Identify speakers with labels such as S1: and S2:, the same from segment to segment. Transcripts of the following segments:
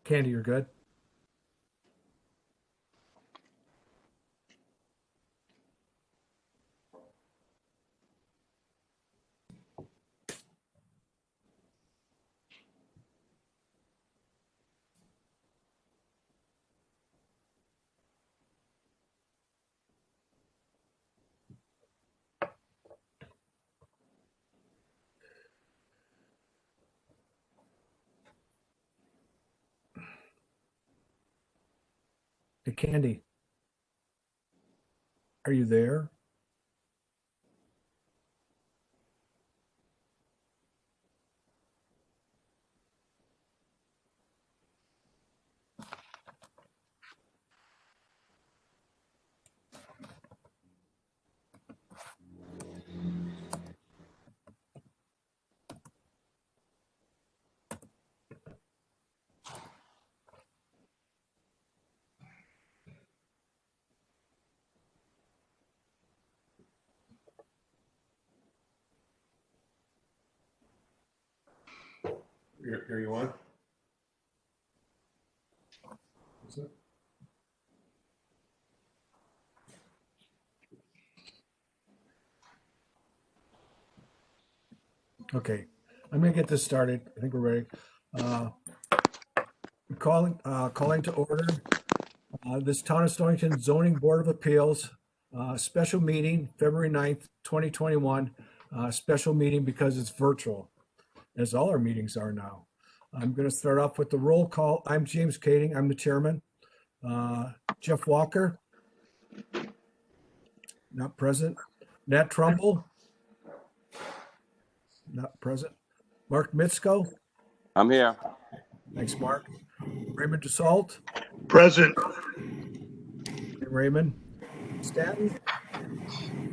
S1: Candy, you're good? Hey, Candy, are you there? Are you on? Is it? Okay, I'm gonna get this started. I think we're ready. Calling to order this Town of Stonington Zoning Board of Appeals special meeting, February 9th, 2021. Special meeting because it's virtual, as all our meetings are now. I'm going to start off with the roll call. I'm James Kading. I'm the chairman. Jeff Walker, not present. Nat Trumbull, not present. Mark Mitsko.
S2: I'm here.
S1: Thanks, Mark. Raymond DeSalt.
S3: Present.
S1: Hey, Raymond. Stanton.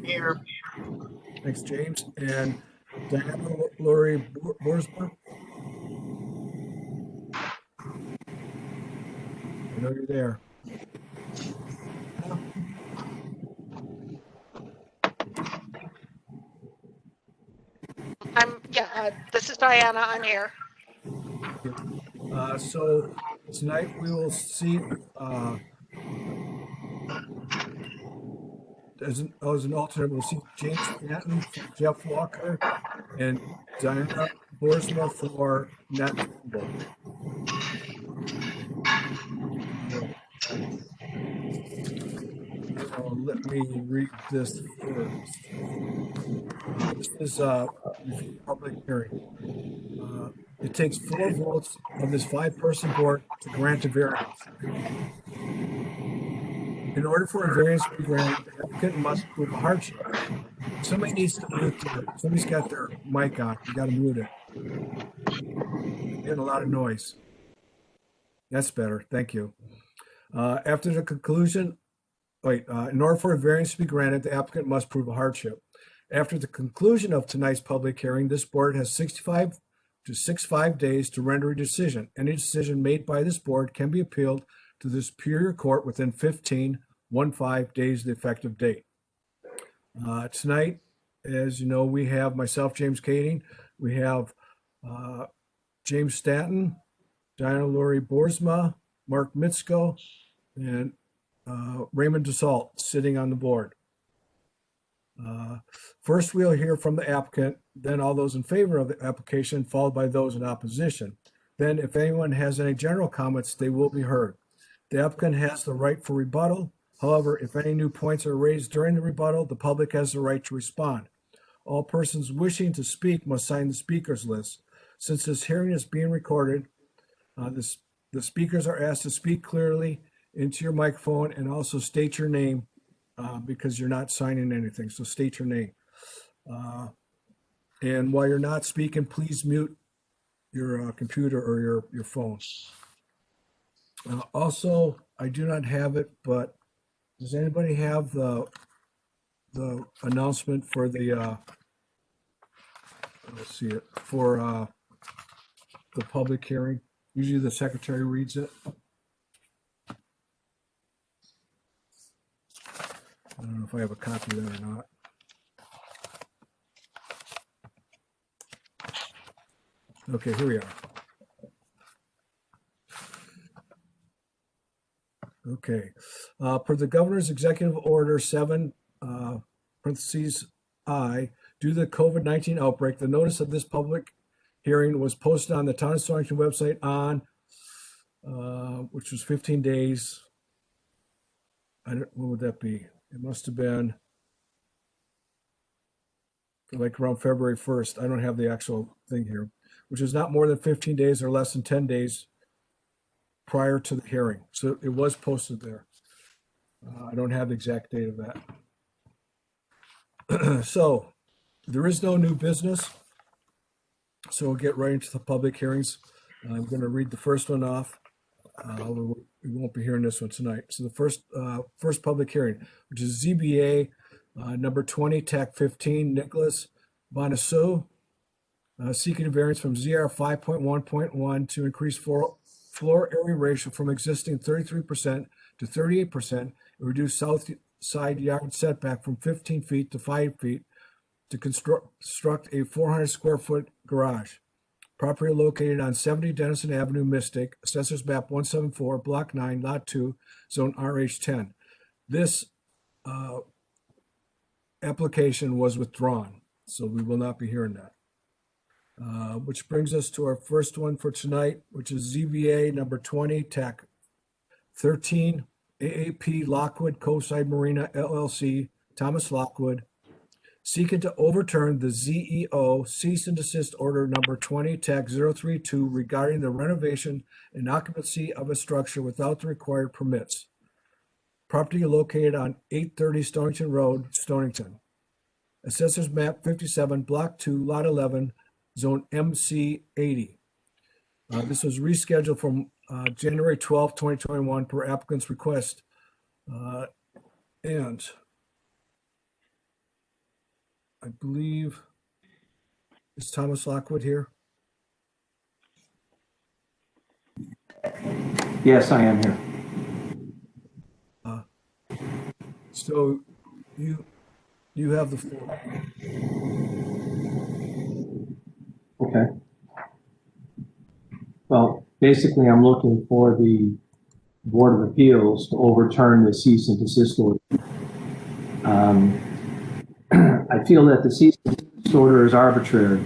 S3: Here.
S1: Thanks, James. And Diana Lurie Boersma. I know you're there.
S4: This is Diana. I'm here.
S1: So tonight we will see as an alternate, we'll see James Stanton, Jeff Walker, and Diana Boersma for Nat Trumbull. Let me read this first. This is a public hearing. It takes 4 votes of this 5-person board to grant a variance. In order for a variance to be granted, the applicant must prove a hardship. Somebody needs to mute somebody's got their mic on. You got to mute it. Getting a lot of noise. That's better. Thank you. After the conclusion, in order for a variance to be granted, the applicant must prove a hardship. After the conclusion of tonight's public hearing, this board has 65 to 65 days to render a decision. Any decision made by this board can be appealed to the Superior Court within 15 days of the effective date. Tonight, as you know, we have myself, James Kading. We have James Stanton, Diana Lurie Boersma, Mark Mitsko, and Raymond DeSalt sitting on the board. First, we'll hear from the applicant, then all those in favor of the application, followed by those in opposition. Then, if anyone has any general comments, they will be heard. The applicant has the right for rebuttal. However, if any new points are raised during the rebuttal, the public has the right to respond. All persons wishing to speak must sign the speakers list. Since this hearing is being recorded, the speakers are asked to speak clearly into your microphone and also state your name because you're not signing anything. So state your name. And while you're not speaking, please mute your computer or your phone. Also, I do not have it, but does anybody have the announcement for the let's see it for the public hearing? Usually the secretary reads it. I don't know if I have a copy of that or not. Okay, here we are. Okay. Per the governor's executive order 7, parentheses I, due to the COVID-19 outbreak, the notice of this public hearing was posted on the Town of Stonington website on, which was 15 days. What would that be? It must have been like around February 1st. I don't have the actual thing here, which is not more than 15 days or less than 10 days prior to the hearing. So it was posted there. I don't have the exact date of that. So there is no new business. So we'll get right into the public hearings. I'm going to read the first one off. We won't be hearing this one tonight. So the first public hearing, which is ZBA number 20, TAC 15, Nicholas Bonasso, seeking a variance from ZR 5.1.1 to increase floor area ratio from existing 33% to 38%, and reduce south side yard setback from 15 feet to 5 feet to construct a 400 square foot garage. Property located on 70 Denison Avenue, Mystic, Assessors Map 174, Block 9, Lot 2, Zone RH10. This application was withdrawn, so we will not be hearing that. Which brings us to our first one for tonight, which is ZBA number 20, TAC 13, AAP Lockwood, Cosig Marina, LLC, Thomas Lockwood, seeking to overturn the ZEO cease and desist order number 20, TAC 032 regarding the renovation and occupancy of a structure without the required permits. Property located on 830 Stonington Road, Stonington. Assessors Map 57, Block 2, Lot 11, Zone MC 80. This was rescheduled from January 12, 2021 per applicant's request. And I believe, is Thomas Lockwood here?
S2: Yes, I am here.
S1: So you have the floor.
S2: Okay. Well, basically, I'm looking for the Board of Appeals to overturn the cease and desist order. I feel that the cease and desist order is arbitrary.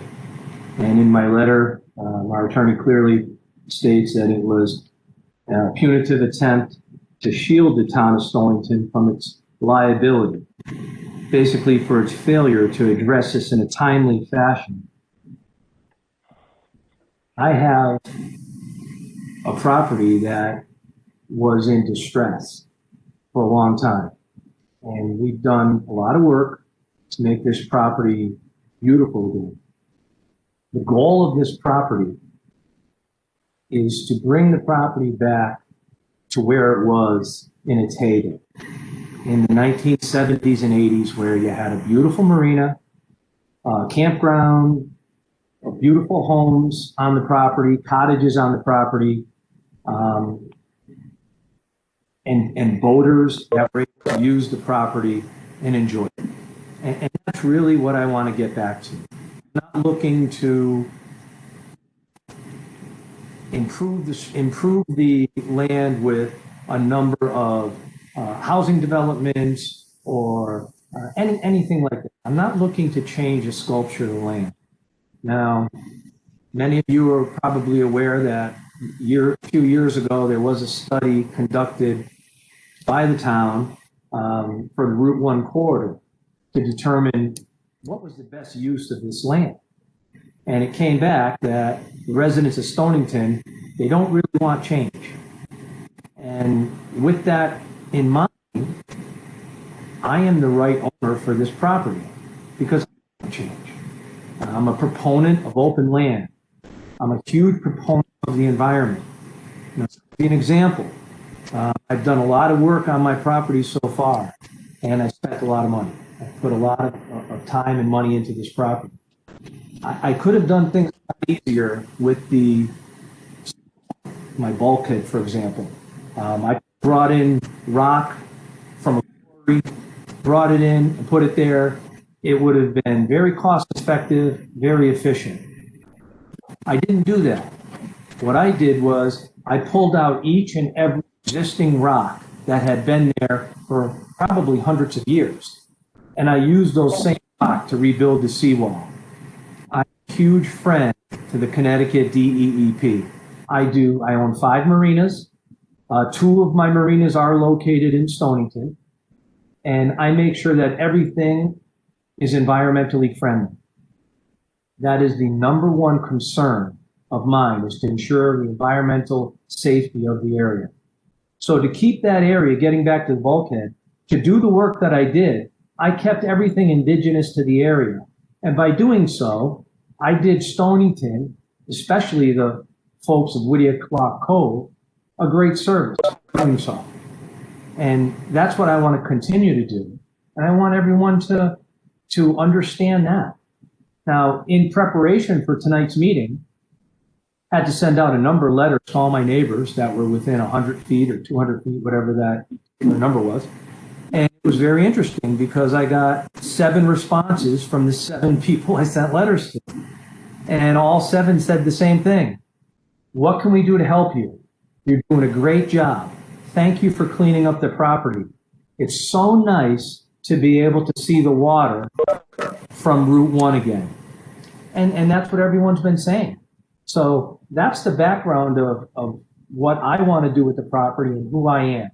S2: And in my letter, our attorney clearly states that it was a punitive attempt to shield the town of Stonington from its liability, basically for its failure to address this in a timely fashion. I have a property that was in distress for a long time, and we've done a lot of work to make this property beautiful again. The goal of this property is to bring the property back to where it was in its heyday, in the 1970s and 80s, where you had a beautiful marina, campground, beautiful homes on the property, cottages on the property, and boaters that were able to use the property and enjoy it. And that's really what I want to get back to. I'm not looking to improve the land with a number of housing developments or anything like that. I'm not looking to change a sculpture of the land. Now, many of you are probably aware that a few years ago, there was a study conducted by the town for the Route 1 corridor to determine what was the best use of this land. And it came back that the residents of Stonington, they don't really want change. And with that in mind, I am the right owner for this property because I want change. I'm a proponent of open land. I'm a huge proponent of the environment. Now, to be an example, I've done a lot of work on my property so far, and I spent a lot of money. I put a lot of time and money into this property. I could have done things easier with my bulkhead, for example. I brought in rock from a quarry, brought it in and put it there. It would have been very cost effective, very efficient. I didn't do that. What I did was I pulled out each and every existing rock that had been there for probably hundreds of years. And I used those same rock to rebuild the seawall. I'm a huge friend to the Connecticut DEEP. I own 5 marinas. 2 of my marinas are located in Stonington. And I make sure that everything is environmentally friendly. That is the number one concern of mine, is to ensure the environmental safety of the area. So to keep that area, getting back to the bulkhead, to do the work that I did, I kept everything indigenous to the area. And by doing so, I did Stonington, especially the folks of Whittier Clock Cove, a great service doing so. And that's what I want to continue to do. And I want everyone to understand that. Now, in preparation for tonight's meeting, I had to send out a number of letters to all my neighbors that were within 100 feet or 200 feet, whatever that number was. And it was very interesting because I got 7 responses from the 7 people I sent letters to. And all 7 said the same thing. What can we do to help you? You're doing a great job. Thank you for cleaning up the property. It's so nice to be able to see the water from Route 1 again. And that's what everyone's been saying. So that's the background of what I want to do with the property and who I am.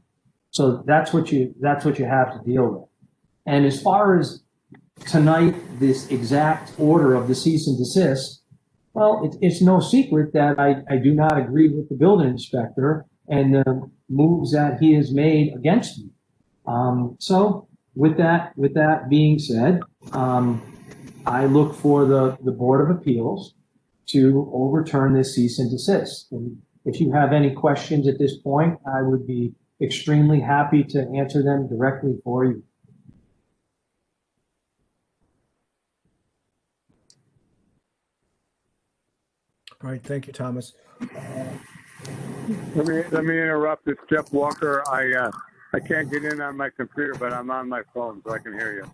S2: So that's what you have to deal with. And as far as tonight, this exact order of the cease and desist, well, it's no secret that I do not agree with the building inspector and the moves that he has made against me. So with that being said, I look for the Board of Appeals to overturn this cease and desist. And if you have any questions at this point, I would be extremely happy to answer them directly for you.
S1: All right, thank you, Thomas.
S5: Let me interrupt. It's Jeff Walker. I can't get in on my computer, but I'm on my phone, so I can hear you.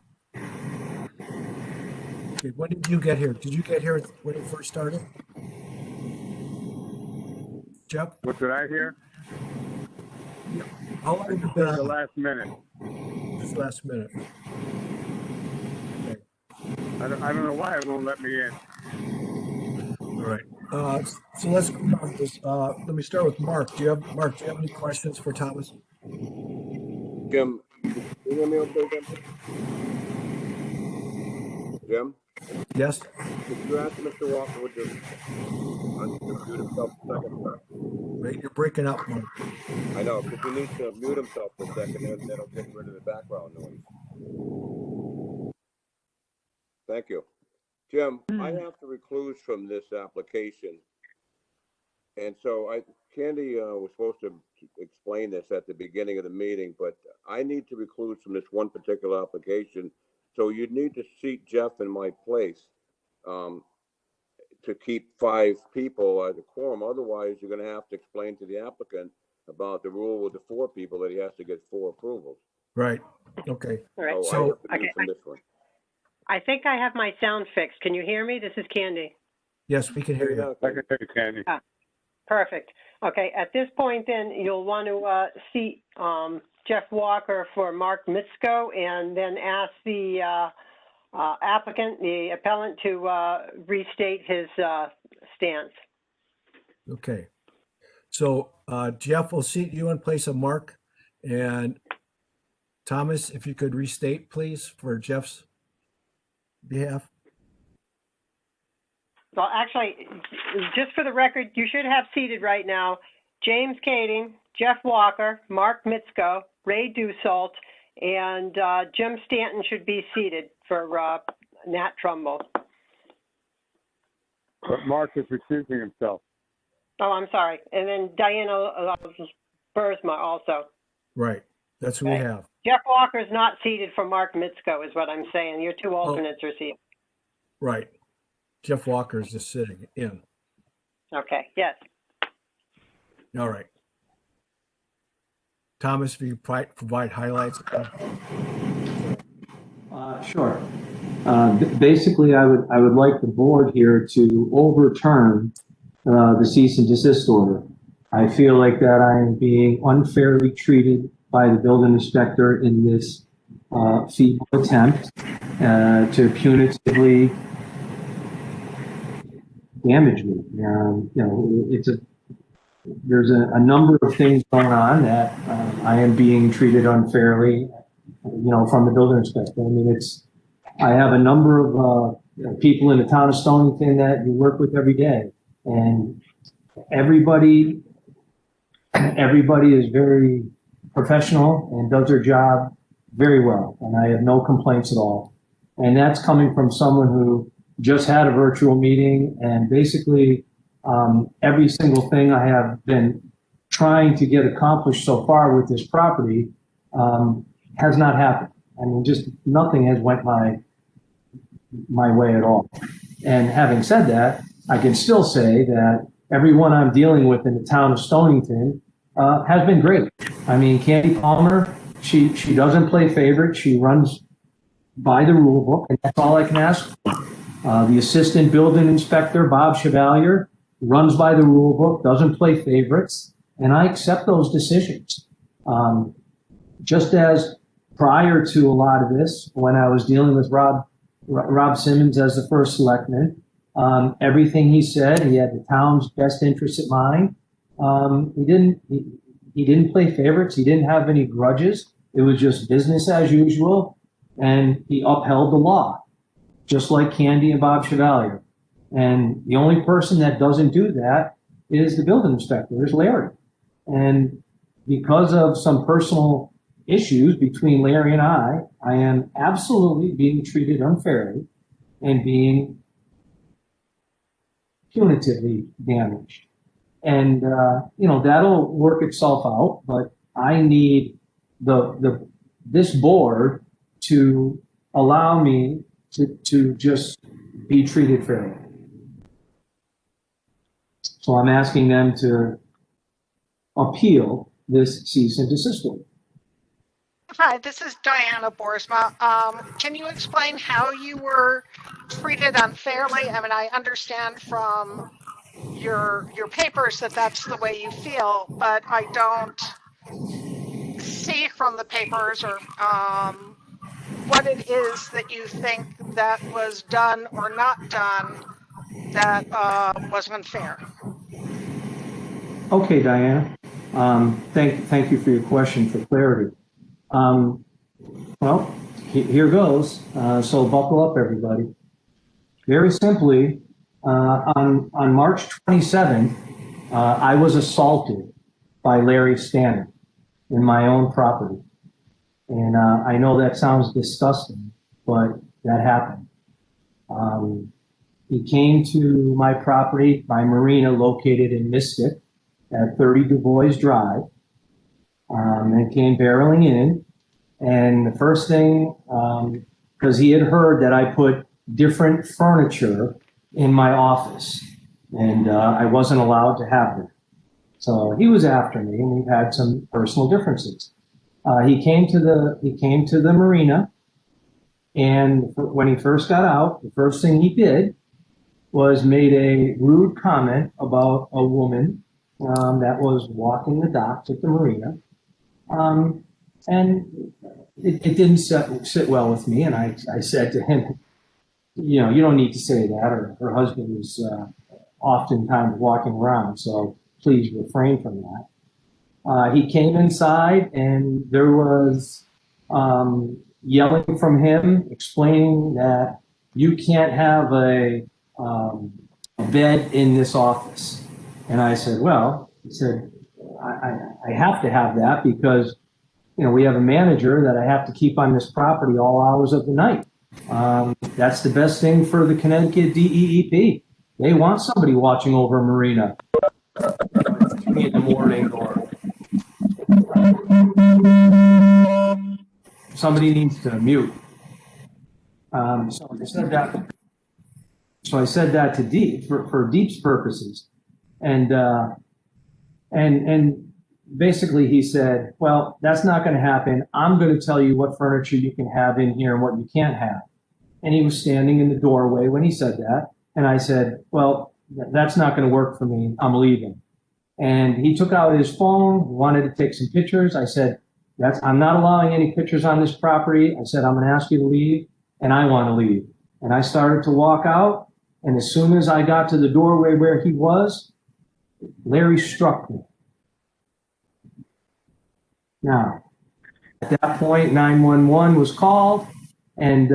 S1: Okay, when did you get here? Did you get here when it first started? Jeff?
S5: What did I hear?
S1: How long have you been
S5: The
S1: on?
S5: last minute.
S1: This last minute. Okay.
S5: I don't know why it won't let me in.
S1: All right. So let's go on this. Let me start with Mark. Do you have any questions for Thomas?
S6: Jim, can you hear me okay, Jim?
S1: Yes?
S6: Could you ask Mr. Walker to unmute himself for a second?
S1: Wait, you're breaking up, Mark.
S6: I know, because he needs to mute himself for a second, and that'll get rid of the background noise. Thank you. Jim, I have to recluse from this application. And so Candy was supposed to explain this at the beginning of the meeting, but I need to recluse from this one particular application. So you'd need to seat Jeff in my place to keep 5 people as a quorum. Otherwise, you're going to have to explain to the applicant about the rule with the 4 people that he has to get 4 approvals.
S1: Right. Okay.
S7: All right.
S1: So-
S6: I have to do from this one.
S7: I think I have my sound fixed. Can you hear me? This is Candy.
S1: Yes, we can hear you.
S5: I can hear you, Candy.
S7: Perfect. Okay, at this point then, you'll want to seat Jeff Walker for Mark Mitsko and then ask the applicant, the appellant, to restate his stance.
S1: Okay. So Jeff will seat you in place of Mark. And Thomas, if you could restate, please, for Jeff's behalf.
S7: Well, actually, just for the record, you should have seated right now James Kading, Jeff Walker, Mark Mitsko, Ray Dussault, and Jim Stanton should be seated for Nat Trumbull.
S5: But Mark is recusing himself.
S7: Oh, I'm sorry. And then Diana Bursma also.
S1: Right. That's who we have.
S7: Jeff Walker is not seated for Mark Mitsko, is what I'm saying. Your 2 alternates are seated.
S1: Right. Jeff Walker is just sitting in.
S7: Okay, yes.
S1: All right. Thomas, if you provide highlights.
S2: Sure. Basically, I would like the board here to overturn the cease and desist order. I feel like that I am being unfairly treated by the building inspector in this feeble attempt to punitively damage me. There's a number of things going on that I am being treated unfairly, from the building inspector. I mean, I have a number of people in the town of Stonington that you work with every day, and everybody is very professional and does their job very well, and I have no complaints at all. And that's coming from someone who just had a virtual meeting, and basically every single thing I have been trying to get accomplished so far with this property has not happened. I mean, just nothing has went my way at all. And having said that, I can still say that everyone I'm dealing with in the town of Stonington has been great. I mean, Candy Palmer, she doesn't play favorite. She runs by the rule book, and that's all I can ask for. The assistant building inspector, Bob Chevalier, runs by the rule book, doesn't play favorites, and I accept those decisions. Just as prior to a lot of this, when I was dealing with Rob Simmons as the first selectman, everything he said, he had the town's best interest at mind. He didn't play favorites. He didn't have any grudges. It was just business as usual, and he upheld the law, just like Candy and Bob Chevalier. And the only person that doesn't do that is the building inspector, is Larry. And because of some personal issues between Larry and I am absolutely being treated unfairly and being punitively damaged. And, that'll work itself out, but I need this board to allow me to just be treated fairly. So I'm asking them to appeal this cease and desist order.
S4: Hi, this is Diana Boersma. Can you explain how you were treated unfairly? I mean, I understand from your papers that that's the way you feel, but I don't see from the papers or what it is that you think that was done or not done that was unfair.
S2: Okay, Diana. Thank you for your question for clarity. Well, here goes. So buckle up, everybody. Very simply, on March 27th, I was assaulted by Larry Stanton in my own property. And I know that sounds disgusting, but that happened. He came to my property, my Marina, located in Mystic at 30 Du Bois Drive, and came barreling in. And the first thing, because he had heard that I put different furniture in my office, and I wasn't allowed to have it. So he was after me, and we've had some personal differences. He came to the Marina, and when he first got out, the first thing he did was made a rude comment about a woman that was walking the docks at the Marina. And it didn't sit well with me. And I said to him, you don't need to say that. Her husband is oftentimes walking around, so please refrain from that. He came inside, and there was yelling from him, explaining that you can't have a bed in this office. And I said, well, he said, I have to have that because, we have a manager that I have to keep on this property all hours of the night. That's the best thing for the Connecticut DEEP. They want somebody watching over Marina at 3 in the morning, or somebody needs to mute. So I said that to Deep for Deep's purposes. And basically he said, well, that's not going to happen. I'm going to tell you what furniture you can have in here and what you can't have. And he was standing in the doorway when he said that. And I said, well, that's not going to work for me. I'm leaving. And he took out his phone, wanted to take some pictures. I said, I'm not allowing any pictures on this property. I said, I'm going to ask you to leave, and I want to leave. And I started to walk out, and as soon as I got to the doorway where he was, Larry struck me. Now, at that point, 911 was called, and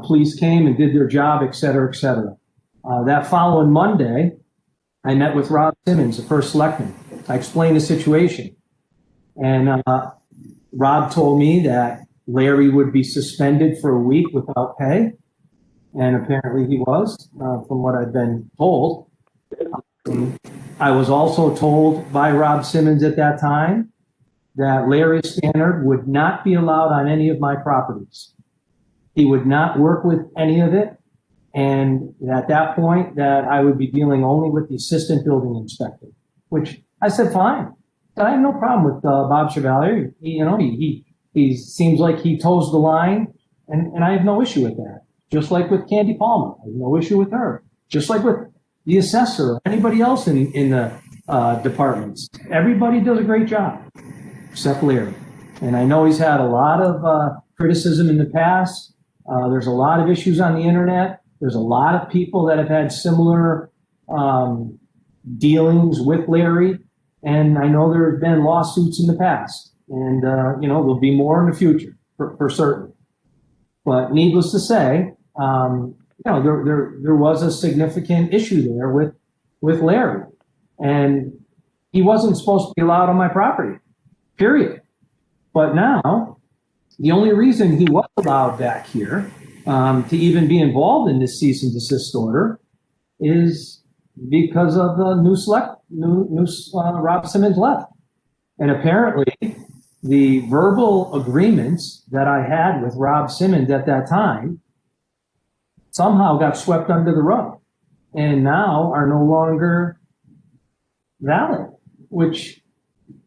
S2: police came and did their job, et cetera, et cetera. That following Monday, I met with Rob Simmons, the first selectman. I explained the situation. And Rob told me that Larry would be suspended for a week without pay. And apparently he was, from what I've been told. I was also told by Rob Simmons at that time that Larry Stannard would not be allowed on any of my properties. He would not work with any of it. And at that point that I would be dealing only with the assistant building inspector, which I said, fine. I have no problem with Bob Chevalier. He seems like he toes the line, and I have no issue with that. Just like with Candy Palmer, I have no issue with her. Just like with the assessor or anybody else in the departments. Everybody does a great job, except Larry. And I know he's had a lot of criticism in the past. There's a lot of issues on the internet. There's a lot of people that have had similar dealings with Larry. And I know there have been lawsuits in the past, and there'll be more in the future for certain. But needless to say, there was a significant issue there with Larry, and he wasn't supposed to be allowed on my property, period. But now, the only reason he was allowed back here to even be involved in this cease and desist order is because of the new Rob Simmons left. And apparently the verbal agreements that I had with Rob Simmons at that time somehow got swept under the rug and now are no longer valid, which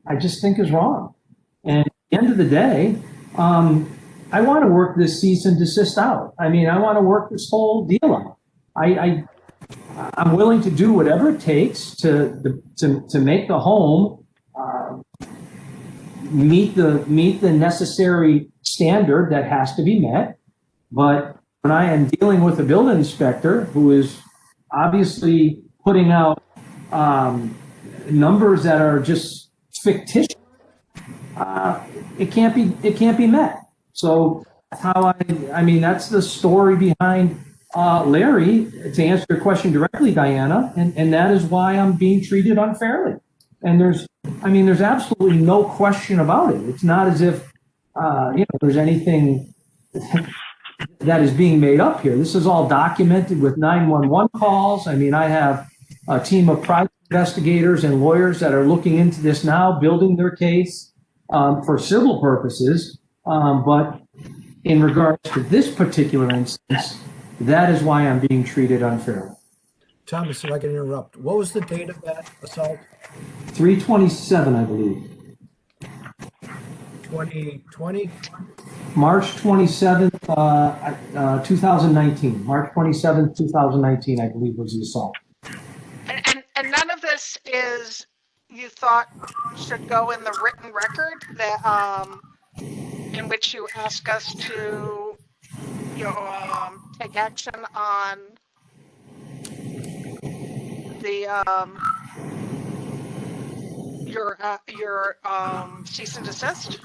S2: I just think is wrong. And at the end of the day, I want to work this cease and desist out. I mean, I want to work this whole deal out. I'm willing to do whatever it takes to make the home meet the necessary standard that has to be met. But when I am dealing with a building inspector who is obviously putting out numbers that are just fictitious, it can't be met. So that's how that's the story behind Larry, to answer your question directly, Diana, and that is why I'm being treated unfairly. And there's absolutely no question about it. It's not as if, there's anything that is being made up here. This is all documented with 911 calls. I mean, I have a team of private investigators and lawyers that are looking into this now, building their case for civil purposes. But in regards to this particular instance, that is why I'm being treated unfairly.
S1: Thomas, if I can interrupt, what was the date of that assault?
S2: 3/27, I believe.
S1: 2020?
S2: March 27th, 2019. March 27th, 2019, I believe, was the assault.
S4: And none of this is, you thought, should go in the written record that in which you ask us to take action on the your cease and desist?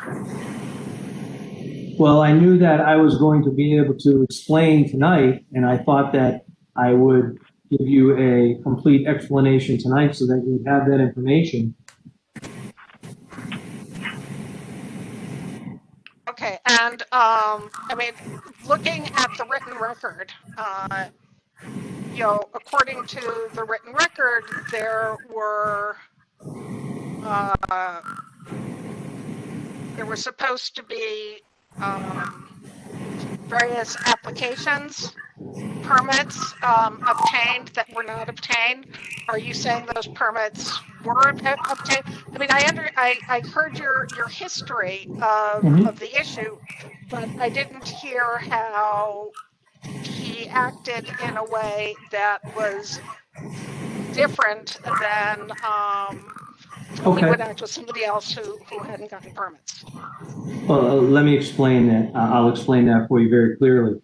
S2: Well, I knew that I was going to be able to explain tonight, and I thought that I would give you a complete explanation tonight so that you would have that information.
S4: Okay, and looking at the written record, according to the written record, there was supposed to be various applications, permits obtained that were not obtained. Are you saying those permits were obtained? I mean, I heard your history of the issue, but I didn't hear how he acted in a way that was different than He
S2: Okay.
S4: would act with somebody else who hadn't gotten permits.
S2: Well, let me explain that. I'll explain that for you very clearly.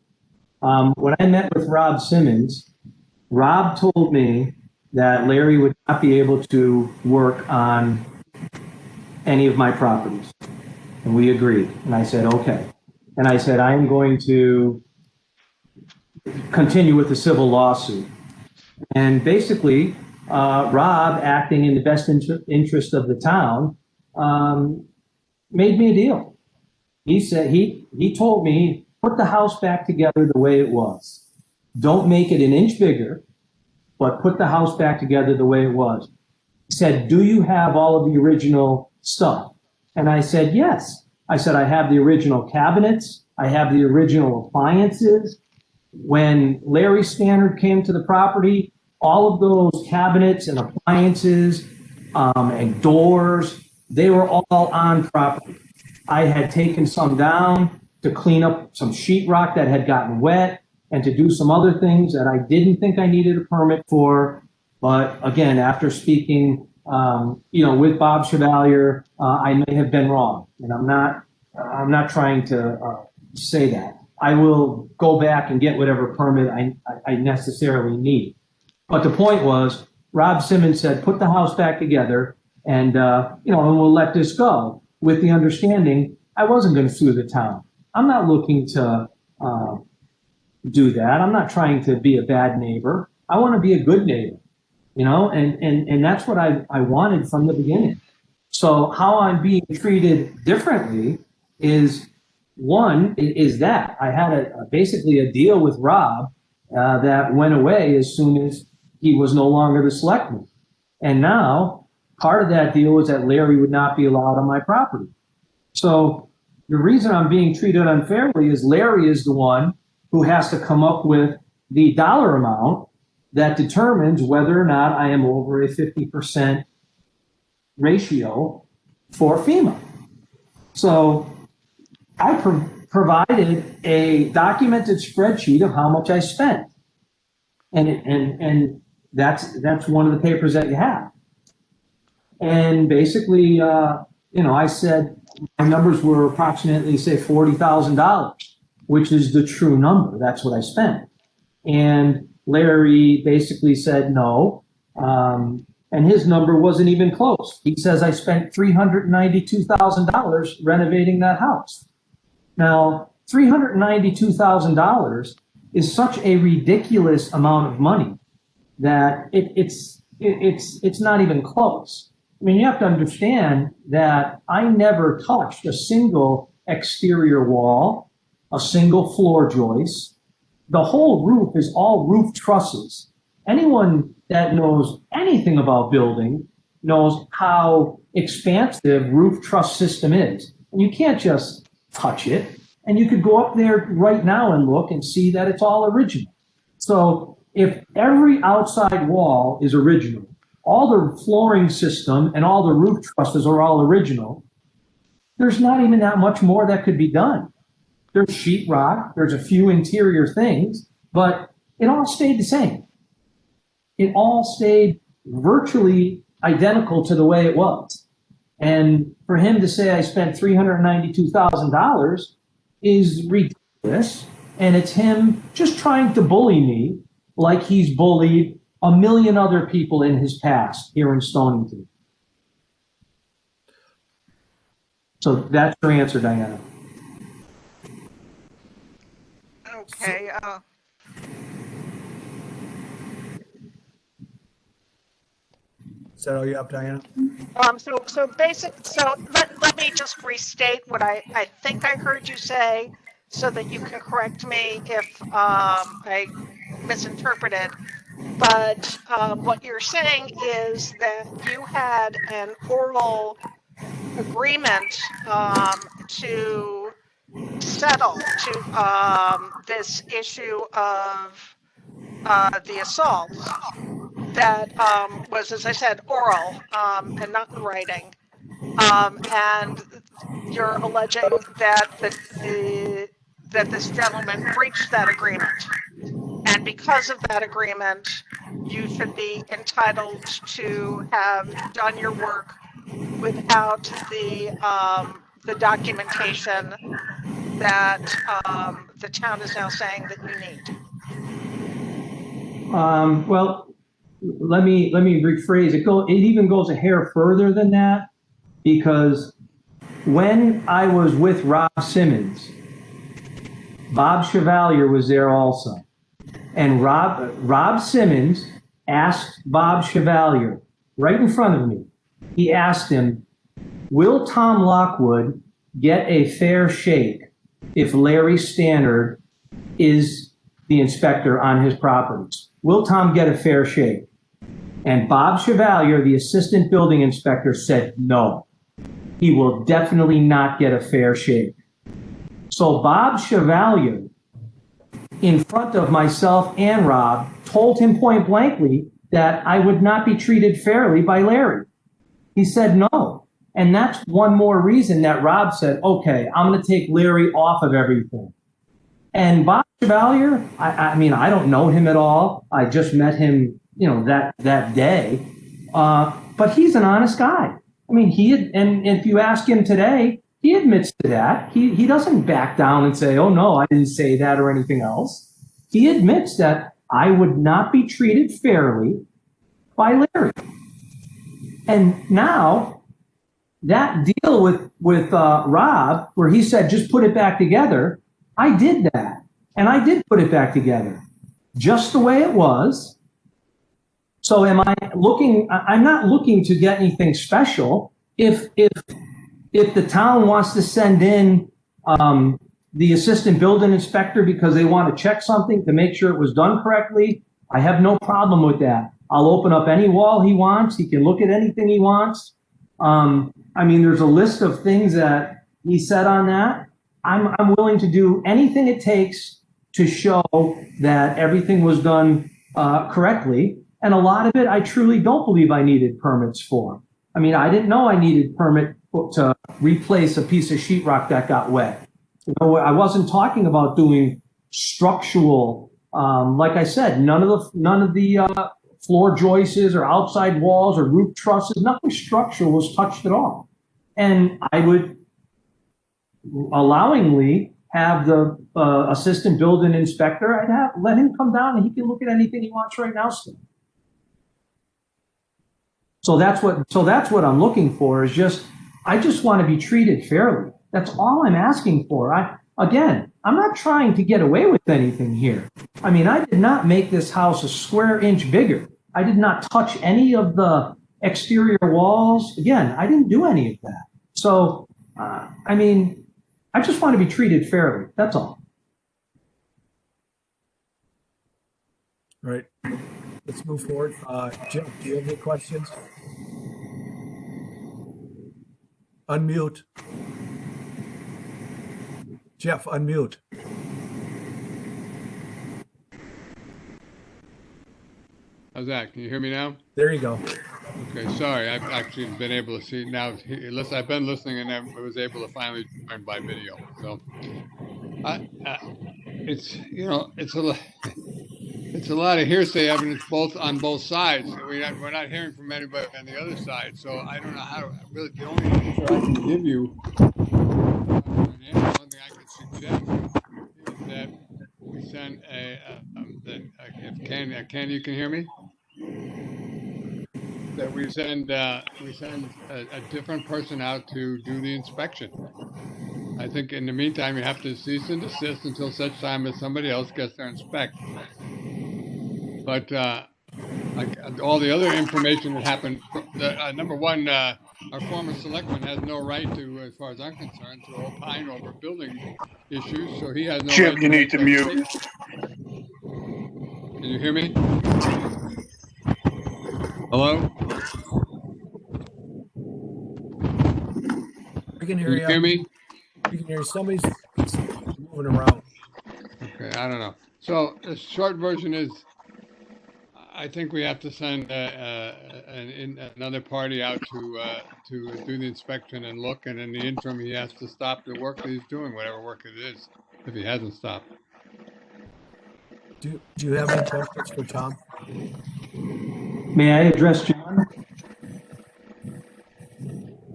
S2: When I met with Rob Simmons, Rob told me that Larry would not be able to work on any of my properties. And we agreed. And I said, okay. And I said, I am going to continue with the civil lawsuit. And basically, Rob, acting in the best interest of the town, made me a deal. He said, he told me, put the house back together the way it was. Don't make it an inch bigger, but put the house back together the way it was. He said, do you have all of the original stuff? And I said, yes. I said, I have the original cabinets. I have the original appliances. When Larry Stannard came to the property, all of those cabinets and appliances and doors, they were all on property. I had taken some down to clean up some sheetrock that had gotten wet and to do some other things that I didn't think I needed a permit for. But again, after speaking, with Bob Chevalier, I may have been wrong, and I'm not trying to say that. I will go back and get whatever permit I necessarily need. But the point was, Rob Simmons said, put the house back together and we'll let this go, with the understanding I wasn't going to sue the town. I'm not looking to do that. I'm not trying to be a bad neighbor. I want to be a good neighbor, and that's what I wanted from the beginning. So how I'm being treated differently is, one, is that I had basically a deal with Rob that went away as soon as he was no longer the selectman. And now part of that deal was that Larry would not be allowed on my property. So the reason I'm being treated unfairly is Larry is the one who has to come up with the dollar amount that determines whether or not I am over a 50% ratio for FEMA. So I provided a documented spreadsheet of how much I spent. And that's one of the papers that you have. And basically, I said my numbers were approximately, say, $40,000, which is the true number. That's what I spent. And Larry basically said no, and his number wasn't even close. He says I spent $392,000 renovating that house. Now, $392,000 is such a ridiculous amount of money that it's not even close. I mean, you have to understand that I never touched a single exterior wall, a single floor joist. The whole roof is all roof trusses. Anyone that knows anything about building knows how expansive roof truss system is. And you can't just touch it. And you could go up there right now and look and see that it's all original. So if every outside wall is original, all the flooring system and all the roof trusses are all original, there's not even that much more that could be done. There's sheetrock, there's a few interior things, but it all stayed the same. It all stayed virtually identical to the way it was. And for him to say I spent $392,000 is ridiculous, and it's him just trying to bully me like he's bullied a million other people in his past here in Stonington. So that's your answer, Diana.
S4: Okay.
S1: Is that all you have, Diana?
S4: So let me just restate what I think I heard you say, so that you can correct me if I misinterpreted. But what you're saying is that you had an oral agreement to settle to this issue of the assault that was, as I said, oral and not in writing. And you're alleging that that this gentleman breached that agreement. And because of that agreement, you should be entitled to have done your work without the documentation that the town is now saying that you need?
S2: Well, let me rephrase it. It even goes a hair further than that, because when I was with Rob Simmons, Bob Chevalier was there also. And Rob Simmons asked Bob Chevalier right in front of me. He asked him, will Tom Lockwood get a fair shake if Larry Stannard is the inspector on his properties? Will Tom get a fair shake? And Bob Chevalier, the assistant building inspector, said no. He will definitely not get a fair shake. So Bob Chevalier, in front of myself and Rob, told him point blankly that I would not be treated fairly by Larry. He said no. And that's one more reason that Rob said, okay, I'm going to take Larry off of everything. And Bob Chevalier, I mean, I don't know him at all. I just met him, that day. But he's an honest guy. I mean, and if you ask him today, he admits to that. He doesn't back down and say, oh, no, I didn't say that or anything else. He admits that I would not be treated fairly by Larry. And now that deal with Rob, where he said, just put it back together, I did that. And I did put it back together just the way it was. So I'm not looking to get anything special. If the town wants to send in the assistant building inspector because they want to check something to make sure it was done correctly, I have no problem with that. I'll open up any wall he wants. He can look at anything he wants. I mean, there's a list of things that he said on that. I'm willing to do anything it takes to show that everything was done correctly. And a lot of it, I truly don't believe I needed permits for. I mean, I didn't know I needed permit to replace a piece of sheetrock that got wet. I wasn't talking about doing structural. Like I said, none of the floor joists or outside walls or roof trusses, nothing structural was touched at all. And I would allowingly have the assistant building inspector, let him come down and he can look at anything he wants right now still. So that's what I'm looking for, is I just want to be treated fairly. That's all I'm asking for. I'm not trying to get away with anything here. I mean, I did not make this house a square inch bigger. I did not touch any of the exterior walls. Again, I didn't do any of that. So, I mean, I just want to be treated fairly. That's all.
S1: All right. Let's move forward. Jim, do you have any questions? Unmute. Jeff, unmute.
S5: How's that? Can you hear me now?
S1: There you go.
S5: Okay, sorry. I've actually been able to see now. I've been listening and I was able to finally join by video. So, it's a lot of hearsay evidence on both sides. We're not hearing from anybody on the other side. So I don't know how to really. The only answer I can give you, one thing I could suggest is that we send Ken, you can hear me? That we send a different person out to do the inspection. I think in the meantime, you have to cease and desist until such time as somebody else gets there and inspect. But all the other information that happened, number one, our former selectman has no right to, as far as I'm concerned, to opine over building issues. So he has no
S3: Jim,
S5: right
S3: you need to mute.
S5: Can you hear me? Hello?
S1: We can hear
S5: Can
S1: you.
S5: you hear me?
S1: We can hear you. Somebody's moving around.
S5: Okay, I don't know. So the short version is, I think we have to send another party out to do the inspection and look, and in the interim, he has to stop the work that he's doing, whatever work it is, if he hasn't stopped.
S1: Do you have any questions for Tom?
S2: May I address John?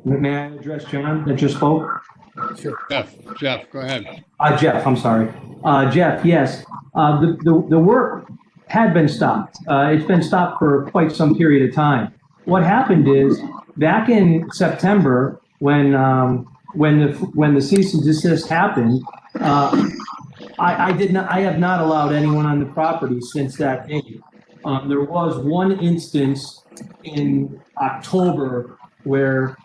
S2: May I address John that just spoke?
S1: Sure.
S5: Jeff, go ahead.
S2: Jeff, I'm sorry. Jeff, yes. The work had been stopped. It's been stopped for quite some period of time. What happened is back in September, when the cease and desist happened, I have not allowed anyone on the property since that date. There was one instance in October where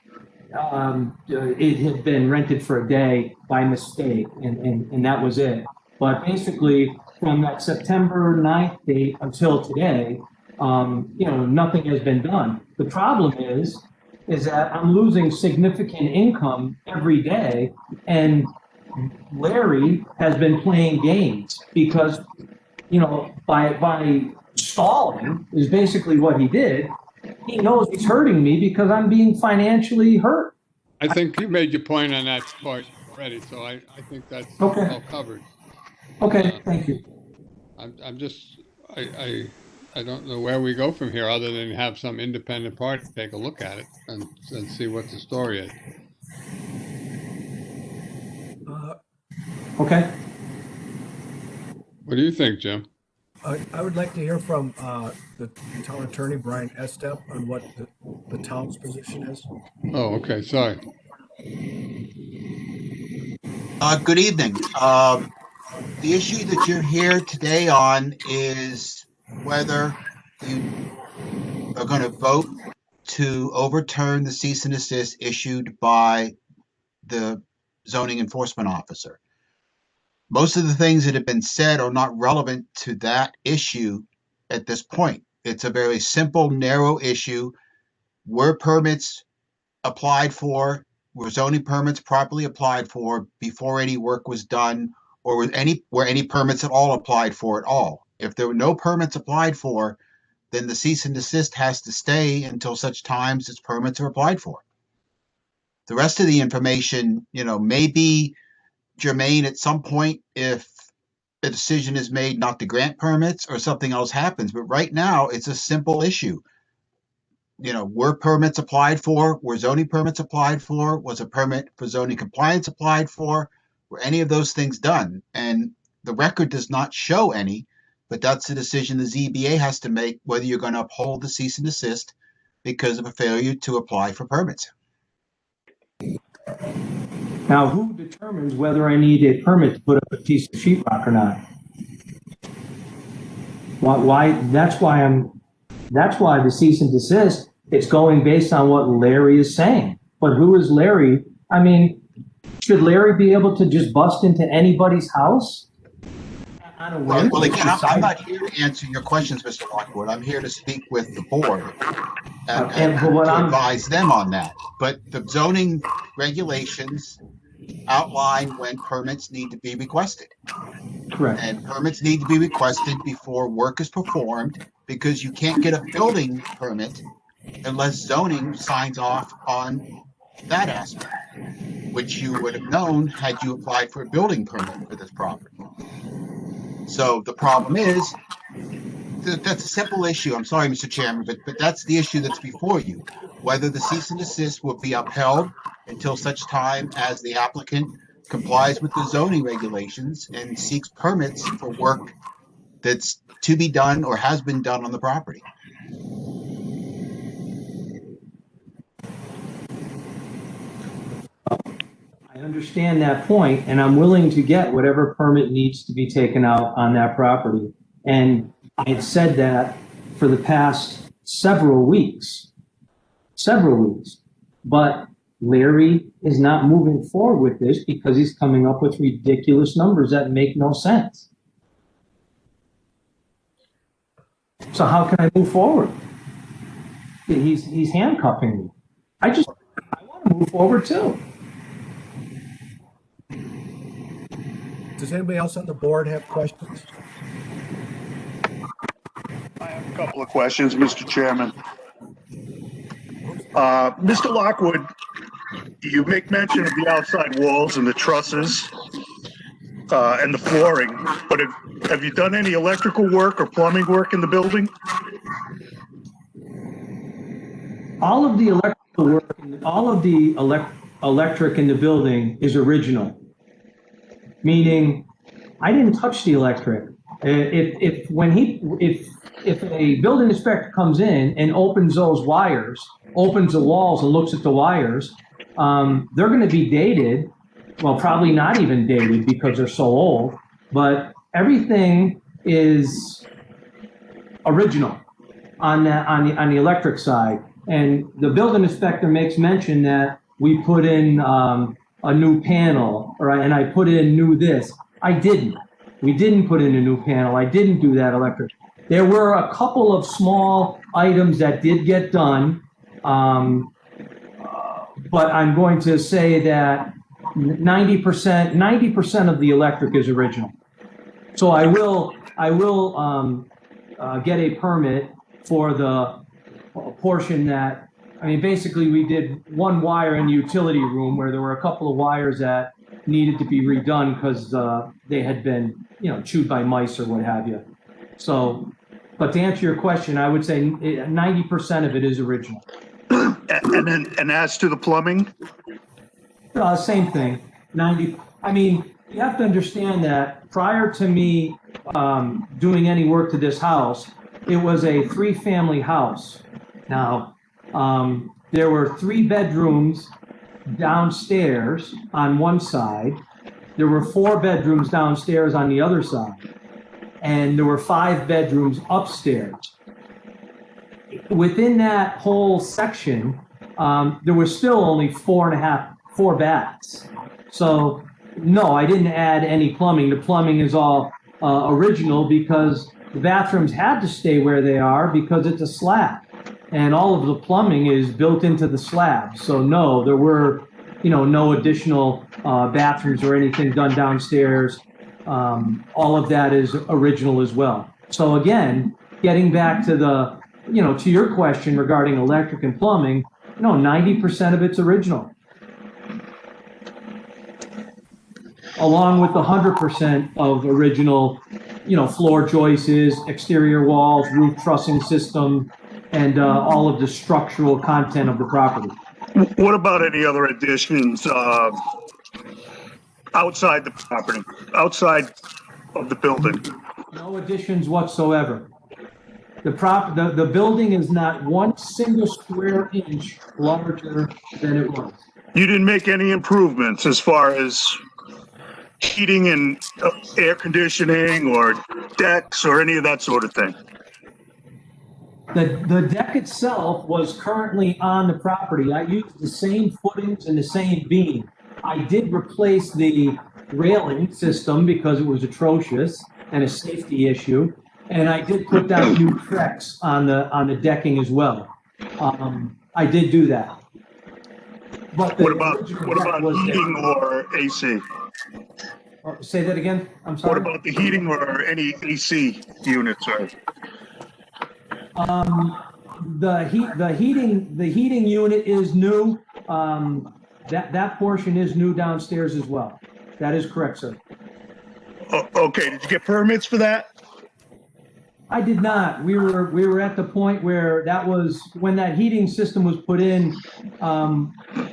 S2: it had been rented for a day by mistake, and that was it. But basically, from that September 9th date until today, nothing has been done. The problem is that I'm losing significant income every day, and Larry has been playing games because, by stalling is basically what he did. He knows he's hurting me because I'm being financially hurt.
S5: I think you made your point on that part already, so I think that's
S2: Okay.
S5: all covered.
S2: Okay, thank you.
S5: I'm just, I don't know where we go from here other than have some independent party take a look at it and see what the story is.
S2: Okay.
S5: What do you think, Jim?
S1: I would like to hear from the town attorney, Brian Estep, on what the town's position is.
S5: Oh, okay, sorry.
S8: Good evening. The issue that you're here today on is whether you are going to vote to overturn the cease and desist issued by the zoning enforcement officer. Most of the things that have been said are not relevant to that issue at this point. It's a very simple, narrow issue. Were permits applied for? Were zoning permits properly applied for before any work was done, or were any permits at all applied for at all? If there were no permits applied for, then the cease and desist has to stay until such times its permits are applied for. The rest of the information, may be germane at some point if a decision is made not to grant permits or something else happens. But right now, it's a simple issue. Were permits applied for? Were zoning permits applied for? Was a permit for zoning compliance applied for? Were any of those things done? And the record does not show any, but that's the decision the ZBA has to make, whether you're going to uphold the cease and desist because of a failure to apply for permits.
S2: Now, who determines whether I need a permit to put up a piece of sheetrock or not? That's why the cease and desist, it's going based on what Larry is saying. But who is Larry? I mean, should Larry be able to just bust into anybody's house?
S8: Well, again, I'm not here to answer your questions, Mr. Lockwood. I'm here to speak with the board and to advise them on that. But the zoning regulations outline when permits need to be requested.
S2: Correct.
S8: And permits need to be requested before work is performed, because you can't get a building permit unless zoning signs off on that aspect, which you would have known had you applied for a building permit for this property. So the problem is, that's a simple issue. I'm sorry, Mr. Chairman, but that's the issue that's before you. Whether the cease and desist will be upheld until such time as the applicant complies with the zoning regulations and seeks permits for work that's to be done or has been done on the property.
S2: I understand that point, and I'm willing to get whatever permit needs to be taken out on that property. And I've said that for the past several weeks. But Larry is not moving forward with this because he's coming up with ridiculous numbers that make no sense. So how can I move forward? He's handcuffing me. I want to move forward too.
S1: Does anybody else on the board have questions?
S3: I have a couple of questions, Mr. Chairman. Mr. Lockwood, you make mention of the outside walls and the trusses and the flooring, but have you done any electrical work or plumbing work in the building?
S2: All of the electrical the work, all of the electric in the building is original, meaning I didn't touch the electric. If a building inspector comes in and opens those wires, opens the walls and looks at the wires, they're going to be dated. Well, probably not even dated because they're so old, but everything is original on the electric side. And the building inspector makes mention that we put in a new panel, right? And I put in new this. I didn't. We didn't put in a new panel. I didn't do that electric. There were a couple of small items that did get done, but I'm going to say that 90% of the electric is original. So I will get a permit for the portion that, I mean, basically we did one wire in the utility room where there were a couple of wires that needed to be redone because they had been, chewed by mice or what have you. So, but to answer your question, I would say 90% of it is original.
S3: And as to the plumbing?
S2: Same thing, 90. I mean, you have to understand that prior to me doing any work to this house, it was a 3-family house. Now, there were 3 bedrooms downstairs on one side. There were 4 bedrooms downstairs on the other side. And there were 5 bedrooms upstairs. Within that whole section, there was still only 4 baths. So no, I didn't add any plumbing. The plumbing is all original because the bathrooms had to stay where they are because it's a slab. And all of the plumbing is built into the slab. So no, there were, no additional bathrooms or anything done downstairs. All of that is original as well. So again, getting back to the, to your question regarding electric and plumbing, 90% of it's original. Along with the 100% of original, floor joists, exterior walls, roof trussing system, and all of the structural content of the property.
S3: What about any other additions outside the property, outside of the building?
S2: No additions whatsoever. The building is not 1 single square inch larger than it was.
S3: You didn't make any improvements as far as heating and air conditioning or decks or any of that sort of thing?
S2: The deck itself was currently on the property. I used the same footings and the same beam. I did replace the railing system because it was atrocious and a safety issue. And I did put down new tracks on the decking as well. I did do that. But
S3: what about heating or AC?
S2: Say that again. I'm sorry.
S3: What about the heating or any AC units? Or?
S2: The heating unit is new. That portion is new downstairs as well. That is correct, sir.
S3: Okay. Did you get permits for that?
S2: I did not. We were at the point where that was when that heating system was put in.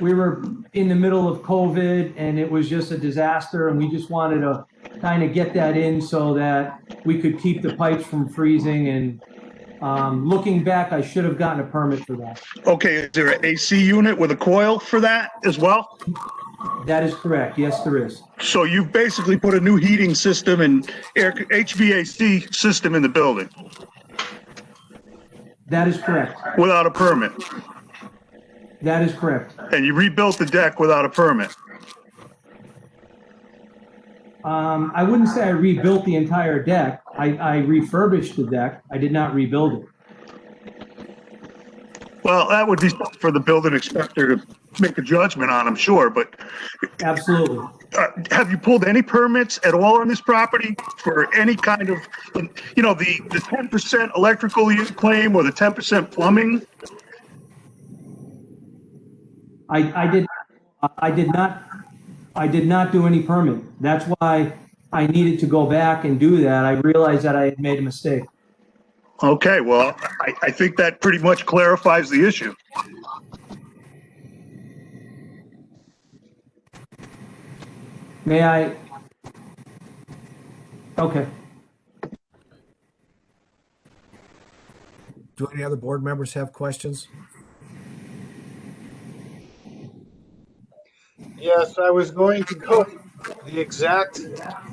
S2: We were in the middle of COVID and it was just a disaster, and we just wanted to kind of get that in so that we could keep the pipes from freezing. And looking back, I should have gotten a permit for that. Okay,
S3: is there an AC unit with a coil for that as well?
S2: That is correct. Yes, there is.
S3: So you've basically put a new heating system and HVAC system in the building?
S2: That is correct.
S3: Without a permit?
S2: That is correct.
S3: And you rebuilt the deck without a permit?
S2: I wouldn't say I rebuilt the entire deck. I refurbished the deck. I did not rebuild it.
S3: Well, that would be for the building inspector to make a judgment on, I'm sure, but.
S2: Absolutely.
S3: Have you pulled any permits at all on this property for any kind of, the 10% electrical you claim or the 10% plumbing?
S2: I did not do any permit. That's why I needed to go back and do that. I realized that I had made a mistake.
S3: Okay, well, I think that pretty much clarifies the issue.
S2: May I? Okay.
S1: Do any other board members have questions?
S9: Yes, I was going to go the exact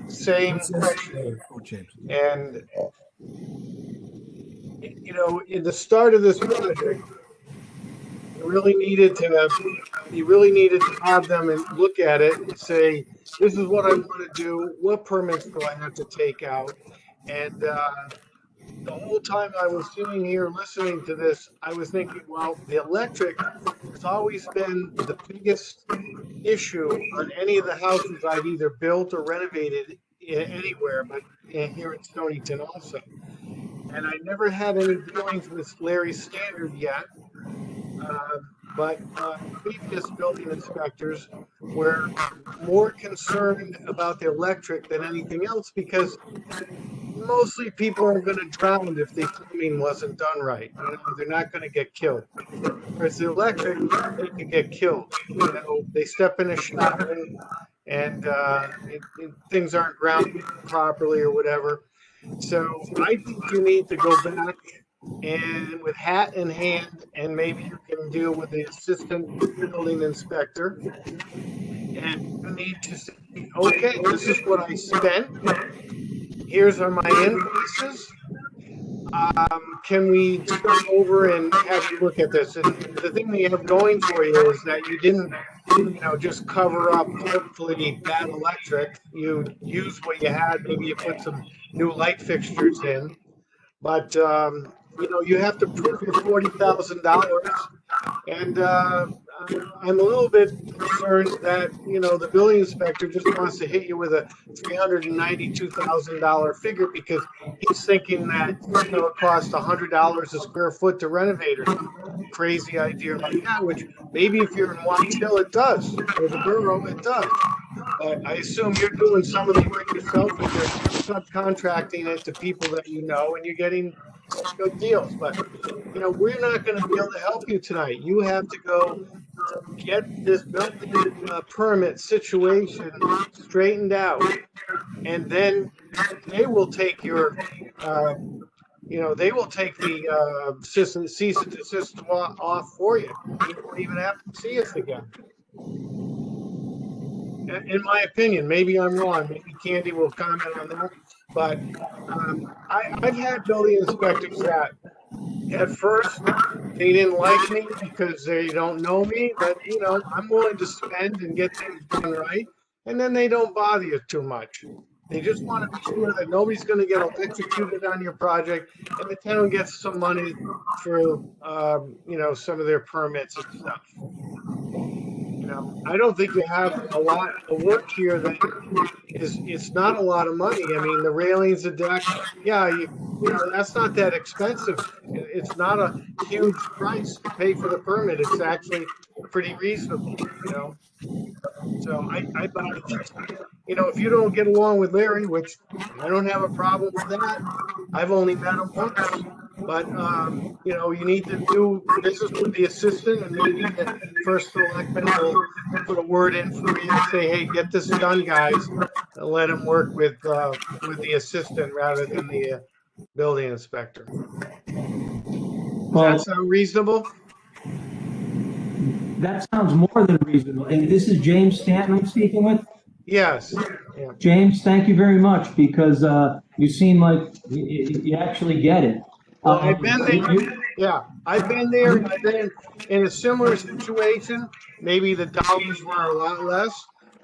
S9: same
S1: What's this?
S9: question.
S1: Oh, James.
S9: And, you know, in the start of this project, you really needed to have them and look at it and say, this is what I want to do. What permits do I have to take out? And the whole time I was sitting here listening to this, I was thinking, well, the electric has always been the biggest issue on any of the houses I've either built or renovated anywhere, but here in Stonington also. And I never had any dealings with Larry's standard yet. But previous building inspectors were more concerned about the electric than anything else because mostly people are going to drown if the plumbing wasn't done right. You know, they're not going to get killed. Whereas the electric, they could get killed. You know, they step in a shower and things aren't grounded properly or whatever. So I think you need to go back and with hat in hand, and maybe you can deal with the assistant building inspector. And you need to say, okay, this is what I spent. Here's are my invoices. Can we start over and have you look at this? And the thing that you have going for you is that you didn't, you know, just cover up hopefully bad electric. You used what you had. Maybe you put some new light fixtures in, but you know, you have to prove your $40,000. And I'm a little bit concerned that, you know, the building inspector just wants to hit you with a $392,000 figure because he's thinking that, you know, it costs $100 a square foot to renovate or some crazy idea like that, which maybe if you're in Watch Hill, it does, or the borough, it does. But I assume you're doing some of the work yourself and you're subcontracting it to people that you know, and you're getting good deals. But, you know, we're not going to be able to help you tonight. You have to go get this building permit situation straightened out, and then they will take your, you know, they will take the cease and desist off for you. You won't even have to see us again. In my opinion, maybe I'm wrong. Maybe Candy will comment on that. But I've had building inspectors that at first they didn't like me because they don't know me, but you know, I'm willing to spend and get things done right. And then they don't bother you too much. They just want to be sure that nobody's going to get electrocuted on your project, and the town gets some money for you know, some of their permits and stuff. You know, I don't think you have a lot of work here that it's not a lot of money. I mean, the railings, the deck, yeah, you know, that's not that expensive. It's not a huge price to pay for the permit. It's actually pretty reasonable, you know. So I think, you know, if you don't get along with Larry, which I don't have a problem with that, I've only met him once. But, you know, you need to do business with the assistant, and maybe the first selectman will put a word in for you and say, hey, get this done, guys. And let him work with the assistant rather than the building inspector. Does that sound reasonable?
S2: That sounds more than reasonable. And this is James Stanton I'm speaking with?
S9: Yes. Yeah.
S2: James, thank you very much, because you seem like you actually get it.
S9: Well, I've been there. Yeah, I've been there. And I've been in a similar situation. Maybe the dollars were a lot less,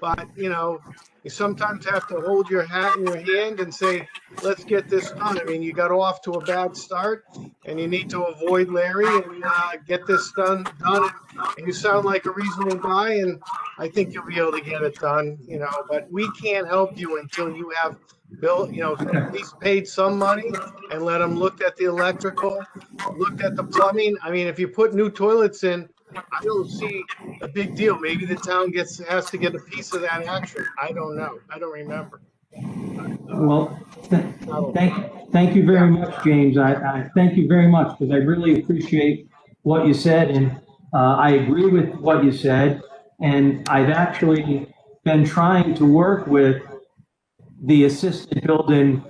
S9: but you know, you sometimes have to hold your hat in your hand and say, let's get this done. I mean, you got off to a bad start and you need to avoid Larry and get this done. And you sound like a reasonable guy, and I think you'll be able to get it done, you know, but we can't help you until you have built, you know, at least paid some money and let them look at the electrical, looked at the plumbing. I mean, if you put new toilets in, I don't see a big deal. Maybe the town has to get a piece of that action. I don't know. I don't remember.
S2: Well, thank you very much, James. I thank you very much, because I really appreciate what you said, and I agree with what you said. And I've actually been trying to work with the assistant building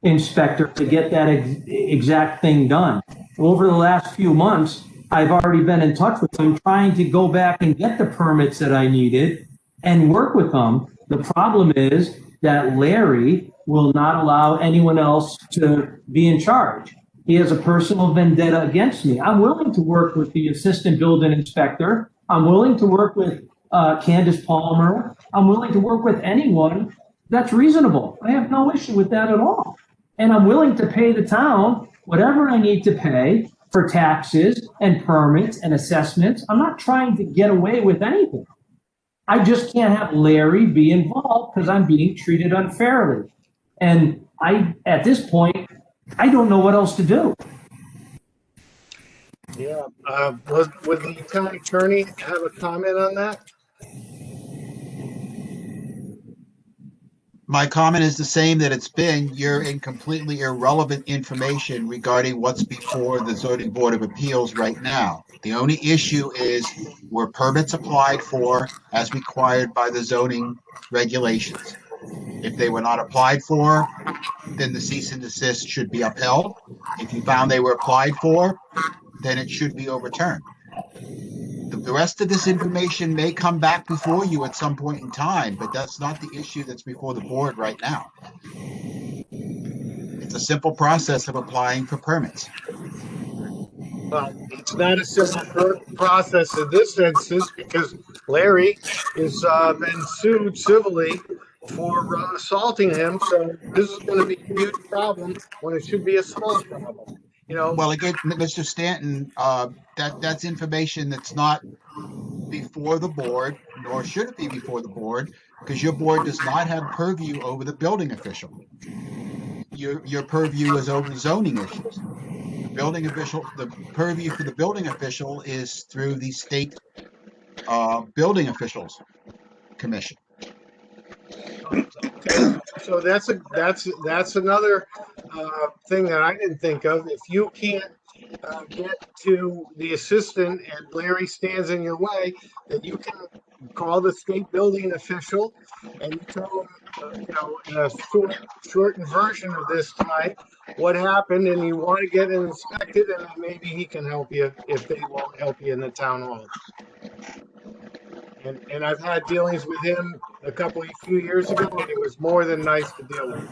S2: inspector to get that exact thing done. Over the last few months, I've already been in touch with him, trying to go back and get the permits that I needed and work with them. The problem is that Larry will not allow anyone else to be in charge. He has a personal vendetta against me. I'm willing to work with the assistant building inspector. I'm willing to work with Candace Palmer. I'm willing to work with anyone that's reasonable. I have no issue with that at all. And I'm willing to pay the town whatever I need to pay for taxes and permits and assessments. I'm not trying to get away with anything. I just can't have Larry be involved because I'm being treated unfairly. And at this point, I don't know what else to do.
S9: Yeah. Would the town attorney have a comment on that?
S8: My comment is the same that it's been. You're in completely irrelevant information regarding what's before the zoning board of appeals right now. The only issue is, were permits applied for as required by the zoning regulations? If they were not applied for, then the cease and desist should be upheld. If you found they were applied for, then it should be overturned. The rest of this information may come back before you at some point in time, but that's not the issue that's before the board right now. It's a simple process of applying for permits.
S9: Well, it's not a simple process in this instance because Larry has been sued civilly for assaulting him. So this is going to be a huge problem when it should be a small problem. You know,
S8: Well, again, Mr. Stanton, that's information that's not before the board, nor should it be before the board, because your board does not have purview over the building official. Your purview is over zoning issues. The purview for the building official is through the state building officials commission.
S9: so that's another thing that I didn't think of. If you can't get to the assistant and Larry stands in your way, then you can call the state building official and you tell them, in a shortened version of this tonight, what happened, and you want to get it inspected, and then maybe he can help you if they won't help you in the town hall. And I've had dealings with him few years ago, and he was more than nice to deal with.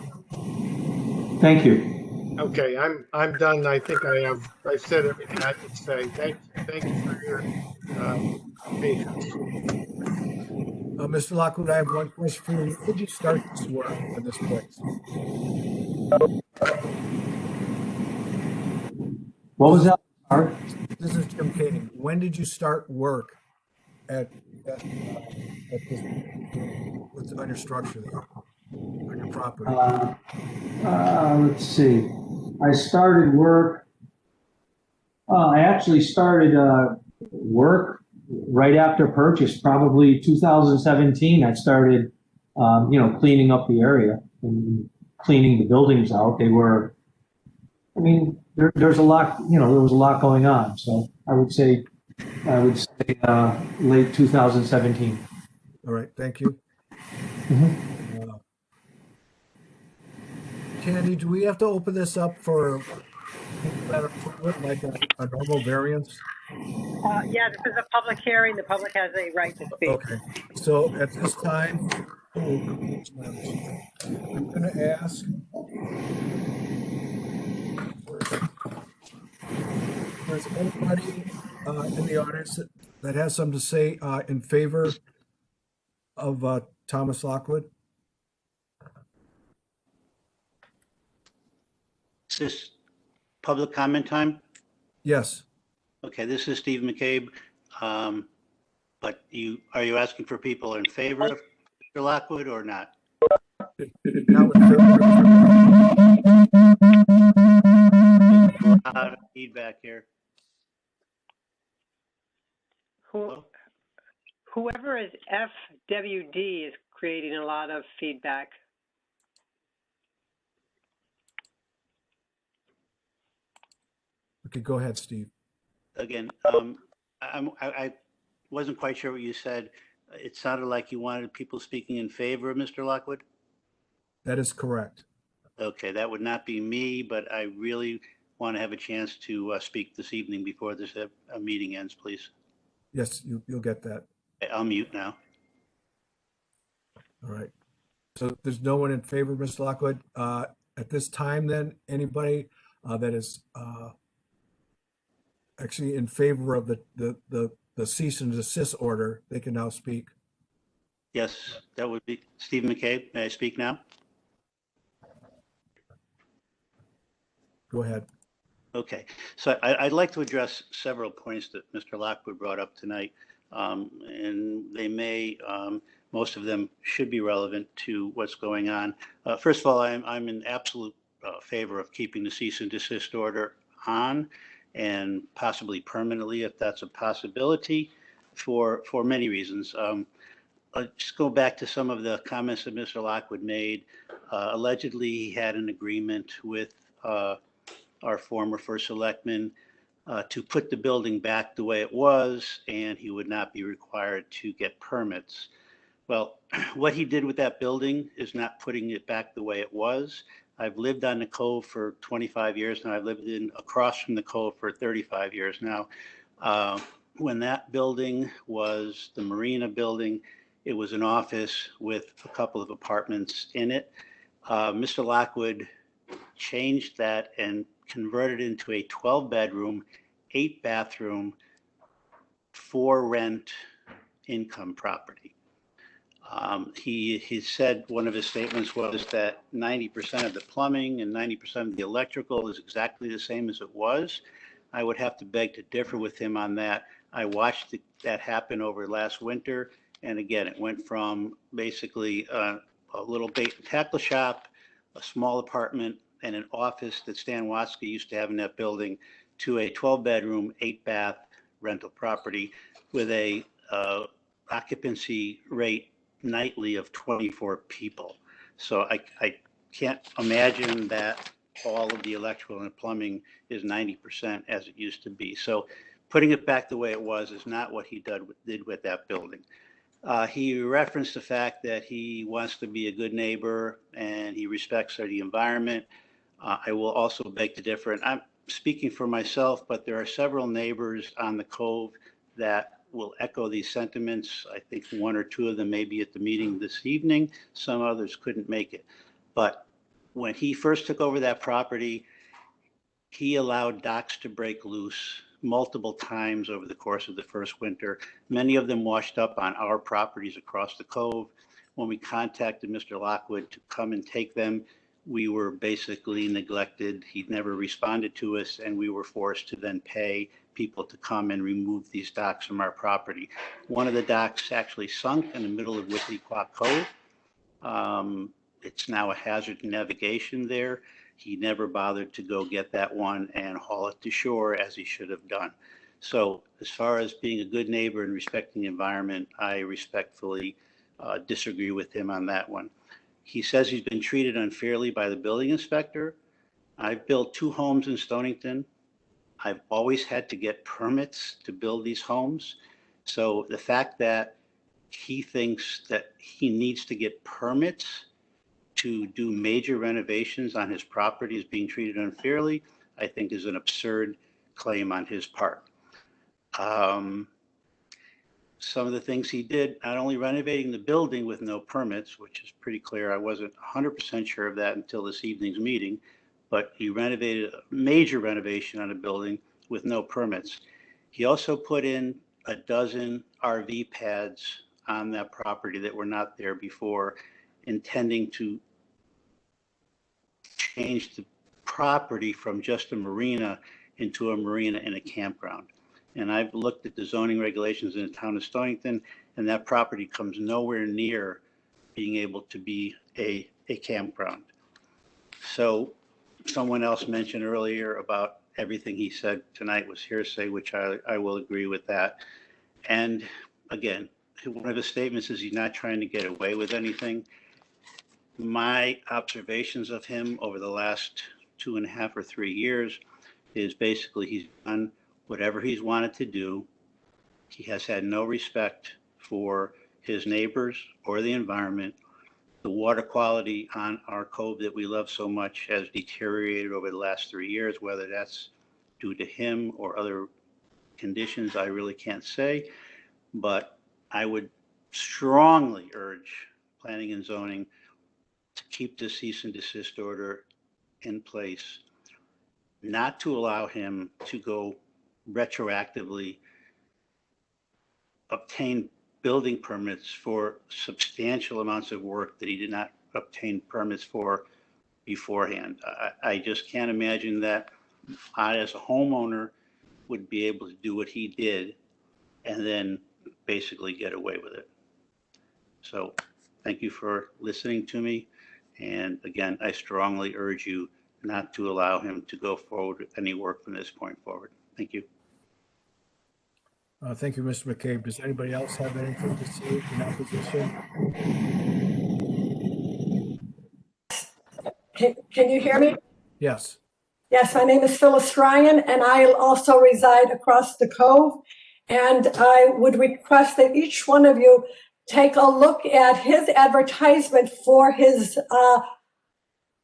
S2: Thank you.
S9: Okay, I'm done. I think I've said everything I can say. Thank you for your patience.
S1: Mr. Lockwood, I have one question for you. When did you start this work in this place?
S2: What was that? Art?
S1: This is Jim Kading. When did you start work at this on your structure there, on your property?
S2: Let's see. I started work. I actually started work right after purchase, probably 2017. I started, cleaning up the area and cleaning the buildings out. They were, there's a lot, there was a lot going on. So I would say late 2017.
S1: All right, thank you. Candy, do we have to open this up for like a normal variance?
S7: Yeah, this is a public hearing. The public has a right to speak.
S1: Okay, so at this time, I'm going to ask. Is anybody in the audience that has something to say in favor of Thomas Lockwood?
S10: Is this public comment time?
S1: Yes.
S10: Okay, this is Steve McCabe. But are you asking for people in favor of Mr. Lockwood or not?
S1: Not with
S10: Feedback here.
S7: Whoever is FWD is creating a lot of feedback.
S1: Okay, go ahead, Steve.
S10: Again, I wasn't quite sure what you said. It sounded like you wanted people speaking in favor of Mr. Lockwood.
S1: That is correct.
S10: Okay, that would not be me, but I really want to have a chance to speak this evening before this meeting ends, please.
S1: Yes, you'll get that.
S10: Okay, I'll mute now.
S1: All right. So there's no one in favor of Mr. Lockwood. At this time, then, anybody that is actually in favor of the cease and desist order, they can now speak.
S10: Yes, that would be Stephen McCabe. May I speak now?
S1: Go ahead.
S10: Okay, so I'd like to address several points that Mr. Lockwood brought up tonight, and they may, most of them should be relevant to what's going on. First of all, I'm in absolute favor of keeping the cease and desist order on, and possibly permanently if that's a possibility, for many reasons. I'll just go back to some of the comments that Mr. Lockwood made. Allegedly, he had an agreement with our former first selectman to put the building back the way it was, and he would not be required to get permits. Well, what he did with that building is not putting it back the way it was. I've lived on the Cove for 25 years now. I've lived across from the Cove for 35 years now. When that building was the Marina building, it was an office with a couple of apartments in it. Mr. Lockwood changed that and converted into a 12-bedroom, 8-bathroom, for rent income property. He said one of his statements was that 90% of the plumbing and 90% of the electrical is exactly the same as it was. I would have to beg to differ with him on that. I watched that happen over last winter. And again, it went from basically a little bait and tackle shop, a small apartment, and an office that Stan Watzke used to have in that building to a 12-bedroom, 8-bath rental property with a occupancy rate nightly of 24 people. So I can't imagine that all of the electrical and plumbing is 90% as it used to be. So putting it back the way it was is not what he did with that building. He referenced the fact that he wants to be a good neighbor and he respects the environment. I will also beg to differ. And I'm speaking for myself, but there are several neighbors on the Cove that will echo these sentiments. I think one or two of them may be at the meeting this evening. Some others couldn't make it. But when he first took over that property, he allowed docks to break loose multiple times over the course of the first winter. Many of them washed up on our properties across the Cove. When we contacted Mr. Lockwood to come and take them, we were basically neglected. He never responded to us, and we were forced to then pay people to come and remove these docks from our property. One of the docks actually sunk in the middle of Whitley-Quaw Cove. It's now a hazard to navigation there. He never bothered to go get that one and haul it to shore as he should have done. So as far as being a good neighbor and respecting the environment, I respectfully disagree with him on that one. He says he's been treated unfairly by the building inspector. I've built 2 homes in Stonington. I've always had to get permits to build these homes. So the fact that he thinks that he needs to get permits to do major renovations on his property is being treated unfairly, I think is an absurd claim on his part. Some of the things he did, not only renovating the building with no permits, which is pretty clear, I wasn't 100% sure of that until this evening's meeting, but he renovated a major renovation on a building with no permits. He also put in a dozen RV pads on that property that were not there before, intending to change the property from just a marina into a marina and a campground. And I've looked at the zoning regulations in the town of Stonington, and that property comes nowhere near being able to be a campground. So someone else mentioned earlier about everything he said tonight was hearsay, which I will agree with that. And again, one of his statements is he's not trying to get away with anything. My observations of him over the last 2.5 or 3 years is basically he's done whatever he's wanted to do. He has had no respect for his neighbors or the environment. The water quality on our cove that we love so much has deteriorated over the last 3 years. Whether that's due to him or other conditions, I really can't say. But I would strongly urge planning and zoning to keep the cease and desist order in place, not to allow him to go retroactively obtain building permits for substantial amounts of work that he did not obtain permits for beforehand. I just can't imagine that I, as a homeowner, would be able to do what he did and then basically get away with it. So thank you for listening to me. And again, I strongly urge you not to allow him to go forward with any work from this point forward. Thank you.
S1: Thank you, Mr. McCabe. Does anybody else have anything to say in opposition?
S11: Can you hear me?
S1: Yes.
S11: Yes, my name is Phyllis Ryan, and I also reside across the cove. And I would request that each one of you take a look at his advertisement for his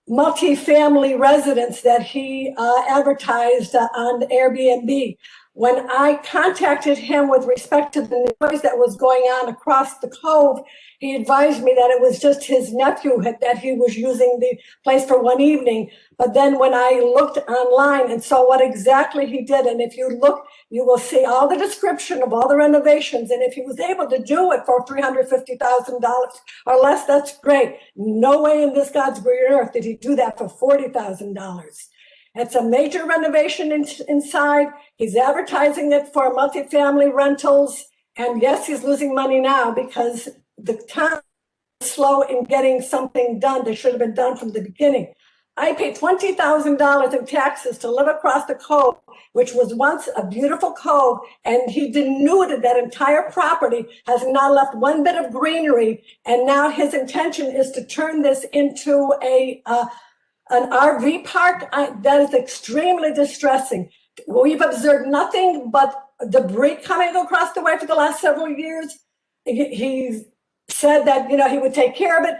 S11: multifamily residence that he advertised on Airbnb. When I contacted him with respect to the noise that was going on across the cove, he advised me that it was just his nephew that he was using the place for one evening. But then when I looked online and saw what exactly he did, and if you look, you will see all the description of all the renovations. And if he was able to do it for $350,000 or less, that's great. No way in this God's green earth did he do that for $40,000. It's a major renovation inside. He's advertising it for multifamily rentals. And yes, he's losing money now because the town is slow in getting something done that should have been done from the beginning. I paid $20,000 in taxes to live across the cove, which was once a beautiful cove, and he denuded that entire property, has not left one bit of greenery, and now his intention is to turn this into an RV park. That is extremely distressing. We've observed nothing but debris coming across the way for the last several years. He said that, you know, he would take care of it.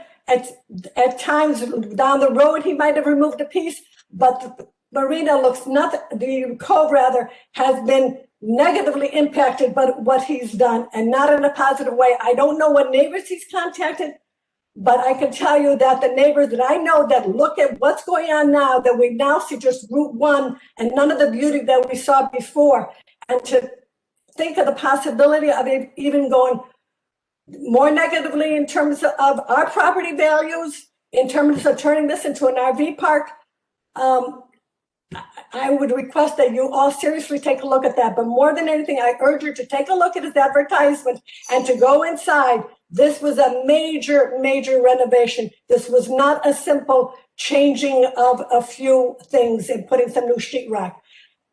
S11: At times down the road, he might have removed a piece, but the marina the cove rather, has been negatively impacted by what he's done, and not in a positive way. I don't know what neighbors he's contacted, but I can tell you that the neighbors that I know that look at what's going on now, that we now see just Route 1 and none of the beauty that we saw before, and to think of the possibility of it even going more negatively in terms of our property values, in terms of turning this into an RV park, I would request that you all seriously take a look at that. But more than anything, I urge you to take a look at his advertisement and to go inside. This was a major, major renovation. This was not a simple changing of a few things and putting some new sheetrock.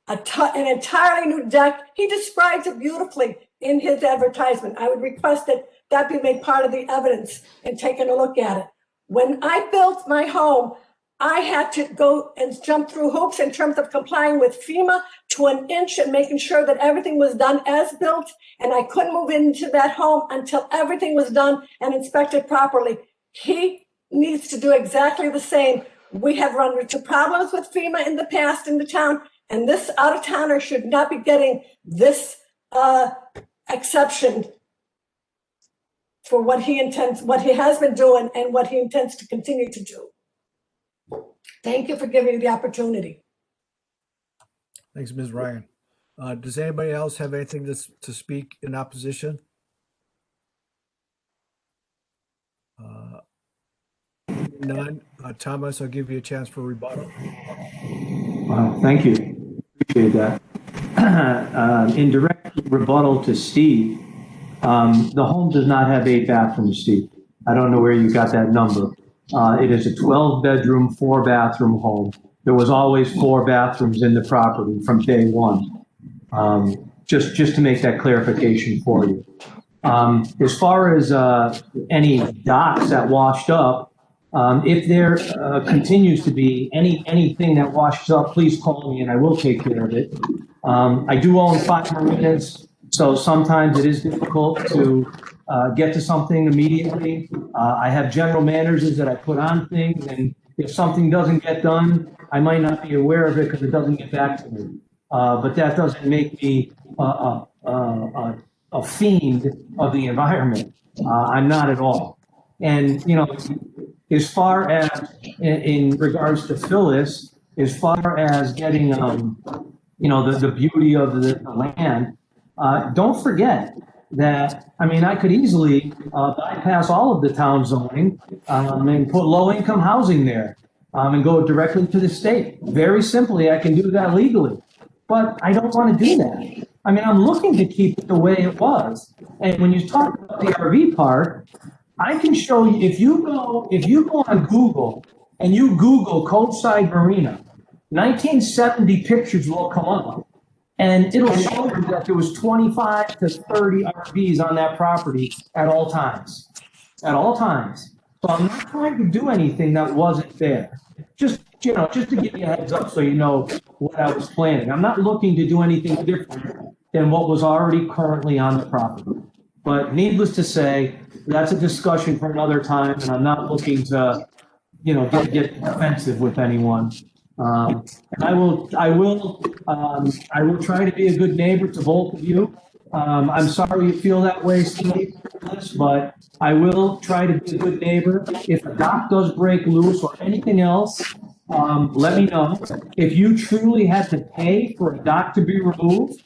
S11: An entirely new deck. He describes it beautifully in his advertisement. I would request that that be made part of the evidence and taking a look at it. When I built my home, I had to go and jump through hoops in terms of complying with FEMA to an inch and making sure that everything was done as built. And I couldn't move into that home until everything was done and inspected properly. He needs to do exactly the same. We have run into problems with FEMA in the past in the town, and this out-of-towner should not be getting this exception for what he intends, what he has been doing, and what he intends to continue to do. Thank you for giving me the opportunity.
S1: Thanks, Ms. Ryan. Does anybody else have anything to speak in opposition? None. Thomas, I'll give you a chance for rebuttal.
S2: Thank you. Appreciate that. In direct rebuttal to Steve, the home does not have 8 bathrooms, Steve. I don't know where you got that number. It is a 12-bedroom, 4-bathroom home. There was always 4 bathrooms in the property from day one. Just to make that clarification for you. As far as any docks that washed up, if there continues to be anything that washes up, please call me and I will take care of it. I do own 5 marinas, so sometimes it is difficult to get to something immediately. I have general managers that I put on things, and if something doesn't get done, I might not be aware of it because it doesn't get back to me. But that doesn't make me a fiend of the environment. I'm not at all. And, you know, as far as in regards to Phyllis, as far as getting, you know, the beauty of the land, don't forget that, I mean, I could easily bypass all of the town zoning and put low-income housing there and go directly to the state. Very simply, I can do that legally. But I don't want to do that. I mean, I'm looking to keep it the way it was. And when you talk about the RV park, I can show you, if you go on Google and you Google Cosig Marina, 1970 pictures will come up. And it'll show you that there was 25 to 30 RVs on that property at all times. At all times. So I'm not trying to do anything that wasn't there. Just, you know, just to give you a heads up so you know what I was planning. I'm not looking to do anything different than what was already currently on the property. But needless to say, that's a discussion for another time, and I'm not looking to, you know, get offensive with anyone. And I will try to be a good neighbor to both of you. I'm sorry you feel that way, Steve, but I will try to be a good neighbor. If a dock does break loose or anything else, let me know. If you truly had to pay for a dock to be removed,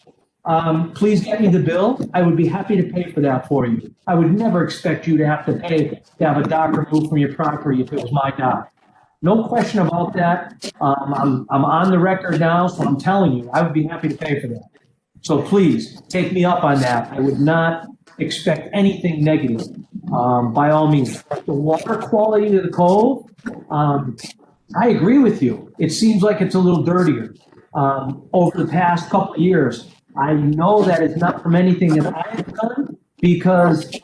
S2: please get me the bill. I would be happy to pay for that for you. I would never expect you to have to pay to have a dock removed from your property if it was my dock. No question about that. I'm on the record now, so I'm telling you, I would be happy to pay for that. So please take me up on that. I would not expect anything negative, by all means. The water quality of the cove, I agree with you. It seems like it's a little dirtier over the past couple of years. I know that it's not from anything that I have done, because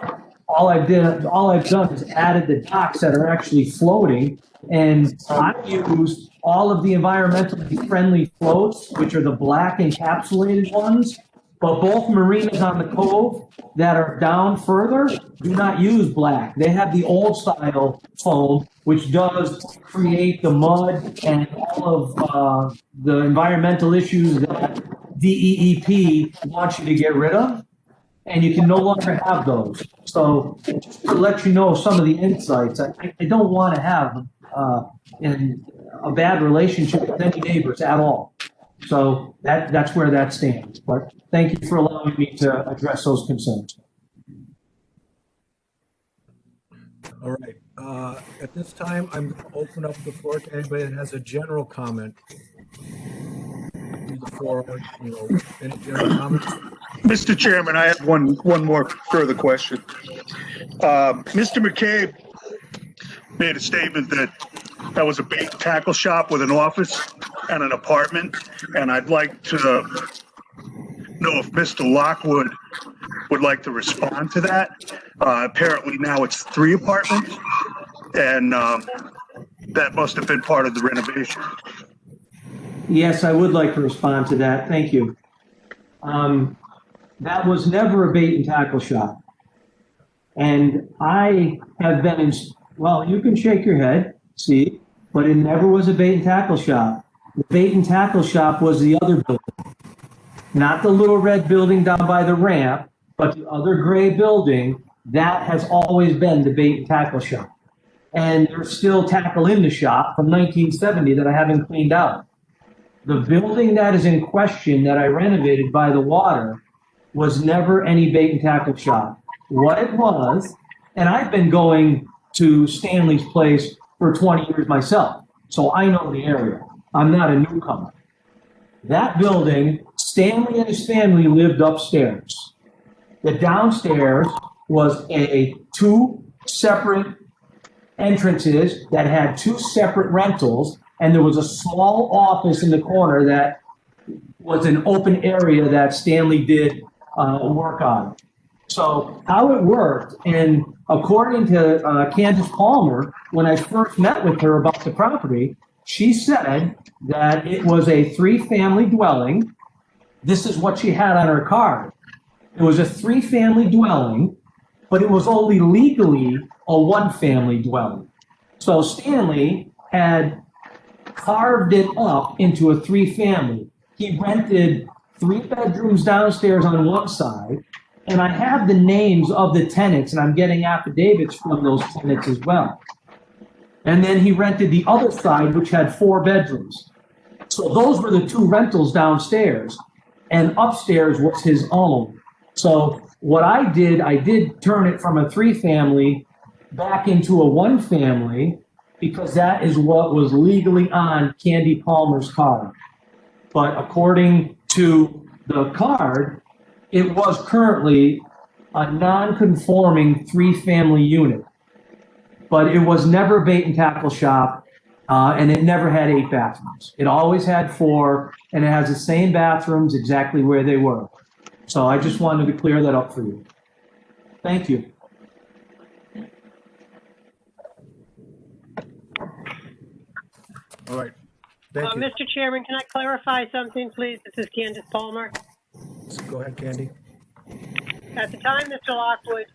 S2: all I've done is added the docks that are actually floating, and I've used all of the environmentally friendly floats, which are the black encapsulated ones. But both marinas on the cove that are down further do not use black. They have the old style foam, which does create the mud and all of the environmental issues that DEEP wants you to get rid of. And you can no longer have those. So just to let you know some of the insights, I don't want to have a bad relationship with any neighbors at all. So that's where that stands. But thank you for allowing me to address those concerns.
S1: All right. At this time, I'm going to open up the floor to anybody that has a general comment. The floor, you know, any general comments?
S3: Mr. Chairman, I have one more further question. Mr. McCabe made a statement that was a bait and tackle shop with an office and an apartment, and I'd like to know if Mr. Lockwood would like to respond to that. Apparently now it's 3 apartments, and that must have been part of the renovation.
S2: Yes, I would like to respond to that. Thank you. That was never a bait and tackle shop. And I have been in, well, you can shake your head, see, but it never was a bait and tackle shop. The bait and tackle shop was the other building, not the little red building down by the ramp, but the other gray building. That has always been the bait and tackle shop. And there's still tackle in the shop from 1970 that I haven't cleaned out. The building that is in question that I renovated by the water was never any bait and tackle shop. What it was, and I've been going to Stanley's place for 20 years myself, so I know the area. I'm not a newcomer. That building, Stanley and his family lived upstairs. The downstairs was 2 separate entrances that had 2 separate rentals, and there was a small office in the corner that was an open area that Stanley did work on. So how it worked, and according to Candace Palmer, when I first met with her about the property, she said that it was a 3-family dwelling. This is what she had on her card. It was a 3-family dwelling, but it was only legally a one-family dwelling. So Stanley had carved it up into a three-family. He rented 3 bedrooms downstairs on one side, and I have the names of the tenants, and I'm getting affidavits from those tenants as well. And then he rented the other side, which had 4 bedrooms. So those were the 2 rentals downstairs, and upstairs was his own. So what I did turn it from a 3-family back into a 1-family, because that is what was legally on Candy Palmer's card. But according to the card, it was currently a non-conforming 3-family unit. But it was never a bait and tackle shop, and it never had 8 bathrooms. It always had 4, and it has the same bathrooms exactly where they were. So I just wanted to clear that up for you. Thank you.
S1: All right. Thank you.
S7: Mr. Chairman, can I clarify something, please? This is Candace Palmer.
S1: Go ahead, Candy.
S7: At the time Mr. Lockwood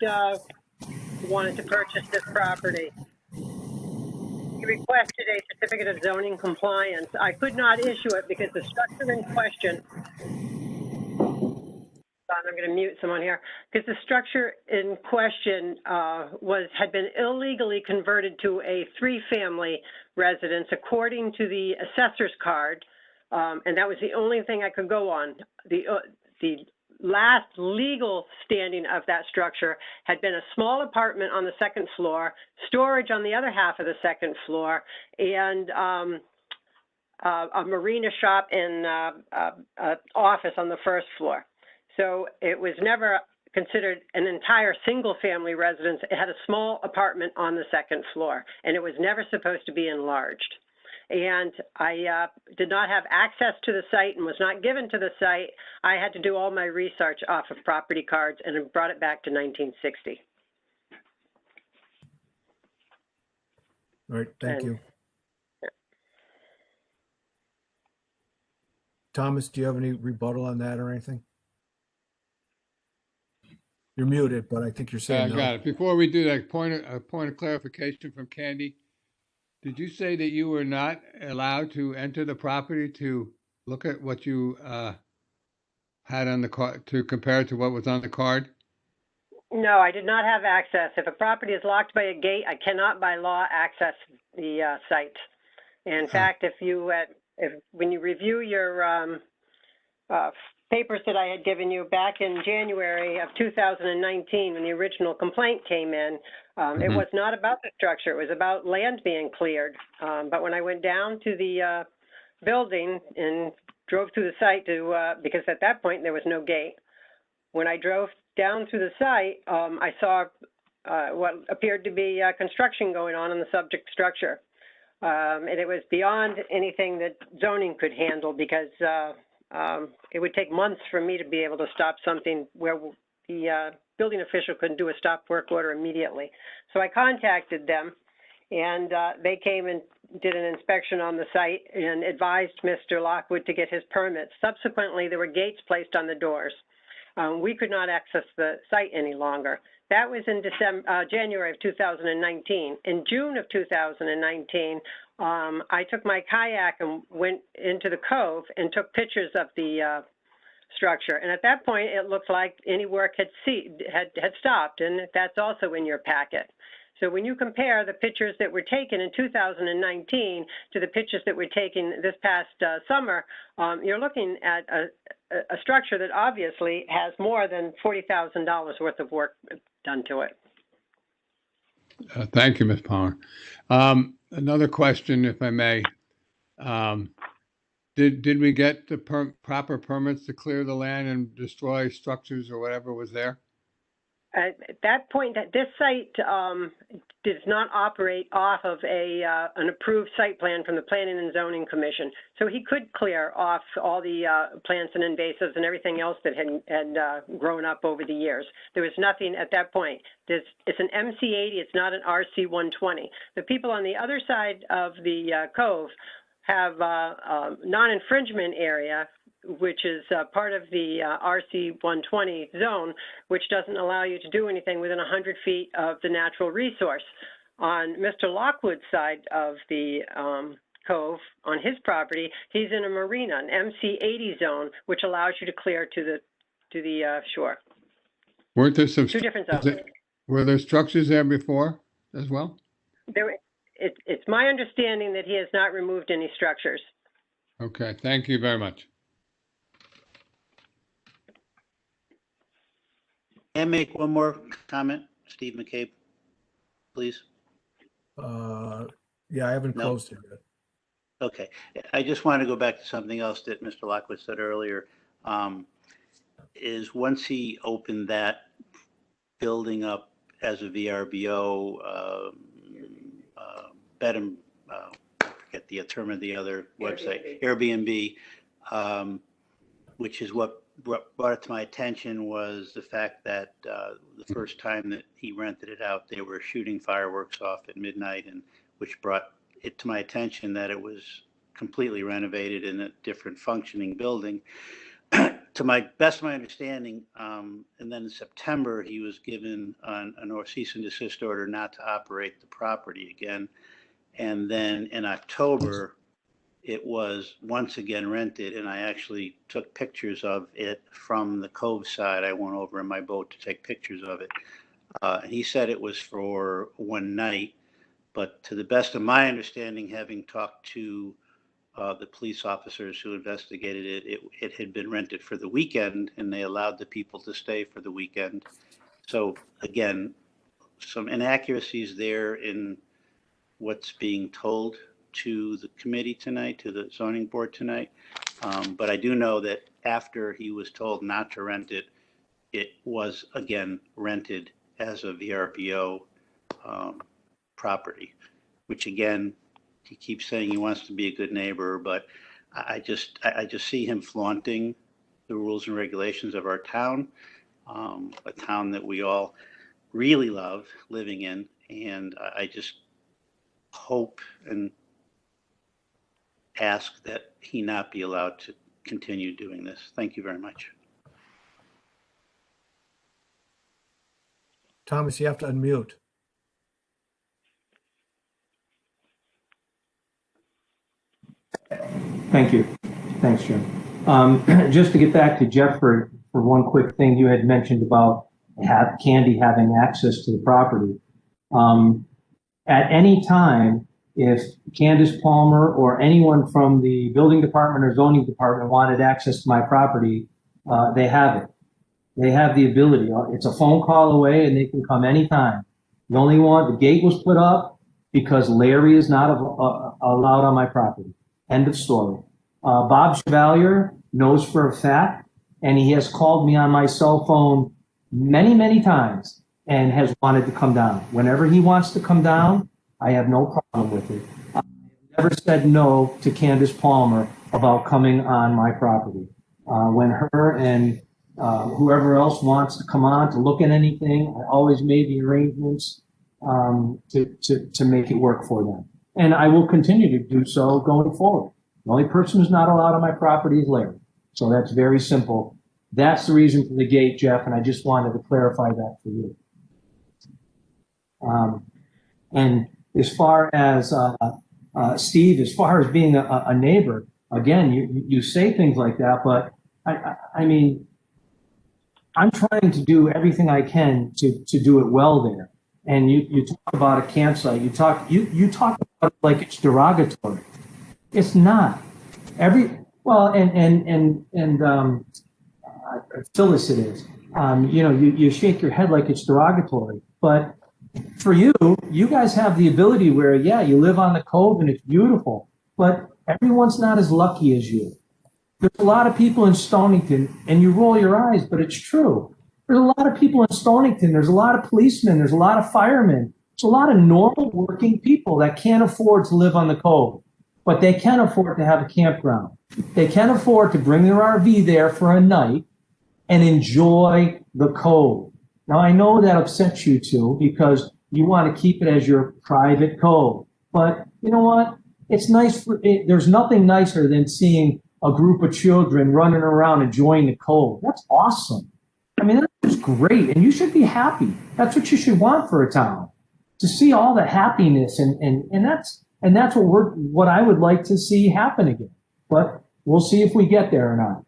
S7: wanted to purchase this property, he requested a certificate of zoning compliance. I could not issue it because the structure in question, I'm going to mute someone here, because the structure in question had been illegally converted to a 3-family residence according to the assessor's card, and that was the only thing I could go on. The last legal standing of that structure had been a small apartment on the 2nd floor, storage on the other half of the 2nd floor, and a marina shop and office on the 1st floor. So it was never considered an entire single-family residence. It had a small apartment on the 2nd floor, and it was never supposed to be enlarged. And I did not have access to the site and was not given to the site. I had to do all my research off of property cards and brought it back to 1960.
S1: All right, thank you. Thomas, do you have any rebuttal on that or anything? You're muted, but I think you're saying
S5: I
S1: no.
S5: got it. Before we do that, a point of clarification from Candy. Did you say that you were not allowed to enter the property to look at what you had on the card, to compare it to what was on the card?
S7: No, I did not have access. If a property is locked by a gate, I cannot by law access the site. In fact, when you review your papers that I had given you back in January of 2019, when the original complaint came in, it was not about the structure. It was about land being cleared. But when I went down to the building and drove through the site because at that point there was no gate. When I drove down through the site, I saw what appeared to be construction going on the subject structure. And it was beyond anything that zoning could handle because it would take months for me to be able to stop something where the building official couldn't do a stop work order immediately. So I contacted them, and they came and did an inspection on the site and advised Mr. Lockwood to get his permits. Subsequently, there were gates placed on the doors. We could not access the site any longer. That was in January of 2019. In June of 2019, I took my kayak and went into the cove and took pictures of the structure. And at that point, it looked like any work had stopped, and that's also in your packet. So when you compare the pictures that were taken in 2019 to the pictures that were taken this past summer, you're looking at a structure that obviously has more than $40,000 worth of work done to it.
S5: Thank you, Ms. Palmer. Another question, if I may. Did we get the proper permits to clear the land and destroy structures or whatever was there?
S7: At that point, this site does not operate off of an approved site plan from the Planning and Zoning Commission. So he could clear off all the plants and invasives and everything else that had grown up over the years. There was nothing at that point. It's an MC80, it's not an RC120. The people on the other side of the cove have a non-infringement area which is part of the RC 120 zone, which doesn't allow you to do anything within 100 feet of the natural resource. On Mr. Lockwood's side of the cove, on his property, he's in a marina, an MC 80 zone, which allows you to clear to the shore.
S5: Weren't there some?
S7: Two different zones.
S5: Were there structures there before as well?
S7: It's my understanding that he has not removed any structures.
S5: Okay, thank you very much.
S10: And make one more comment, Steve McCabe, please.
S1: Yeah, I haven't
S10: No.
S1: closed it yet.
S10: Okay, I just wanted to go back to something else that Mr. Lockwood said earlier. Is once he opened that building up as a VRBO, bed and forget the term of the other website, Airbnb, which is what brought it to my attention was the fact that the first time that he rented it out, they were shooting fireworks off at midnight, and which brought it to my attention that it was completely renovated in a different functioning building. To my best of my understanding, and then in September, he was given a cease and desist order not to operate the property again. And then in October, it was once again rented, and I actually took pictures of it from the cove side. I went over in my boat to take pictures of it. And he said it was for one night, but to the best of my understanding, having talked to the police officers who investigated it, it had been rented for the weekend, and they allowed the people to stay for the weekend. So again, some inaccuracies there in what's being told to the committee tonight, to the zoning board tonight. But I do know that after he was told not to rent it, it was again rented as a VRBO property, which again, he keeps saying he wants to be a good neighbor, but I just see him flaunting the rules and regulations of our town, a town that we all really love living in. And I just hope and ask that he not be allowed to continue doing this. Thank you very much.
S1: Thomas, you have to unmute.
S2: Thank you. Thanks, Jim. Just to get back to Jeff for one quick thing, you had mentioned about Candy having access to the property. At any time, if Candace Palmer or anyone from the building department or zoning department wanted access to my property, they have it. They have the ability. It's a phone call away, and they can come anytime. The gate was put up because Larry is not allowed on my property. End of story. Bob Chevalier knows for a fact, and he has called me on my cell phone many, many times and has wanted to come down. Whenever he wants to come down, I have no problem with it. I've never said no to Candace Palmer about coming on my property. When her and whoever else wants to come on to look at anything, I always made the arrangements to make it work for them. And I will continue to do so going forward. The only person who's not allowed on my property is Larry. So that's very simple. That's the reason for the gate, Jeff, and I just wanted to clarify that for you. And as far as Steve, as far as being a neighbor, again, you say things like that, but I mean, I'm trying to do everything I can to do it well there. And you talk about a campsite. You talk about it like it's derogatory. It's not. Phyllis, it is. You shake your head like it's derogatory, but for you guys have the ability where, yeah, you live on the cove and it's beautiful, but everyone's not as lucky as you. There's a lot of people in Stonington, and you roll your eyes, but it's true. There's a lot of people in Stonington. There's a lot of policemen. There's a lot of firemen. There's a lot of normal working people that can't afford to live on the cove, but they can afford to have a campground. They can afford to bring their RV there for a night and enjoy the cove. Now, I know that upsets you too, because you want to keep it as your private cove. But you know what? It's nice there's nothing nicer than seeing a group of children running around enjoying the cold. That's awesome. I mean, that's great. And you should be happy. That's what you should want for a town, to see all the happiness. And that's what I would like to see happen again. But we'll see if we get there or not.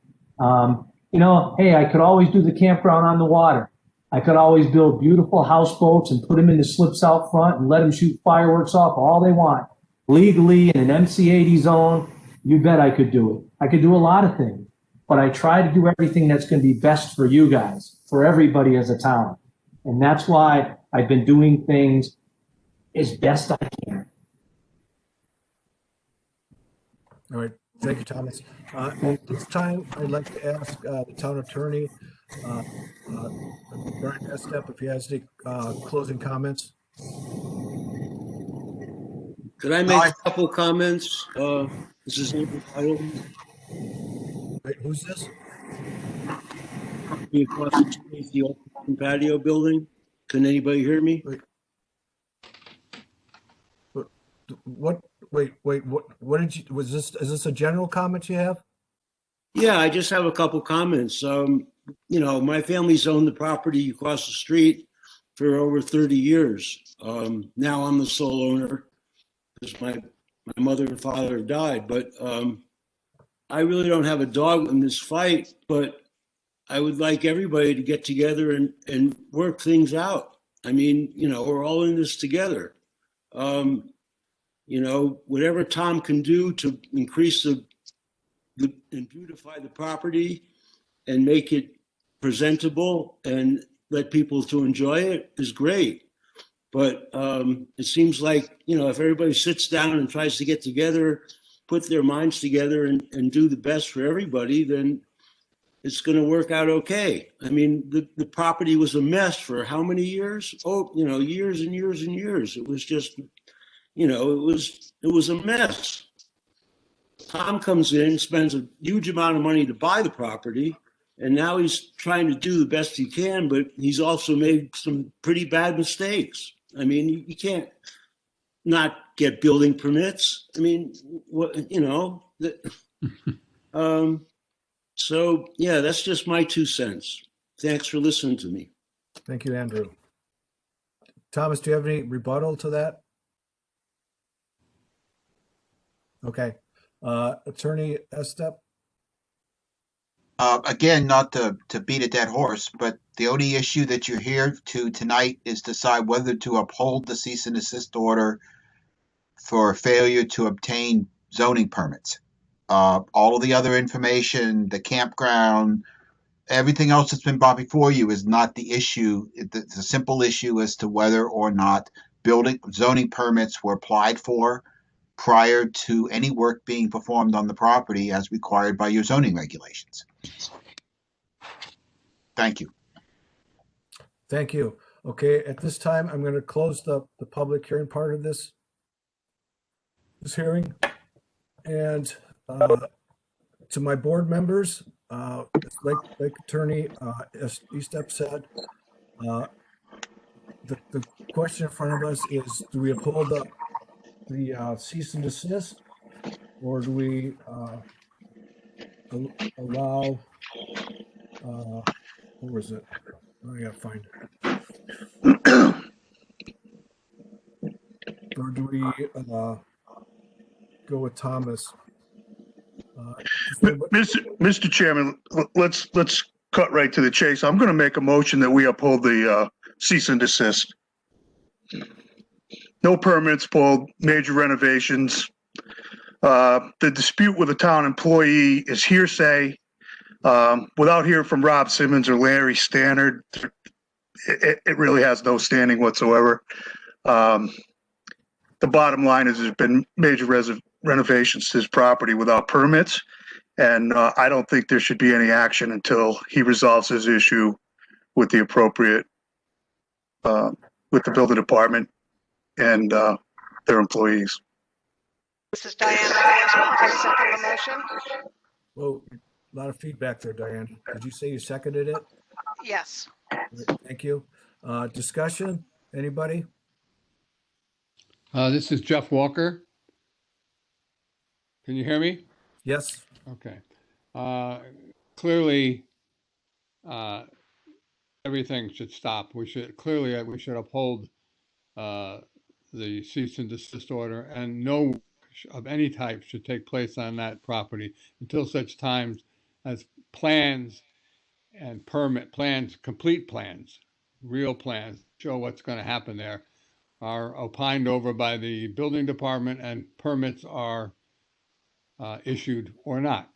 S2: Hey, I could always do the campground on the water. I could always build beautiful houseboats and put them in the slips out front and let them shoot fireworks off all they want. Legally in an MC80 zone, you bet I could do it. I could do a lot of things, but I try to do everything that's going to be best for you guys, for everybody as a town. And that's why I've been doing things as best I can.
S1: All right. Thank you, Thomas. At this time, I'd like to ask the town attorney, Brian Estep, if he has any closing comments.
S12: Could I make a couple comments? This is Untitled.
S1: Wait, who's this?
S12: Across the street, the open patio building. Can anybody hear me?
S1: What did you, is this a general comment you have?
S12: Yeah, I just have a couple comments. My family's owned the property across the street for over 30 years. Now I'm the sole owner because my mother and father have died. But I really don't have a dog in this fight, but I would like everybody to get together and work things out. I mean, we're all in this together. Whatever Tom can do to increase and beautify the property and make it presentable and let people to enjoy it is great. But it seems like, if everybody sits down and tries to get together, put their minds together and do the best for everybody, then it's going to work out okay. I mean, the property was a mess for how many years? Years and years and years. It was just, it was a mess. Tom comes in, spends a huge amount of money to buy the property, and now he's trying to do the best he can, but he's also made some pretty bad mistakes. I mean, you can't not get building permits. I mean, so yeah, that's just my 2 cents. Thanks for listening to me.
S1: Thank you, Andrew. Thomas, do you have any rebuttal to that? Okay. Attorney Estep?
S8: Again, not to beat a dead horse, but the only issue that you're here to tonight is decide whether to uphold the cease and desist order for failure to obtain zoning permits. All of the other information, the campground, everything else that's been brought before you is not the issue. It's a simple issue as to whether or not zoning permits were applied for prior to any work being performed on the property as required by your zoning regulations. Thank you.
S1: Thank you. Okay, at this time, I'm going to close the public hearing part of this hearing. And to my board members, like Attorney Estep said, the question in front of us is, do we uphold the cease and desist, or do we allow, what was it? I gotta find it. Or do we go with Thomas?
S3: Mr. Chairman, let's cut right to the chase. I'm going to make a motion that we uphold the cease and desist. No permits pulled, major renovations. The dispute with a town employee is hearsay. Without hearing from Rob Simmons or Larry Stannard, it really has no standing whatsoever. The bottom line is there's been major renovations to his property without permits, and I don't think there should be any action until he resolves his issue with the appropriate, with the building department and their employees.
S4: This is Diana. I second the motion.
S1: Well, a lot of feedback there, Diane. Did you say you seconded it?
S4: Yes.
S1: Thank you. Discussion, anybody?
S5: This is Jeff Walker. Can you hear me?
S1: Yes.
S5: Okay. Clearly, everything should stop. We should uphold the cease and desist order, and no work of any type should take place on that property until such times as plans and permit plans, complete plans, real plans, show what's going to happen there, are opined over by the building department and permits are issued or not.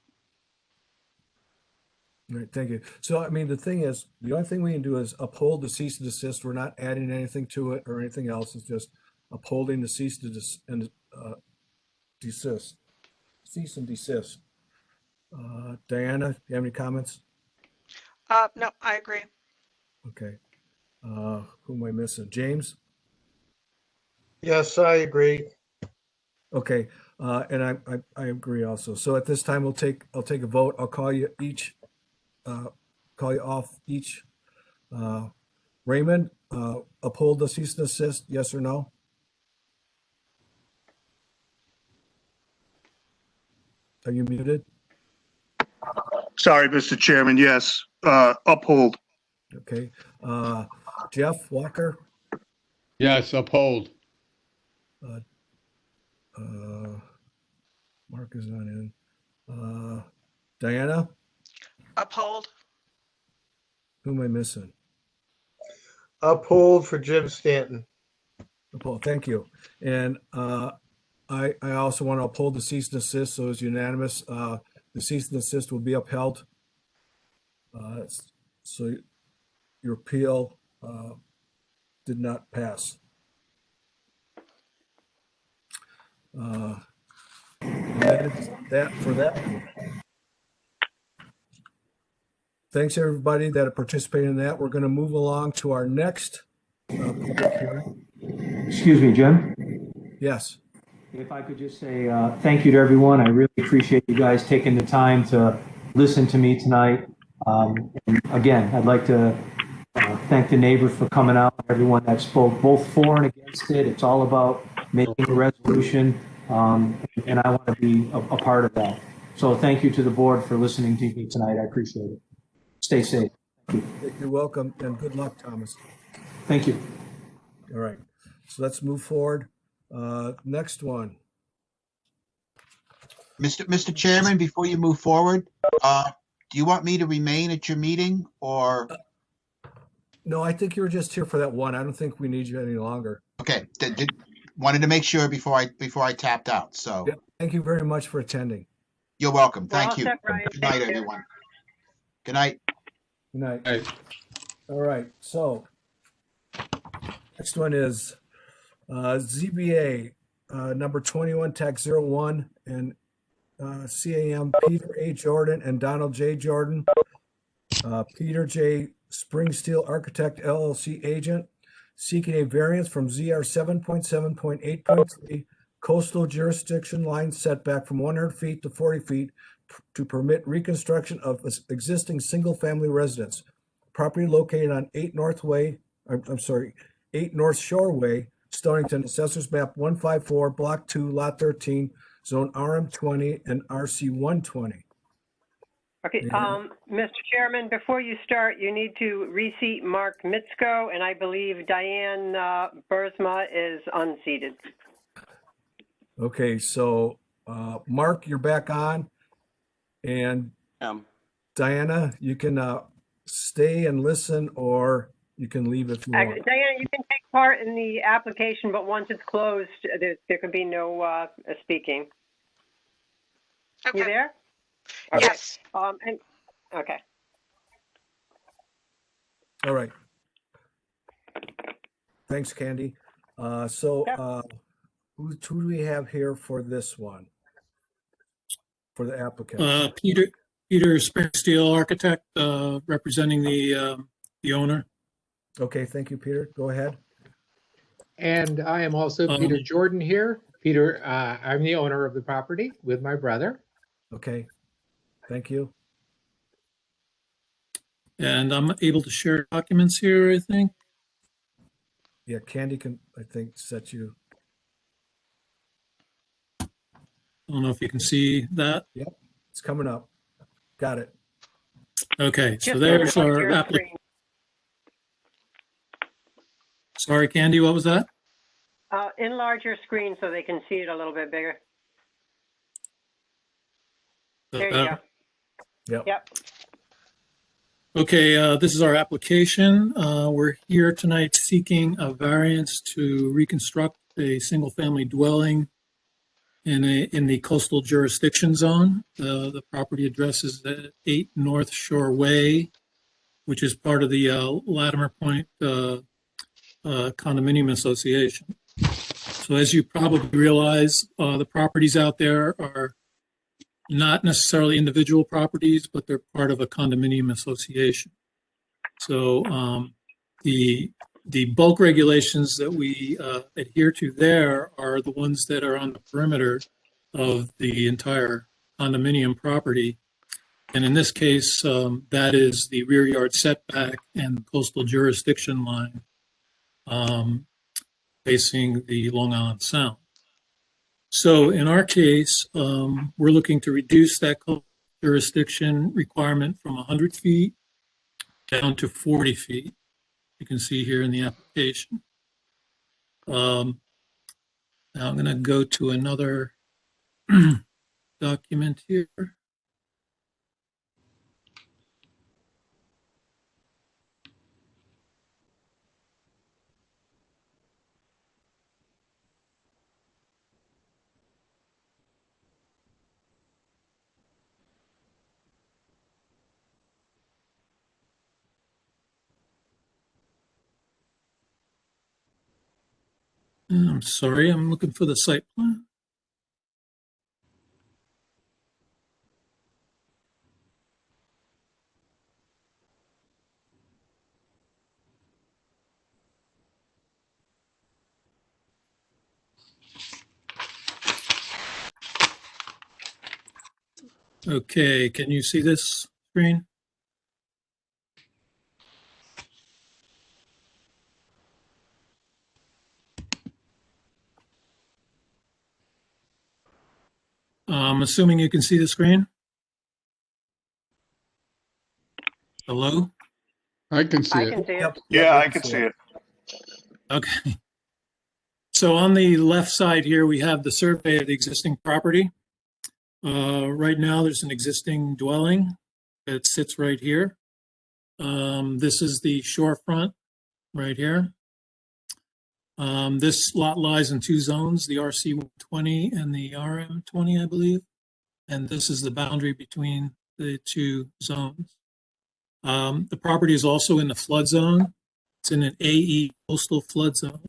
S1: All right, thank you. So, I mean, the thing is, the only thing we can do is uphold the cease and desist. We're not adding anything to it or anything else. It's just upholding the cease to desist. Cease and desist. Diana, do you have any comments?
S4: No, I agree.
S1: Okay. Who am I missing? James?
S9: Yes, I agree.
S1: Okay. And I agree also. So at this time, I'll take a vote. I'll call you each, call you off each. Raymond, uphold the cease and desist, yes or no? Are you muted?
S3: Sorry, Mr. Chairman. Yes, uphold.
S1: Okay. Jeff Walker?
S5: Yes, uphold.
S1: Mark is not in. Diana?
S4: Uphold.
S1: Who am I missing?
S9: Uphold for Jim Stanton.
S1: Uphold, thank you. And I also want to uphold the cease and desist, so it's unanimous. The cease and desist will be upheld. So your appeal did not pass. That for that. Thanks everybody that participated in that. We're going to move along to our next public hearing.
S2: Excuse me, Jim.
S1: Yes.
S2: If I could just say thank you to everyone. I really appreciate you guys taking the time to listen to me tonight. And again, I'd like to thank the neighbors for coming out, everyone that spoke both for and against it. It's all about making a resolution, and I want to be a part of that. So thank you to the board for listening to me tonight. I appreciate it. Stay safe. Thank you.
S1: You're welcome, and good luck, Thomas.
S2: Thank you.
S1: All right, so let's move forward. Next one.
S8: Mr. Chairman, before you move forward, do you want me to remain at your meeting or?
S1: No, I think you were just here for that one. I don't think we need you any longer.
S8: Okay, wanted to make sure before I tapped out, so.
S1: Yeah, thank you very much for attending.
S8: You're welcome.
S7: We're all
S8: Thank you.
S7: set, Ryan.
S8: Good night,
S7: Thank you.
S8: everyone. Good night.
S1: Good night.
S5: Hey.
S1: All right, so next one is ZBA number 21 tax 01 and CAM Peter A. Jordan and Donald J. Jordan. Peter J. Springsteel Architect LLC agent seeking a variance from ZR 7.7.8.3 coastal jurisdiction line setback from 100 feet to 40 feet to permit reconstruction of existing single-family residence. Property located on 8 North Shore Way, Stonington, Assessors Map 154, Block 2, Lot 13, Zone RM20 and RC 120.
S7: Okay, Mr. Chairman, before you start, you need to reseat Mark Mitsko, and I believe Diane Bursma is unseated.
S1: Okay, so Mark, you're back on. And Diana, you can stay and listen, or you can leave if you want.
S7: Diana, you can take part in the application, but once it's closed, there can be no speaking.
S4: Okay.
S7: You there?
S4: Yes.
S7: Okay.
S1: All right. Thanks, Candy. Who do we have here for this one? For the applicant?
S13: Peter Springsteel Architect, representing the owner.
S1: Okay, thank you, Peter. Go ahead.
S14: And I am also Peter Jordan here. Peter, I'm the owner of the property with my brother.
S1: Okay, thank you.
S13: And I'm able to share documents here, I think.
S1: Yeah, Candy can, I think, set you.
S13: I don't know if you can see that.
S1: Yep, it's coming up. Got it.
S13: Okay, so
S7: Just
S13: there's
S7: enlarge
S13: our
S7: your
S13: application.
S7: screen.
S13: Sorry, Candy, what was that?
S7: Enlarge your screen so they can see it a little bit bigger. There you go.
S1: Yep.
S7: Yep.
S13: Okay, this is our application. We're here tonight seeking a variance to reconstruct a single-family dwelling in the coastal jurisdiction zone. The property address is at 8 North Shore Way, which is part of the Latimer Point Condominium Association. So as you probably realize, the properties out there are not necessarily individual properties, but they're part of a condominium association. So the bulk regulations that we adhere to there are the ones that are on the perimeter of the entire condominium property. And in this case, that is the rear yard setback and coastal jurisdiction line facing the Long Island Sound. So in our case, we're looking to reduce that jurisdiction requirement from 100 feet down to 40 feet. You can see here in the application. Now I'm going to go to another document here. I'm sorry, I'm looking for the site plan. Okay, can you see this screen? I'm assuming you can see the screen. Hello?
S5: I can see
S7: I
S5: it.
S7: can see it.
S1: Yep.
S3: Yeah,
S1: we
S3: I can see it.
S13: Okay. So on the left side here, we have the survey of the existing property. Right now, there's an existing dwelling that sits right here. This is the shorefront right here. This lot lies in two zones, the RC 120 and the RM 20, I believe. And this is the boundary between the two zones. The property is also in the flood zone. It's in an AE coastal flood zone.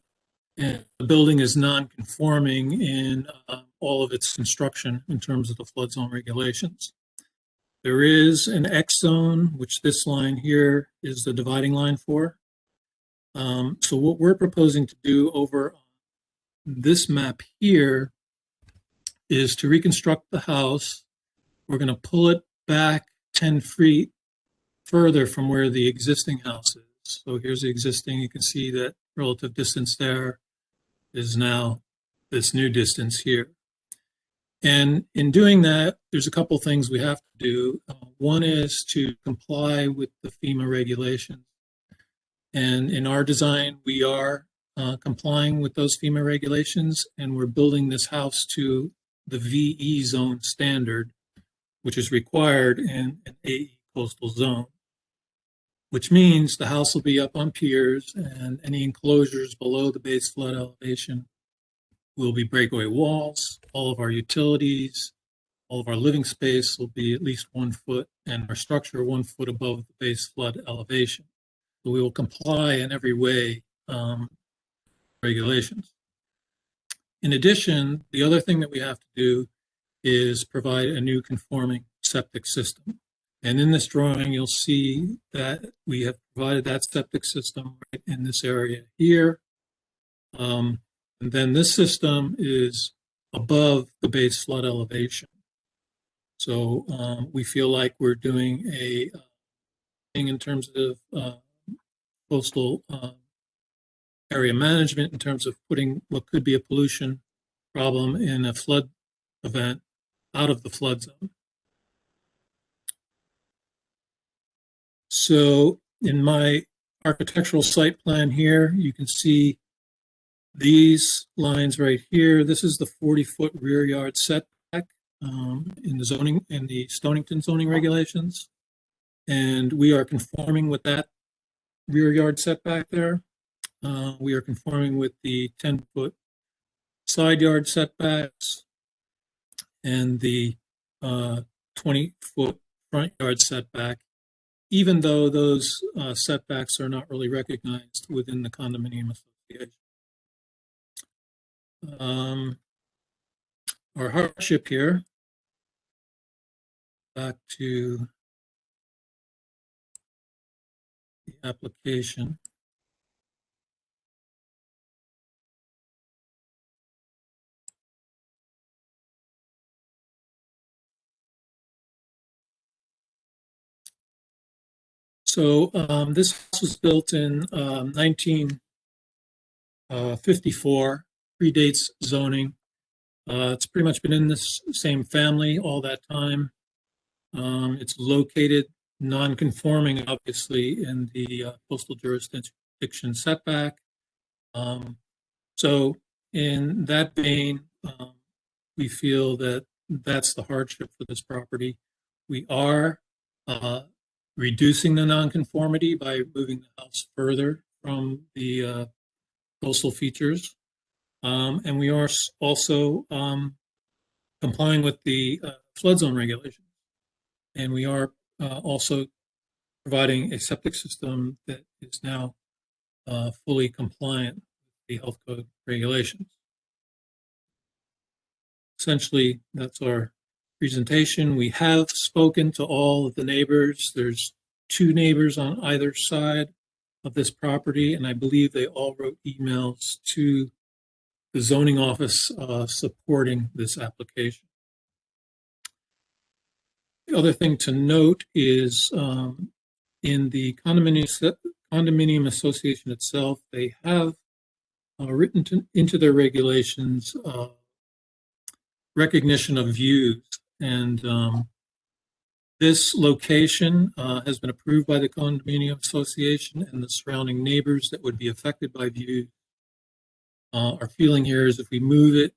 S13: And the building is non-conforming in all of its construction in terms of the flood zone regulations. There is an X zone, which this line here is the dividing line for. So what we're proposing to do over this map here is to reconstruct the house. We're going to pull it back 10 feet further from where the existing house is. So here's the existing. You can see that relative distance there is now this new distance here. And in doing that, there's a couple things we have to do. One is to comply with the FEMA regulations. And in our design, we are complying with those FEMA regulations, and we're building this house to the VE zone standard, which is required in an AE coastal zone, which means the house will be up on piers and any enclosures below the base flood elevation will be breakaway walls. All of our utilities, all of our living space will be at least 1 foot, and our structure 1 foot above the base flood elevation. So we will comply in every way regulations. In addition, the other thing that we have to do is provide a new conforming septic system. And in this drawing, you'll see that we have provided that septic system right in this area here. And then this system is above the base flood elevation. So we feel like we're doing a thing in terms of coastal area management, in terms of putting what could be a pollution problem in a flood event out of the flood zone. So in my architectural site plan here, you can see these lines right here. This is the 40-foot rear yard setback in the Stonington zoning regulations. And we are conforming with that rear yard setback there. We are conforming with the 10-foot side yard setbacks and the 20-foot front yard setback, even though those setbacks are not really recognized within the condominium association. Our hardship here, back to the application. So this house was built in 1954, predates zoning. It's pretty much been in this same family all that time. It's located non-conforming, obviously, in the coastal jurisdiction setback. So in that vein, we feel that that's the hardship for this property. We are reducing the nonconformity by moving the house further from the coastal features. And we are also complying with the flood zone regulations. And we are also providing a septic system that is now fully compliant with the health code regulations. Essentially, that's our presentation. We have spoken to all of the neighbors. There's 2 neighbors on either side of this property, and I believe they all wrote emails to the zoning office supporting this application. The other thing to note is in the condominium association itself, they have written into their regulations recognition of views, and this location has been approved by the condominium association, and the surrounding neighbors that would be affected by views. Our feeling here is if we move it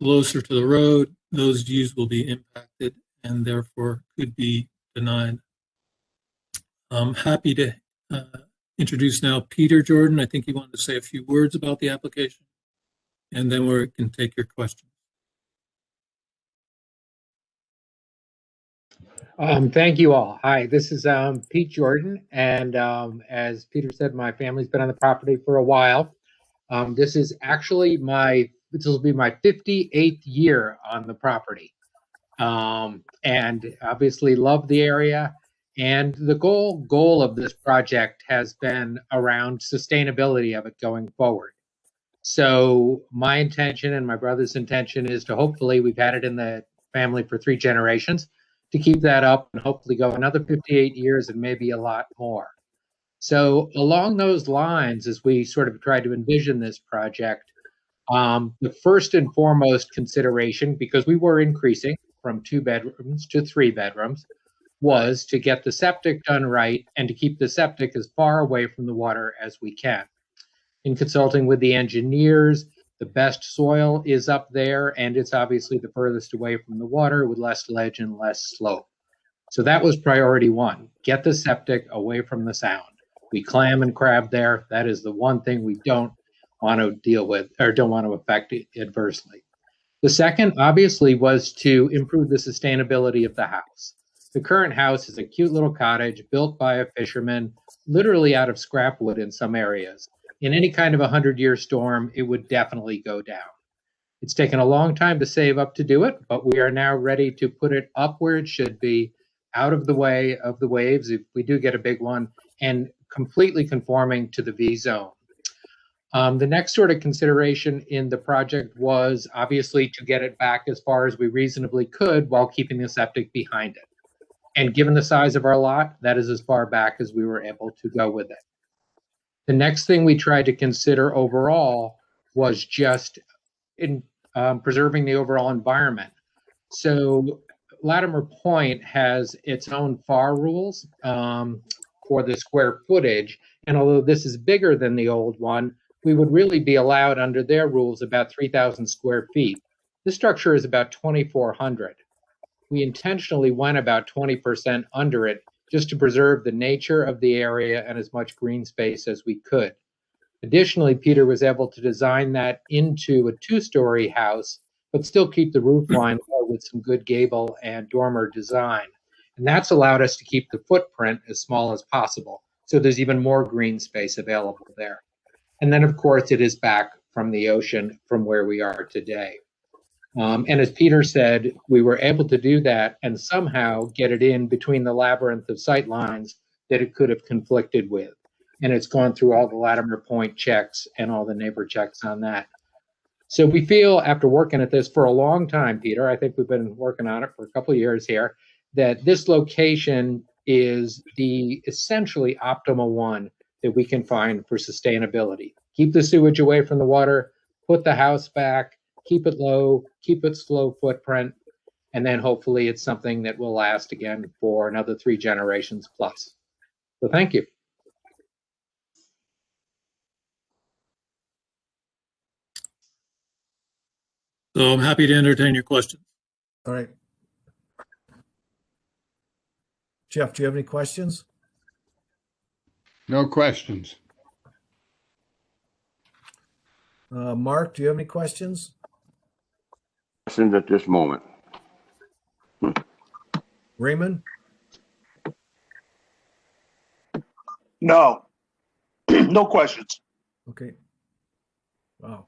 S13: closer to the road, those views will be impacted and therefore could be denied. I'm happy to introduce now Peter Jordan. I think he wanted to say a few words about the application, and then we can take your questions.
S14: Thank you all. Hi, this is Pete Jordan, and as Peter said, my family's been on the property for a while. This is actually this will be my 58th year on the property, and obviously love the area. And the goal of this project has been around sustainability of it going forward. So my intention and my brother's intention is to hopefully, we've had it in the family for 3 generations, to keep that up and hopefully go another 58 years and maybe a lot more. So along those lines, as we sort of try to envision this project, the first and foremost consideration, because we were increasing from 2 bedrooms to 3 bedrooms, was to get the septic done right and to keep the septic as far away from the water as we can. In consulting with the engineers, the best soil is up there, and it's obviously the furthest away from the water with less ledge and less slope. So that was priority 1, get the septic away from the sound. We clam and crab there. That is the one thing we don't want to deal with or don't want to affect adversely. The second, obviously, was to improve the sustainability of the house. The current house is a cute little cottage built by a fisherman, literally out of scrap wood in some areas. In any kind of 100-year storm, it would definitely go down. It's taken a long time to save up to do it, but we are now ready to put it up where it should be, out of the way of the waves if we do get a big one, and completely conforming to the V zone. The next sort of consideration in the project was obviously to get it back as far as we reasonably could while keeping the septic behind it. And given the size of our lot, that is as far back as we were able to go with it. The next thing we tried to consider overall was just in preserving the overall environment. So Latimer Point has its own FAR rules for the square footage. And although this is bigger than the old one, we would really be allowed under their rules about 3,000 square feet. This structure is about 2,400. We intentionally went about 20% under it just to preserve the nature of the area and as much green space as we could. Additionally, Peter was able to design that into a two-story house, but still keep the roof line low with some good gable and dormer design. And that's allowed us to keep the footprint as small as possible. So there's even more green space available there. And then, of course, it is back from the ocean from where we are today. And as Peter said, we were able to do that and somehow get it in between the labyrinth of sight lines that it could have conflicted with. And it's gone through all the Latimer Point checks and all the neighbor checks on that. So we feel, after working at this for a long time, Peter, I think we've been working on it for a couple of years here, that this location is the essentially optimal one that we can find for sustainability. Keep the sewage away from the water, put the house back, keep it low, keep its low footprint, and then hopefully it's something that will last again for another 3 generations plus. So thank you.
S13: So I'm happy to entertain your questions.
S1: All right. Jeff, do you have any questions?
S5: No questions.
S1: Mark, do you have any questions?
S6: Questions at this moment?
S1: Raymond?
S3: No. No questions.
S1: Okay. Wow.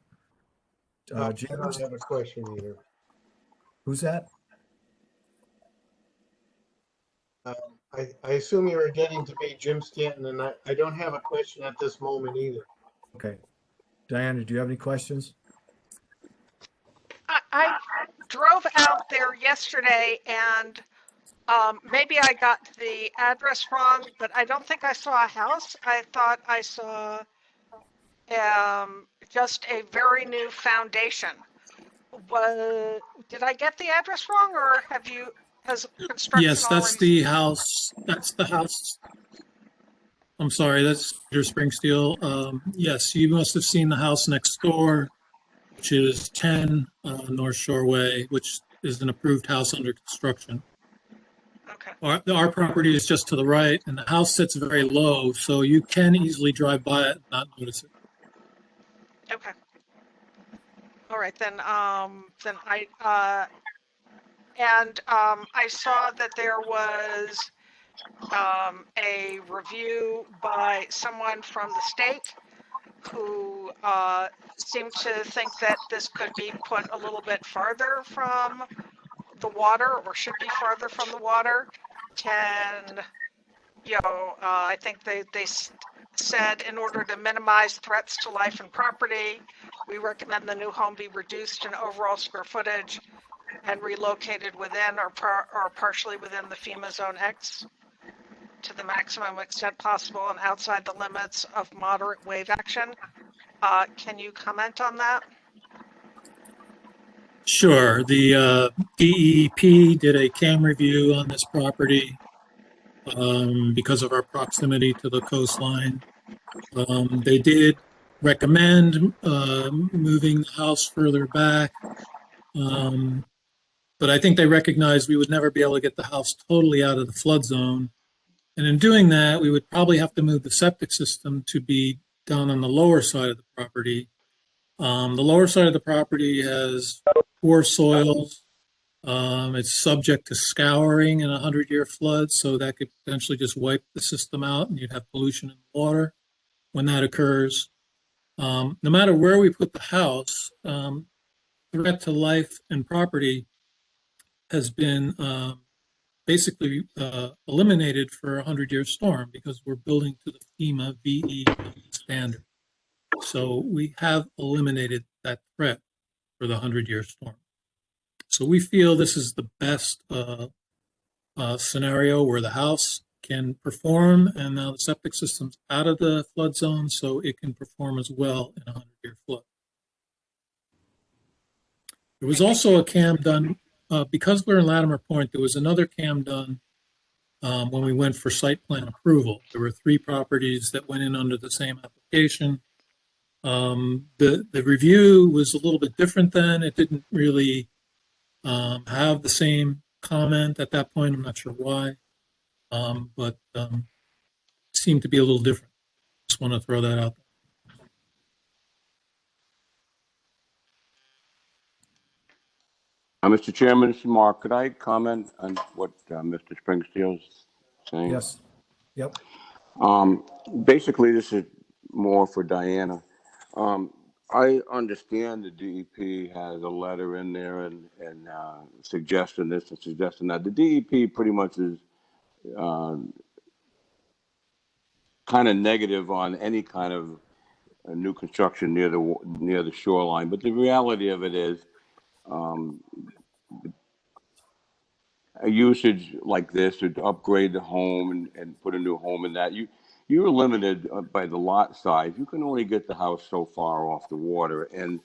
S9: I
S1: James,
S9: don't have a question either.
S1: who's that?
S9: I assume you were getting to me, Jim Stanton, and I don't have a question at this moment either.
S1: Okay. Diana, do you have any questions?
S4: I drove out there yesterday and maybe I got the address wrong, but I don't think I saw a house. I thought I saw just a very new foundation. Did I get the address wrong, or has construction
S13: Yes, that's
S4: already?
S13: the house. That's the house. I'm sorry, that's Peter Springsteel. Yes, you must have seen the house next door, which is 10 North Shore Way, which is an approved house under construction.
S4: Okay.
S13: Our property is just to the right, and the house sits very low, so you can easily drive by it and not notice it.
S4: Okay. All right, then I saw that there was a review by someone from the state who seemed to think that this could be put a little bit farther from the water, or should be farther from the water. I think they said in order to minimize threats to life and property, we recommend the new home be reduced in overall square footage and relocated within or partially within the FEMA Zone X to the maximum extent possible and outside the limits of moderate wave action. Can you comment on that?
S13: Sure. The DEP did a CAM review on this property because of our proximity to the coastline. They did recommend moving the house further back, but I think they recognized we would never be able to get the house totally out of the flood zone. And in doing that, we would probably have to move the septic system to be down on the lower side of the property. The lower side of the property has poor soils. It's subject to scouring in a 100-year flood, so that could potentially just wipe the system out and you'd have pollution in the water when that occurs. No matter where we put the house, threat to life and property has been basically eliminated for a 100-year storm because we're building to the FEMA VE standard. So we have eliminated that threat for the 100-year storm. So we feel this is the best scenario where the house can perform, and now the septic system's out of the flood zone, so it can perform as well in a 100-year flood. There was also a CAM done because we're in Latimer Point, there was another CAM done when we went for site plan approval. There were 3 properties that went in under the same application. The review was a little bit different then. It didn't really have the same comment at that point. I'm not sure why, but seemed to be a little different. Just want to throw that out there.
S6: Mr. Chairman, this is Mark. Could I comment on what Mr. Springsteel's saying?
S1: Yes. Yep.
S6: Basically, this is more for Diana. I understand the DEP has a letter in there and suggesting this and suggesting that. The DEP pretty much is kind of negative on any kind of new construction near the shoreline. But the reality of it is, a usage like this to upgrade the home and put a new home in that, you're limited by the lot size. You can only get the house so far off the water. And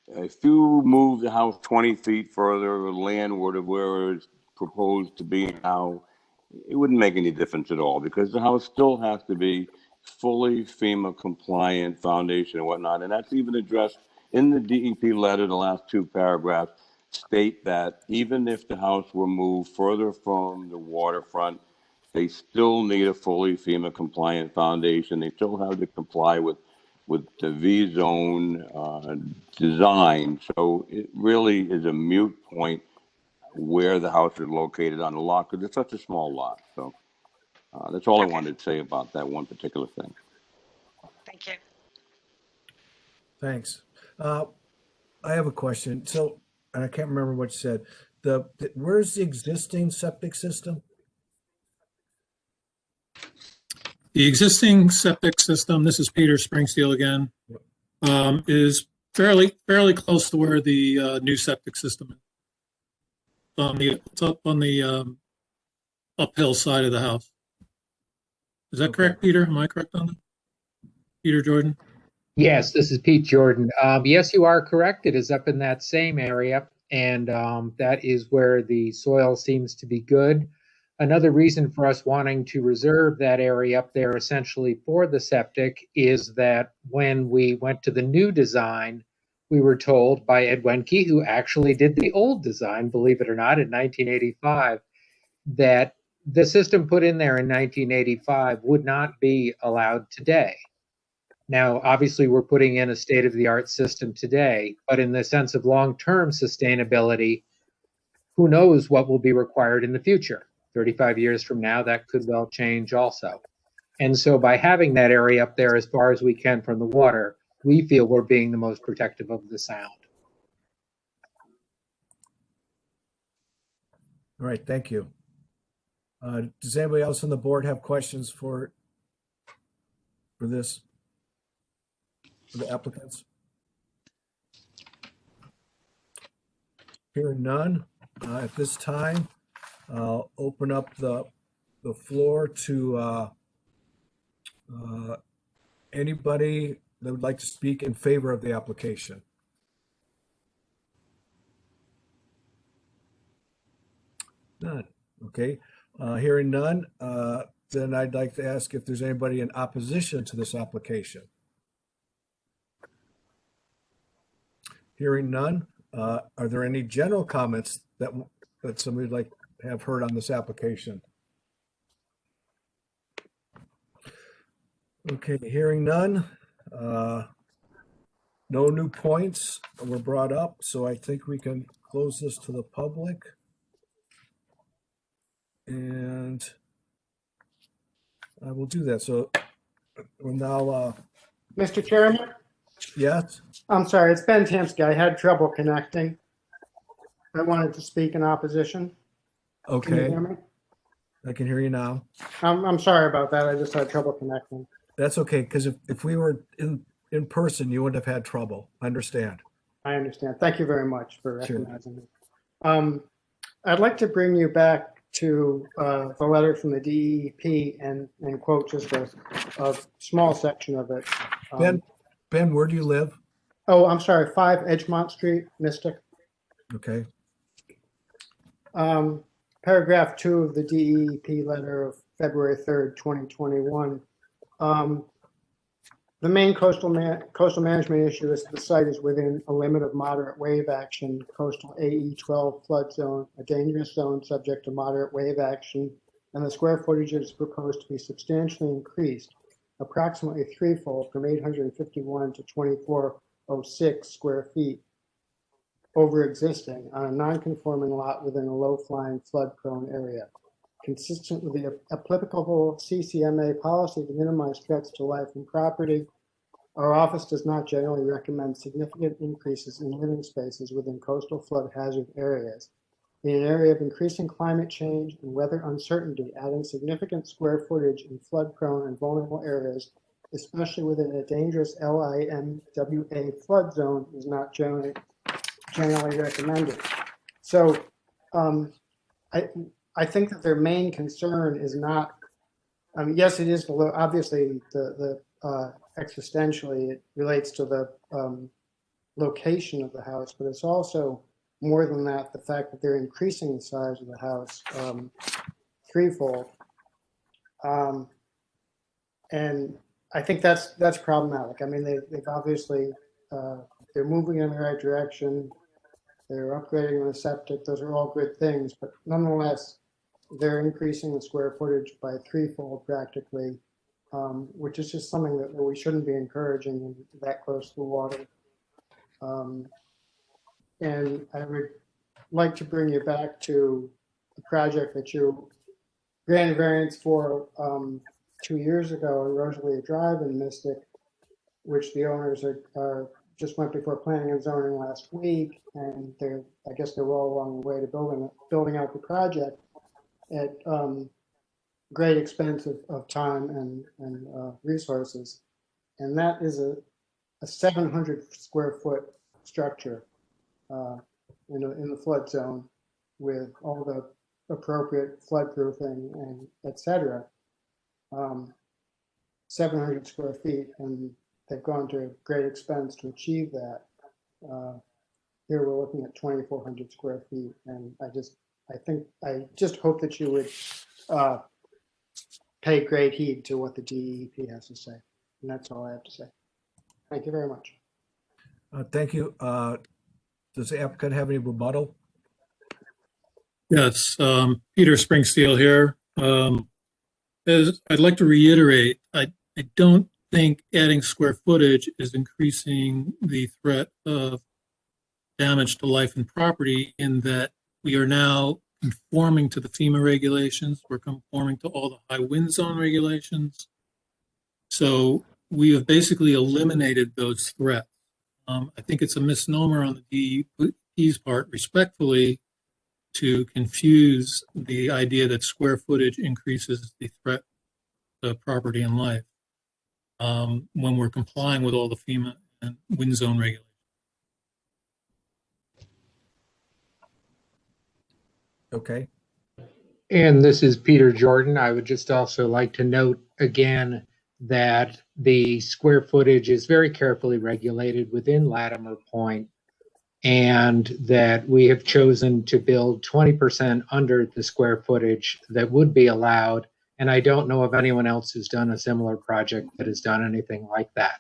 S6: if you move the house 20 feet further landward of where it's proposed to be now, it wouldn't make any difference at all because the house still has to be fully FEMA compliant foundation and whatnot. And that's even addressed in the DEP letter. The last 2 paragraphs state that even if the house were moved further from the waterfront, they still need a fully FEMA compliant foundation. They still have to comply with the V-zone design. So it really is a moot point where the house is located on the lot because it's such a small lot. So that's all I wanted to say about that one particular thing.
S4: Thank you.
S1: Thanks. I have a question. So, and I can't remember what you said. Where's the existing septic system?
S13: The existing septic system, this is Peter Springsteel again, is fairly close to where the new septic system is. It's up on the uphill side of the house. Is that correct, Peter? Am I correct on that? Peter Jordan?
S14: Yes, this is Pete Jordan. Yes, you are correct. It is up in that same area, and that is where the soil seems to be good. Another reason for us wanting to reserve that area up there essentially for the septic is that when we went to the new design, we were told by Ed Wenke, who actually did the old design, believe it or not, in 1985, that the system put in there in 1985 would not be allowed today. Now, obviously, we're putting in a state-of-the-art system today, but in the sense of long-term sustainability, who knows what will be required in the future? 35 years from now, that could well change also. And so by having that area up there as far as we can from the water, we feel we're being the most protective of the sound.
S1: All right, thank you. Does anybody else on the board have questions for this? For the applicants? Hearing none, at this time, I'll open up the floor to anybody that would like to speak in favor of the application. None. Okay. Hearing none, then I'd like to ask if there's anybody in opposition to this application. Hearing none, are there any general comments that somebody would like to have heard on this application? Okay, hearing none, no new points were brought up, so I think we can close this to the public. And I will do that. So we're now,
S15: Mr. Chairman?
S1: yes?
S15: I'm sorry, it's Ben Tamsky. I had trouble connecting. I wanted to speak in opposition.
S1: Okay.
S15: Can you hear me?
S1: I can hear you now.
S15: I'm sorry about that. I just had trouble connecting.
S1: That's okay, because if we were in person, you wouldn't have had trouble. I understand.
S15: I understand. Thank you very much for
S1: Sure.
S15: recognizing me. I'd like to bring you back to the letter from the DEP and quote just a small section of it.
S1: Ben, where do you live?
S15: Oh, I'm sorry, 5 Edgemont Street, Mystic.
S1: Okay.
S15: Paragraph 2 of the DEP letter of February 3rd, 2021. The main coastal management issue is the site is within a limit of moderate wave action, coastal AE12 flood zone, a dangerous zone subject to moderate wave action, and the square footage is proposed to be substantially increased, approximately threefold from 851 to 2406 square feet over existing on a non-conforming lot within a low-flying flood-prone area. Consistent with the applicable CCMA policy to minimize threats to life and property, our office does not generally recommend significant increases in living spaces within coastal flood hazard areas. In an area of increasing climate change and weather uncertainty, adding significant square footage in flood-prone and vulnerable areas, especially within a dangerous LIMWA flood zone, is not generally recommended. So I think that their main concern is not, yes, it is obviously the existentially it relates to the location of the house, but it's also more than that, the fact that they're increasing the size of the house threefold. And I think that's problematic. I mean, they've obviously, they're moving in the right direction. They're upgrading the septic. Those are all good things, but nonetheless, they're increasing the square footage by threefold practically, which is just something that we shouldn't be encouraging that close to the water. And I would like to bring you back to the project that you granted variance for 2 years ago on Rosalia Drive in Mystic, which the owners are just went before planning and zoning last week, and I guess they're well along the way to building out the project at great expense of time and resources. And that is a 700 square foot structure in the flood zone with all the appropriate flood proofing and et cetera. 700 square feet, and they've gone to great expense to achieve that. Here we're looking at 2,400 square feet, and I just hope that you would pay great heed to what the DEP has to say. And that's all I have to say. Thank you very much.
S1: Thank you. Does the applicant have any rebuttal?
S13: Yes, Peter Springsteel here. I'd like to reiterate, I don't think adding square footage is increasing the threat of damage to life and property, in that we are now conforming to the FEMA regulations. We're conforming to all the high wind zone regulations. So we have basically eliminated those threats. I think it's a misnomer on the DEP's part, respectfully, to confuse the idea that square footage increases the threat to property and life when we're complying with all the FEMA and wind zone regulations.
S1: Okay.
S14: And this is Peter Jordan. I would just also like to note again that the square footage is very carefully regulated within Latimer Point, and that we have chosen to build 20% under the square footage that would be allowed. And I don't know of anyone else who's done a similar project that has done anything like that.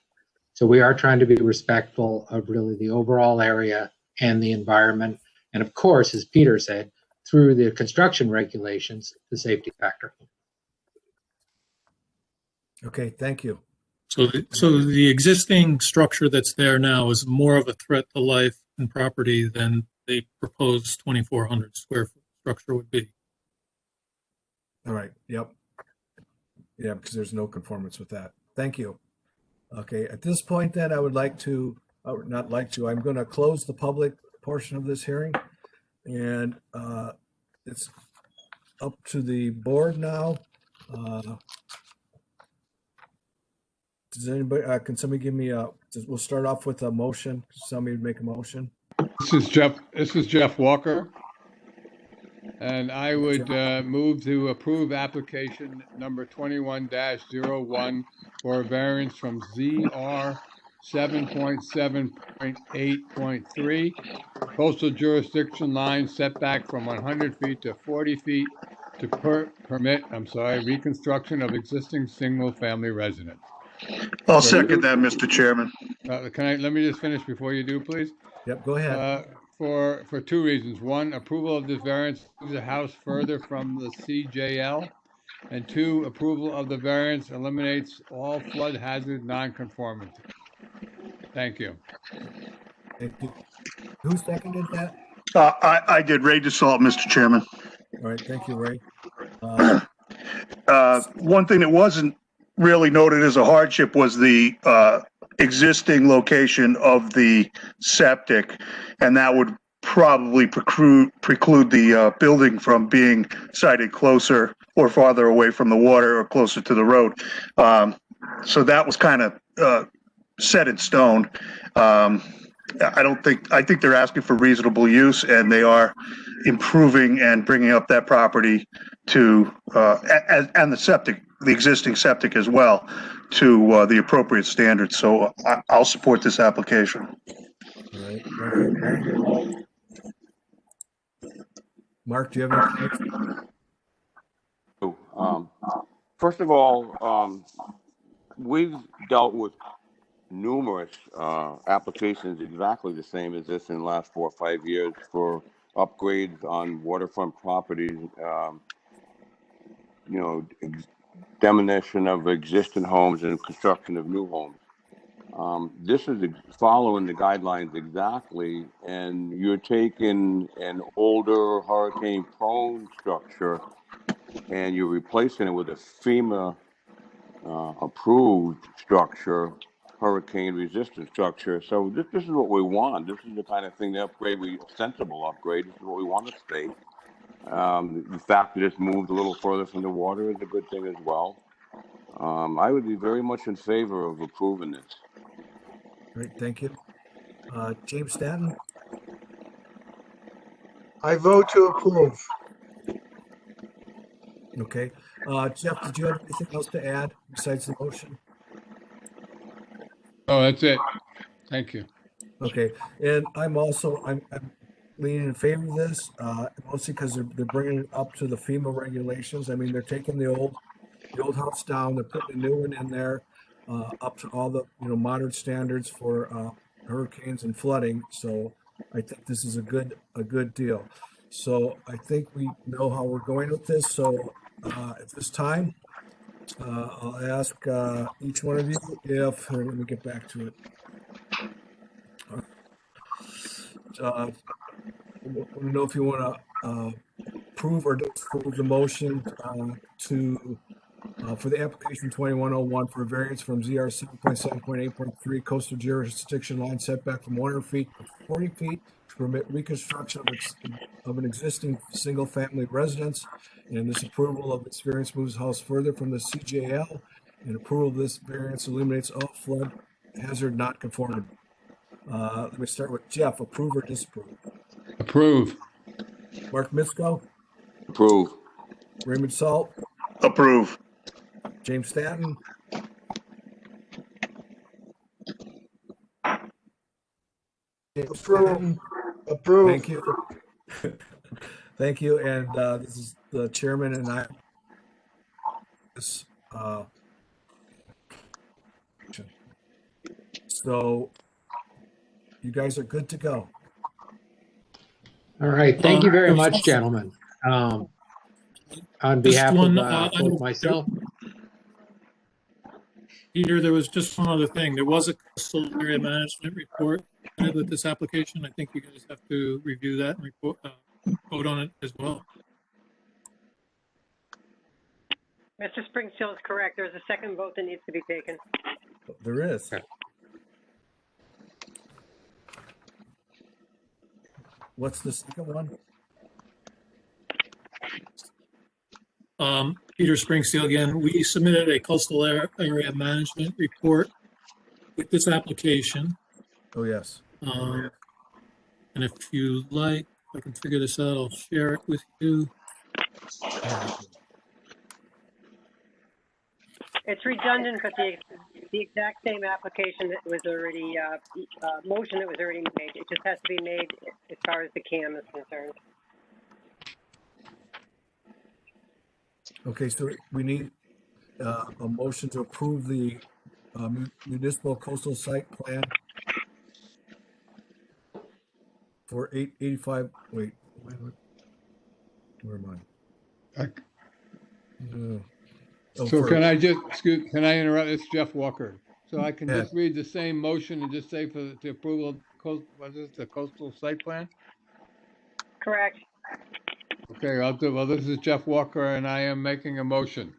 S14: So we are trying to be respectful of really the overall area and the environment. And of course, as Peter said, through the construction regulations, the safety factor.
S1: Okay, thank you.
S13: So the existing structure that's there now is more of a threat to life and property than the proposed 2,400 square foot structure would be.
S1: All right. Yep. Yeah, because there's no conformance with that. Thank you. Okay, at this point then I would like to, I'm going to close the public portion of this hearing, and it's up to the board now. Does anybody, can somebody give me we'll start off with a motion. Somebody make a motion.
S5: This is Jeff Walker. And I would move to approve application number 21-01 for a variance from ZR 7.7.8.3, coastal jurisdiction line setback from 100 feet to 40 feet to permit reconstruction of existing single-family residence.
S3: I'll second that, Mr. Chairman.
S5: Let me just finish before you do, please.
S1: Yep, go ahead.
S5: For two reasons. One, approval of this variance moves the house further from the CJL. And two, approval of the variance eliminates all flood hazard nonconformity. Thank you.
S1: Thank you. Who seconded that?
S3: I did. Ray DeSalt, Mr. Chairman.
S1: All right, thank you, Ray.
S3: One thing that wasn't really noted as a hardship was the existing location of the septic, and that would probably preclude the building from being sited closer or farther away from the water or closer to the road. So that was kind of set in stone. I think they're asking for reasonable use, and they are improving and bringing up that property to, and the existing septic as well, to the appropriate standards. So I'll support this application.
S1: All right, thank you. Mark, do you have any comments?
S6: First of all, we've dealt with numerous applications exactly the same as this in the last 4 or 5 years for upgrades on waterfront properties, demolition of existing homes and construction of new homes. This is following the guidelines exactly, and you're taking an older hurricane-prone structure and you're replacing it with a FEMA approved structure, hurricane-resistant structure. So this is what we want. This is the kind of thing, the upgrade, sensible upgrade. This is what we want to stay. The fact that it's moved a little further from the water is a good thing as well. I would be very much in favor of approving this.
S1: Great, thank you. James Stanton?
S9: I vote to approve.
S1: Okay. Jeff, did you have anything else to add besides the motion?
S5: Oh, that's it. Thank you.
S1: Okay, and I'm leaning in favor of this, mostly because they're bringing it up to the FEMA regulations. I mean, they're taking the old house down, they're putting a new one in there, up to all the modern standards for hurricanes and flooding. So I think this is a good deal. So I think we know how we're going with this. So at this time, I'll ask each one of you let me get back to it. I want to know if you want to approve or disapprove the motion for the application 2101 for a variance from ZR 7.7.8.3 coastal jurisdiction line setback from 100 feet to 40 feet to permit reconstruction of an existing single-family residence. And this approval of this variance moves the house further from the CJL, and approval of this variance eliminates all flood hazard not conformity. Let me start with Jeff. Approve or disapprove?
S5: Approve.
S1: Mark Misko?
S6: Approve.
S1: Raymond Salt?
S3: Approve.
S1: James Stanton?
S9: Approve. Approve.
S1: Thank you. Thank you. And this is the chairman and I. So you guys are good to go.
S14: All right. Thank you very much, gentlemen. On behalf of both myself.
S13: Peter, there was just one other thing. There was a coastal area management report with this application. I think you guys have to review that and vote on it as well.
S7: Mr. Springfield is correct. There's a second vote that needs to be taken.
S1: There is.
S14: Okay.
S1: What's the second one?
S13: Peter Springsteel again. We submitted a coastal area management report with this application.
S1: Oh, yes.
S13: And if you like, I can figure this out. I'll share it with you.
S7: It's redundant, but the exact same application that was already, motion that was already made. It just has to be made as far as the CAM is concerned.
S1: Okay, so we need a motion to approve the municipal coastal site plan for 885, wait, where am I?
S5: So can I can I interrupt? It's Jeff Walker. So I can
S1: Yeah.
S5: just read the same motion and just say for the approval of the coastal site plan?
S7: Correct.
S5: Okay, I'll do, well, this is Jeff Walker and I am making a motion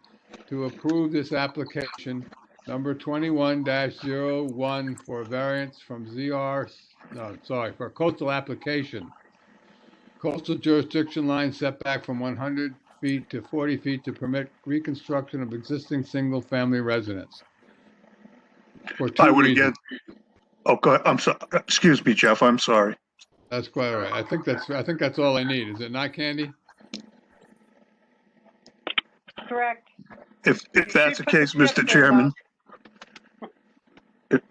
S5: to approve this application number 21-01 for variance from for coastal application. Coastal jurisdiction line setback from 100 feet to 40 feet to permit reconstruction of existing single-family residence. For two
S3: I would
S5: reasons.
S3: again. Oh, go ahead. I'm sorry. Excuse me, Jeff. I'm sorry.
S5: That's quite all right. I think that's all I need. Is it not, Candy?
S7: Correct.
S3: If that's the case, Mr. Chairman,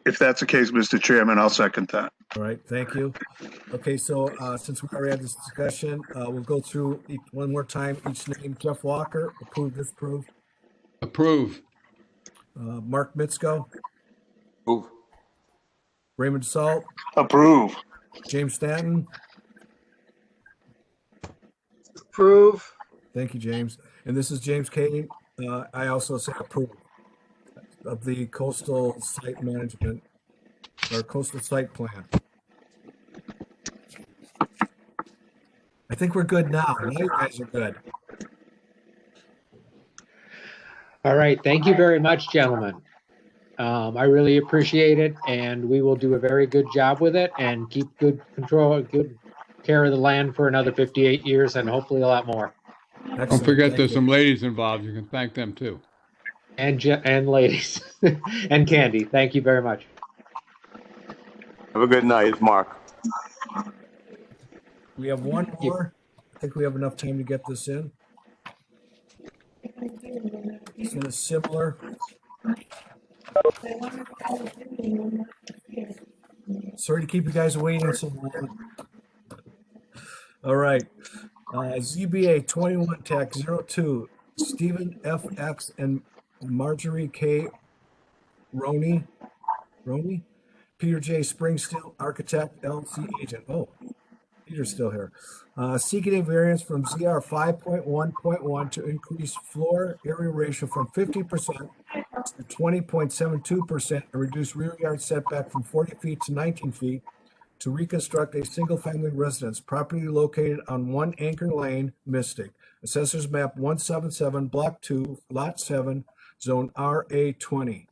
S3: if that's the case, Mr. Chairman, I'll second that.
S1: All right, thank you. Okay, so since we already had this discussion, we'll go through one more time each name. Jeff Walker, approve, disapprove.
S5: Approve.
S1: Mark Mitsko.
S6: Approve.
S1: Raymond Salt.
S3: Approve.
S1: James Stanton.
S9: Approve.
S1: Thank you, James. And this is James Kane. I also say approve of the coastal site management or coastal site plan. I think we're good now. Now you guys are good.
S14: All right. Thank you very much, gentlemen. I really appreciate it, and we will do a very good job with it and keep good care of the land for another 58 years and hopefully a lot more.
S1: Excellent.
S5: Don't forget
S1: Thank
S5: there's
S1: you.
S5: some ladies involved. You can thank them too.
S14: And ladies and Candy, thank you very much.
S6: Have a good night. It's Mark.
S1: We have one more. I think we have enough time to get this in. This is similar. Sorry to keep you guys waiting so long. All right. ZBA 21 Tech 02, Stephen FX and Marjorie K. Roney, Peter J. Springsteel, architect, LLC agent. Oh, Peter's still here. Seeking a variance from ZR 5.1.1 to increase floor area ratio from 50% to 20.72% and reduce rear yard setback from 40 feet to 19 feet to reconstruct a single-family residence, property located on 1 Anchor Lane, Mystic. Assessors map 177, block 2, lot 7, zone RA20.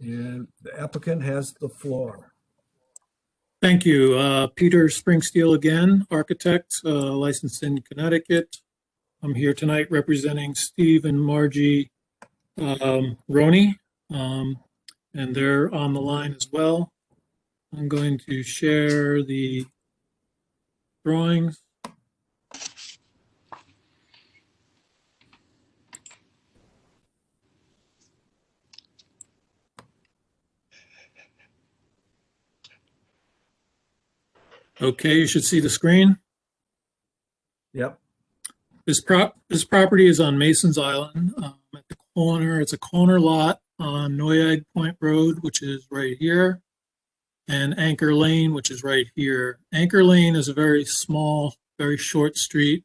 S1: And the applicant has the floor.
S13: Thank you. Peter Springsteel again, architect, licensed in Connecticut. I'm here tonight representing Steve and Margie Roney, and they're on the line as well. I'm going to share the drawings. Okay, you should see the screen.
S1: Yep.
S13: This property is on Mason's Island at the corner. It's a corner lot on Noyag Point Road, which is right here, and Anchor Lane, which is right here. Anchor Lane is a very small, very short street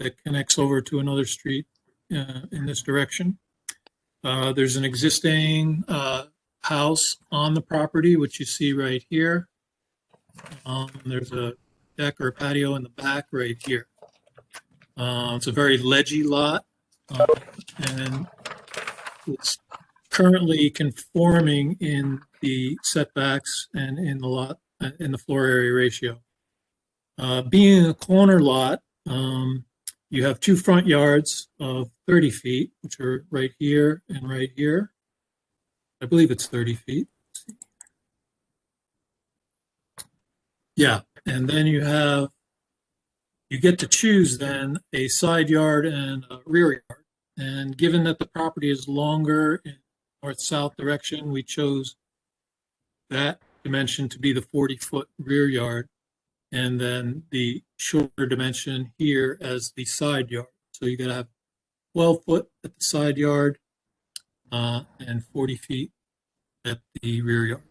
S13: that connects over to another street in this direction. There's an existing house on the property, which you see right here. There's a deck or a patio in the back right here. It's a very ledgy lot, and it's currently conforming in the setbacks and in the lot, in the floor area ratio. Being a corner lot, you have 2 front yards of 30 feet, which are right here and right here. I believe it's 30 feet. Yeah, and then you get to choose then a side yard and a rear yard. And given that the property is longer in north-south direction, we chose that dimension to be the 40-foot rear yard, and then the shorter dimension here as the side yard. So you got to have 12 foot at the side yard and 40 feet at the rear yard.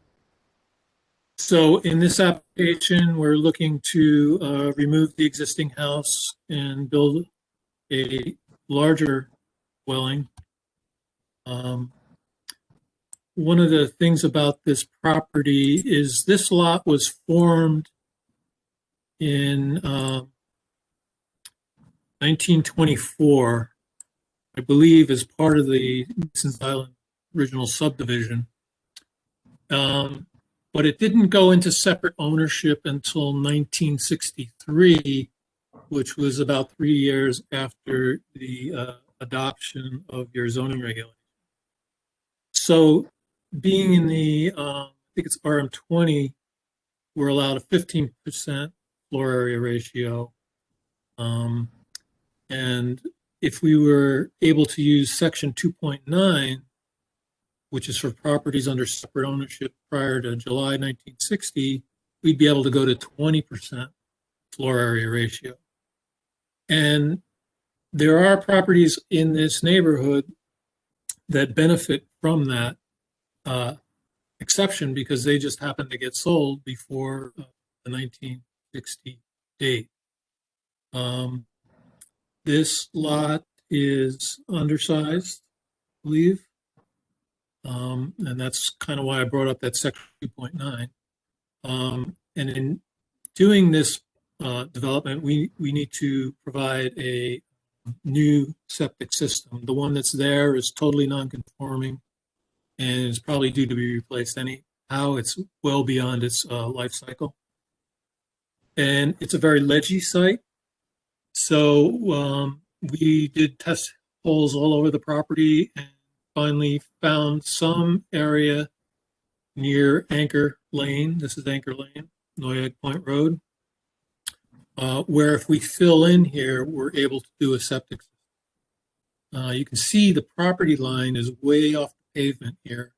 S13: So in this application, we're looking to remove the existing house and build a larger dwelling. One of the things about this property is this lot was formed in 1924, I believe, as part of the Masons Island original subdivision. But it didn't go into separate ownership until 1963, which was about 3 years after the adoption of your zoning regulation. So being in the, I think it's RM20, we're allowed a 15% floor area ratio. And if we were able to use section 2.9, which is for properties under separate ownership prior to July 1960, we'd be able to go to 20% floor area ratio. And there are properties in this neighborhood that benefit from that exception because they just happen to get sold before the 1960 date. This lot is undersized, I believe. And that's kind of why I brought up that section 2.9. And in doing this development, we need to provide a new septic system. The one that's there is totally non-conforming and is probably due to be replaced anyhow. It's well beyond its life cycle. And it's a very ledgy site. So we did test holes all over the property and finally found some area near Anchor Lane. This is Anchor Lane, Noyac Point Road, where if we fill in here, we're able to do a septic system. You can see the property line is way off the pavement here.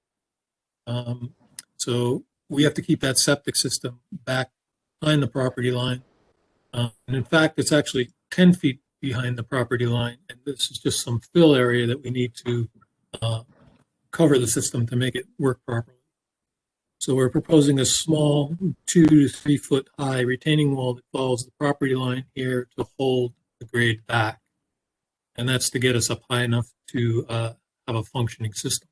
S13: So we have to keep that septic system back behind the property line. And in fact, it's actually 10 feet behind the property line. And this is just some fill area that we need to cover the system to make it work properly. So we're proposing a small 2 to 3 foot high retaining wall that follows the property line here to hold the grade back. And that's to get us up high enough to have a functioning system.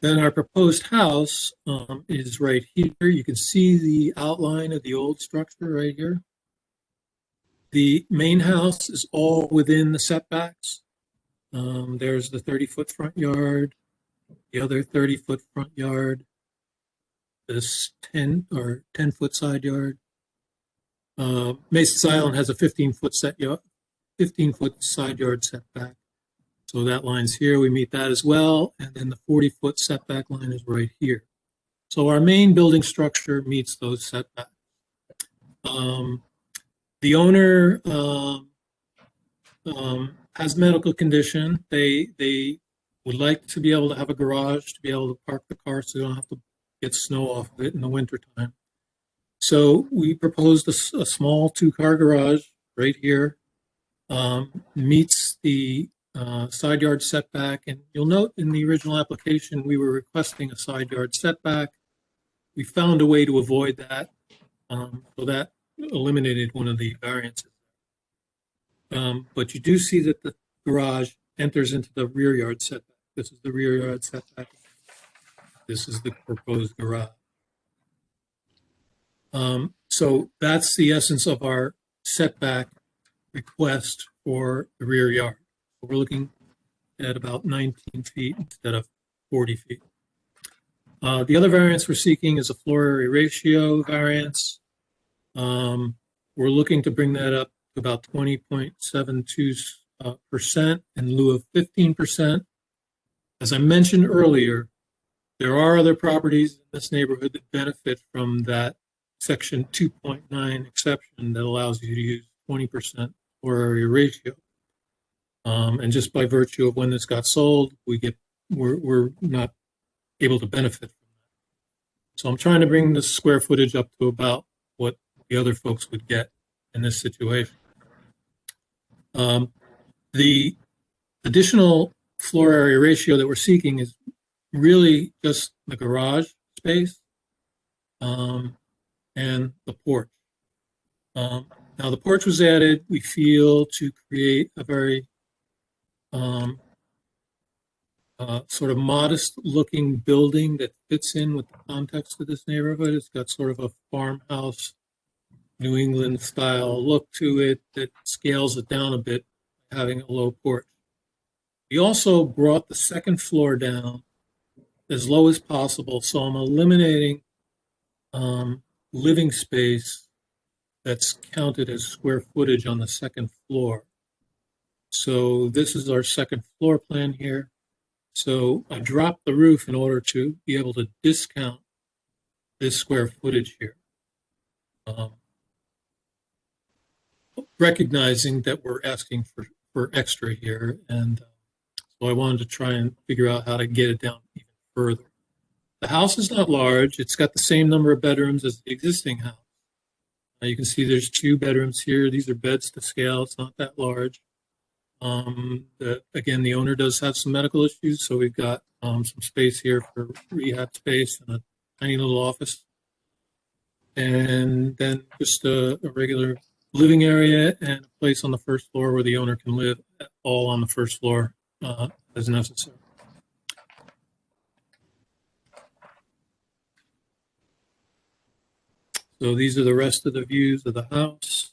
S13: Then our proposed house is right here. You can see the outline of the old structure right here. The main house is all within the setbacks. There's the 30-foot front yard, the other 30-foot front yard, this 10-foot side yard. Mason's Island has a 15-foot side yard setback. So that line's here, we meet that as well. And then the 40-foot setback line is right here. So our main building structure meets those setbacks. The owner has medical condition. They would like to be able to have a garage to be able to park the car so they don't have to get snow off of it in the wintertime. So we proposed a small 2-car garage right here. Meets the side yard setback. And you'll note in the original application, we were requesting a side yard setback. We found a way to avoid that. So that eliminated one of the variances. But you do see that the garage enters into the rear yard setback. This is the rear yard setback. This is the proposed garage. So that's the essence of our setback request for the rear yard. We're looking at about 19 feet instead of 40 feet. The other variance we're seeking is a floor area ratio variance. We're looking to bring that up to about 20.72% in lieu of 15%. As I mentioned earlier, there are other properties in this neighborhood that benefit from that section 2.9 exception that allows you to use 20% floor area ratio. And just by virtue of when this got sold, we're not able to benefit from that. So I'm trying to bring the square footage up to about what the other folks would get in this situation. The additional floor area ratio that we're seeking is really just the garage space and the porch. Now the porch was added, we feel, to create a very sort of modest looking building that fits in with the context of this neighborhood. It's got sort of a farmhouse, New England style look to it that scales it down a bit, having a low porch. We also brought the second floor down as low as possible, so I'm eliminating living space that's counted as square footage on the second floor. So this is our second floor plan here. So I dropped the roof in order to be able to discount this square footage here. Recognizing that we're asking for extra here, and so I wanted to try and figure out how to get it down even further. The house is not large. It's got the same number of bedrooms as the existing house. You can see there's 2 bedrooms here. These are beds to scale. It's not that large. Again, the owner does have some medical issues, so we've got some space here for rehab space and a tiny little office. And then just a regular living area and a place on the first floor where the owner can live, all on the first floor as necessary. So these are the rest of the views of the house.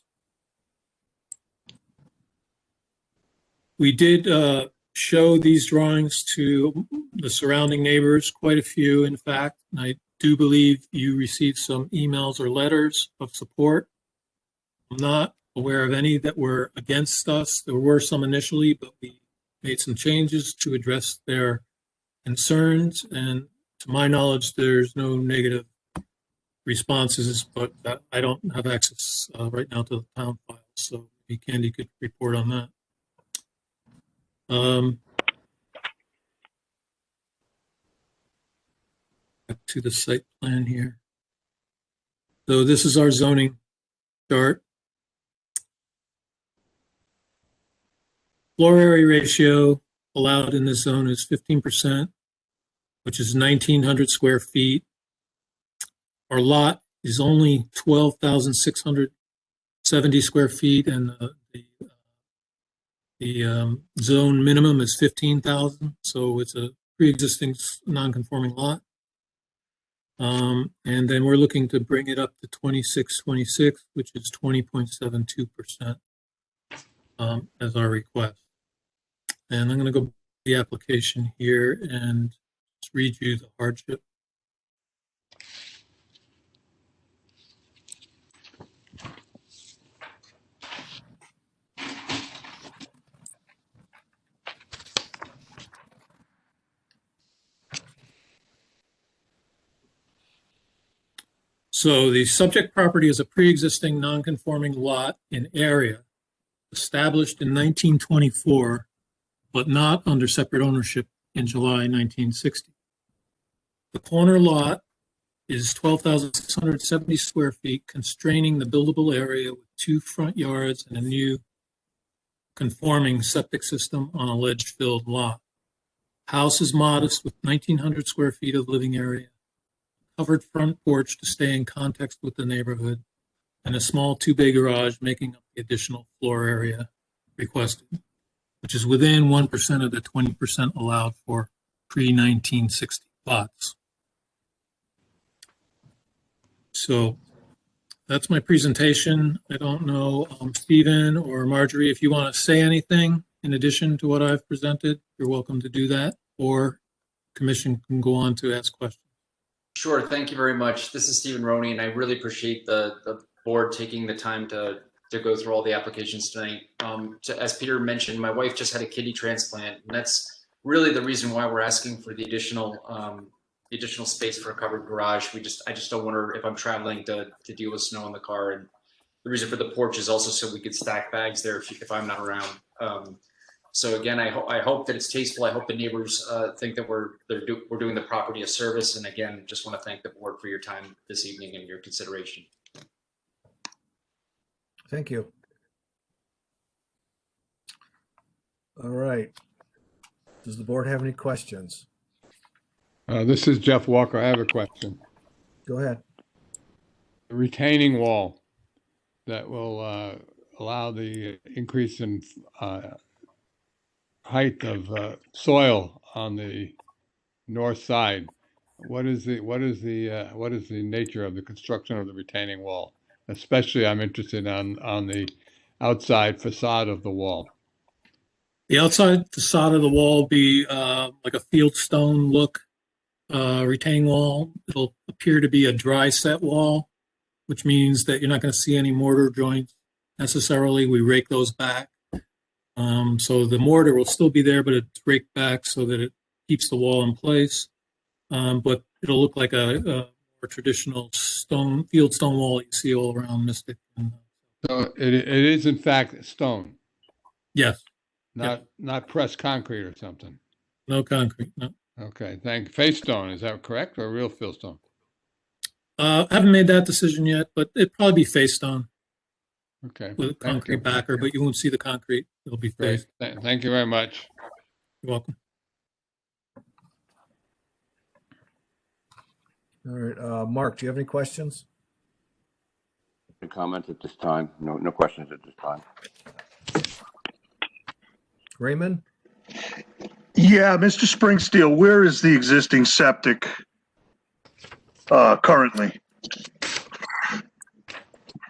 S13: We did show these drawings to the surrounding neighbors, quite a few, in fact. And I do believe you received some emails or letters of support. I'm not aware of any that were against us. There were some initially, but we made some changes to address their concerns. And to my knowledge, there's no negative responses, but I don't have access right now to the town files. So maybe Candy could report on that. Back to the site plan here. So this is our zoning chart. Floor area ratio allowed in this zone is 15%, which is 1,900 square feet. Our lot is only 12,670 square feet, and the zone minimum is 15,000, so it's a pre-existing non-conforming lot. And then we're looking to bring it up to 2626, which is 20.72% as our request. And I'm going to go to the application here and just read you the hardship. So the subject property is a pre-existing non-conforming lot in area established in 1924, but not under separate ownership in July 1960. The corner lot is 12,670 square feet, constraining the buildable area with 2 front yards and a new conforming septic system on a ledge-filled lot. House is modest with 1,900 square feet of living area, covered front porch to stay in context with the neighborhood, and a small 2-bay garage making up the additional floor area requested, which is within 1% of the 20% allowed for pre-1960 lots. So that's my presentation. I don't know, Stephen or Marjorie, if you want to say anything in addition to what I've presented, you're welcome to do that, or commission can go on to ask questions.
S16: Sure, thank you very much. This is Stephen Roney, and I really appreciate the board taking the time to go through all the applications tonight. As Peter mentioned, my wife just had a kidney transplant, and that's really the reason why we're asking for the additional space for a covered garage. I just don't want her, if I'm traveling, to deal with snow in the car. And the reason for the porch is also so we could stack bags there if I'm not around. So again, I hope that it's tasteful. I hope the neighbors think that we're doing the property a service. And again, just want to thank the board for your time this evening and your consideration.
S1: Thank you. All right. Does the board have any questions?
S5: This is Jeff Walker. I have a question.
S1: Go ahead.
S5: The retaining wall that will allow the increase in height of soil on the north side. What is the nature of the construction of the retaining wall? Especially, I'm interested on the outside facade of the wall.
S13: The outside facade of the wall will be like a field stone look retaining wall. It'll appear to be a dry set wall, which means that you're not going to see any mortar joints necessarily. We rake those back. So the mortar will still be there, but it's raked back so that it keeps the wall in place. But it'll look like a more traditional field stone wall you see all around Mystic.
S5: So it is in fact stone.
S13: Yes.
S5: Not pressed concrete or something.
S13: No concrete. No.
S5: Okay. Face stone, is that correct, or real field stone?
S13: I haven't made that decision yet, but it'd probably be face stone.
S5: Okay.
S13: With a concrete backer, but you won't see the concrete. It'll be face.
S5: Thank you very much.
S13: You're welcome.
S1: All right, Mark, do you have any questions?
S6: Any comments at this time? No questions at this time.
S1: Raymond?
S3: Yeah, Mr. Springsteel, where is the existing septic currently?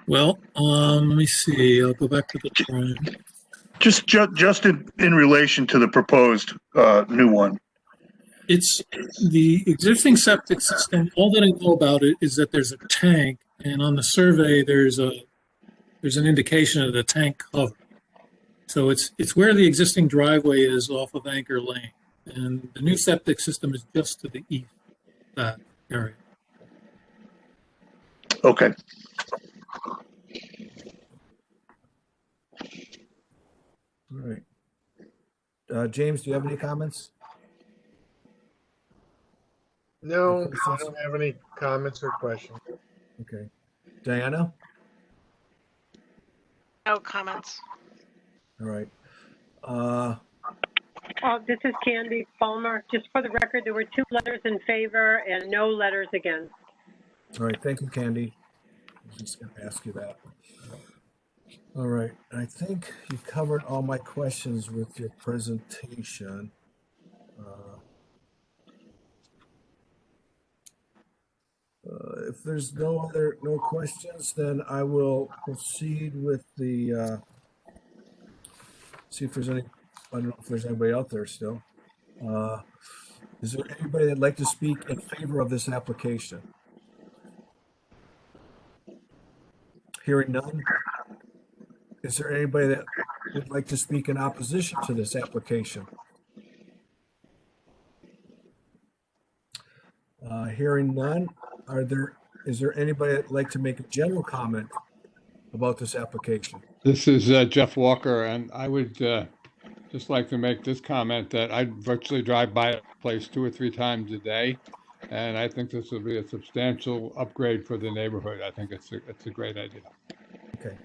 S13: Well, let me see. I'll go back to the drawing.
S3: Just in relation to the proposed new one.
S13: It's the existing septic system. All that I know about it is that there's a tank, and on the survey there's an indication of the tank cover. So it's where the existing driveway is off of Anchor Lane, and the new septic system is just to the east of that area.
S3: Okay.
S1: All right. James, do you have any comments?
S9: No, I don't have any comments or questions.
S1: Okay. Diana?
S4: No comments.
S1: All right.
S7: This is Candy Palmer. Just for the record, there were 2 letters in favor and no letters against.
S1: All right. Thank you, Candy. I was just going to ask you that. All right. I think you covered all my questions with your presentation. If there's no questions, then I will proceed with the, see if there's any, I don't know if there's anybody out there still. Is there anybody that'd like to speak in favor of this application? Hearing none. Is there anybody that would like to speak in opposition to this application? Hearing none. Is there anybody that'd like to make a general comment about this application?
S5: This is Jeff Walker, and I would just like to make this comment that I virtually drive by the place 2 or 3 times a day, and I think this will be a substantial upgrade for the neighborhood. I think it's a great idea.
S1: Okay.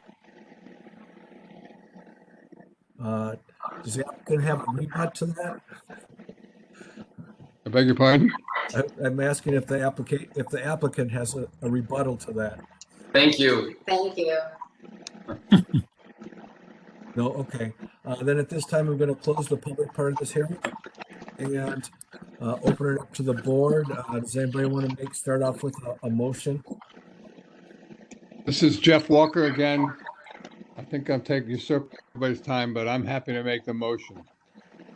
S1: Does the applicant have a rebut to that?
S5: I beg your pardon?
S1: I'm asking if the applicant has a rebuttal to that.
S16: Thank you.
S11: Thank you.
S1: No, okay. Then at this time, I'm going to close the public part of this hearing and open it up to the board. Does anybody want to start off with a motion?
S5: This is Jeff Walker again. I think I'm taking everybody's time, but I'm happy to make the motion.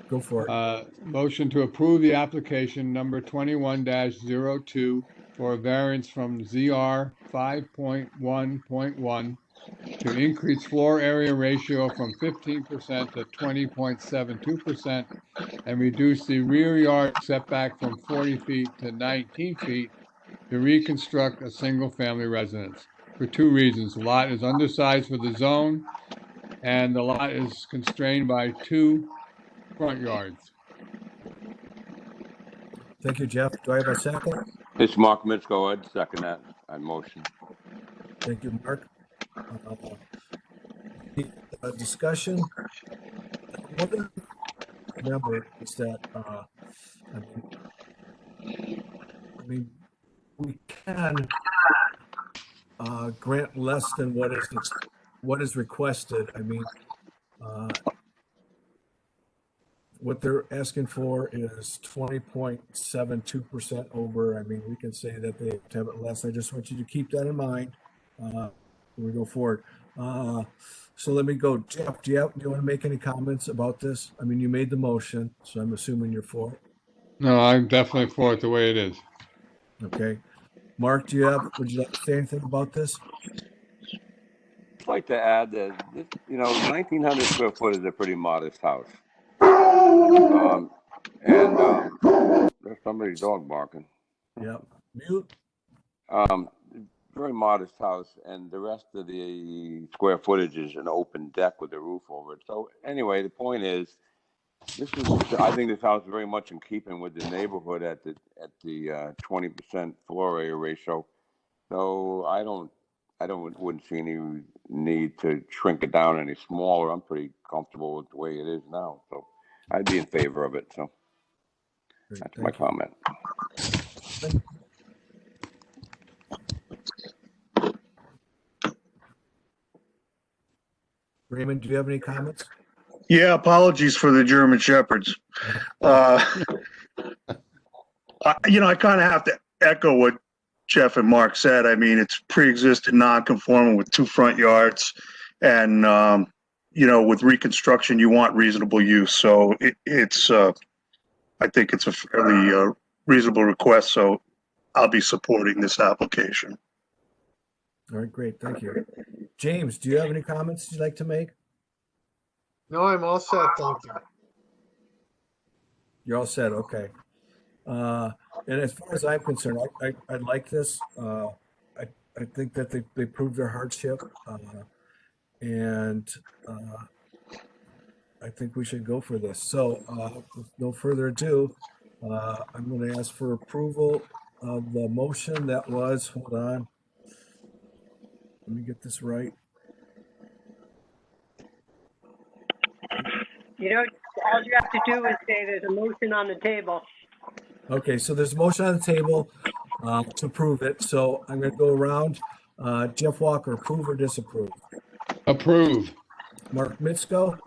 S1: Go for it.
S5: Motion to approve the application number 21-02 for a variance from ZR 5.1.1 to increase floor area ratio from 15% to 20.72% and reduce the rear yard setback from 40 feet to 19 feet to reconstruct a single-family residence for 2 reasons. The lot is undersized for the zone, and the lot is constrained by 2 front yards.
S1: Thank you, Jeff. Do I have a second?
S6: It's Mark Mitsko. I'd second that motion.
S1: Thank you, Mark. Discussion. One thing to remember is that I mean, we can grant less than what is requested. I mean, what they're asking for is 20.72% over. I mean, we can say that they have to have it less. I just want you to keep that in mind when we go forward. So let me go. Jeff, do you want to make any comments about this? I mean, you made the motion, so I'm assuming you're for it.
S5: No, I'm definitely for it the way it is.
S1: Okay. Mark, would you like to say anything about this?
S6: I'd like to add that, 1,900 square foot is a pretty modest house. There's somebody's dog barking.
S1: Yep. Mute.
S6: Very modest house, and the rest of the square footage is an open deck with a roof over it. So anyway, the point is, I think this house is very much in keeping with the neighborhood at the 20% floor area ratio. So I wouldn't see any need to shrink it down any smaller. I'm pretty comfortable with the way it is now. So I'd be in favor of it. So that's my comment.
S1: Raymond, do you have any comments?
S3: Yeah, apologies for the German Shepherds. I kind of have to echo what Jeff and Mark said. I mean, it's pre-existing non-conforming with 2 front yards, and with reconstruction, you want reasonable use. So I think it's a fairly reasonable request. So I'll be supporting this application.
S1: All right, great. Thank you. James, do you have any comments you'd like to make?
S9: No, I'm all set. Thank you.
S1: You're all set. Okay. And as far as I'm concerned, I like this. I think that they proved their hardship, and I think we should go for this. So with no further ado, I'm going to ask for approval of the motion that was, hold on, let me get this right.
S7: All you have to do is say there's a motion on the table.
S1: Okay, so there's a motion on the table to approve it. So I'm going to go around. Jeff Walker, approve or disapprove?
S5: Approve.
S1: Mark Mitsko?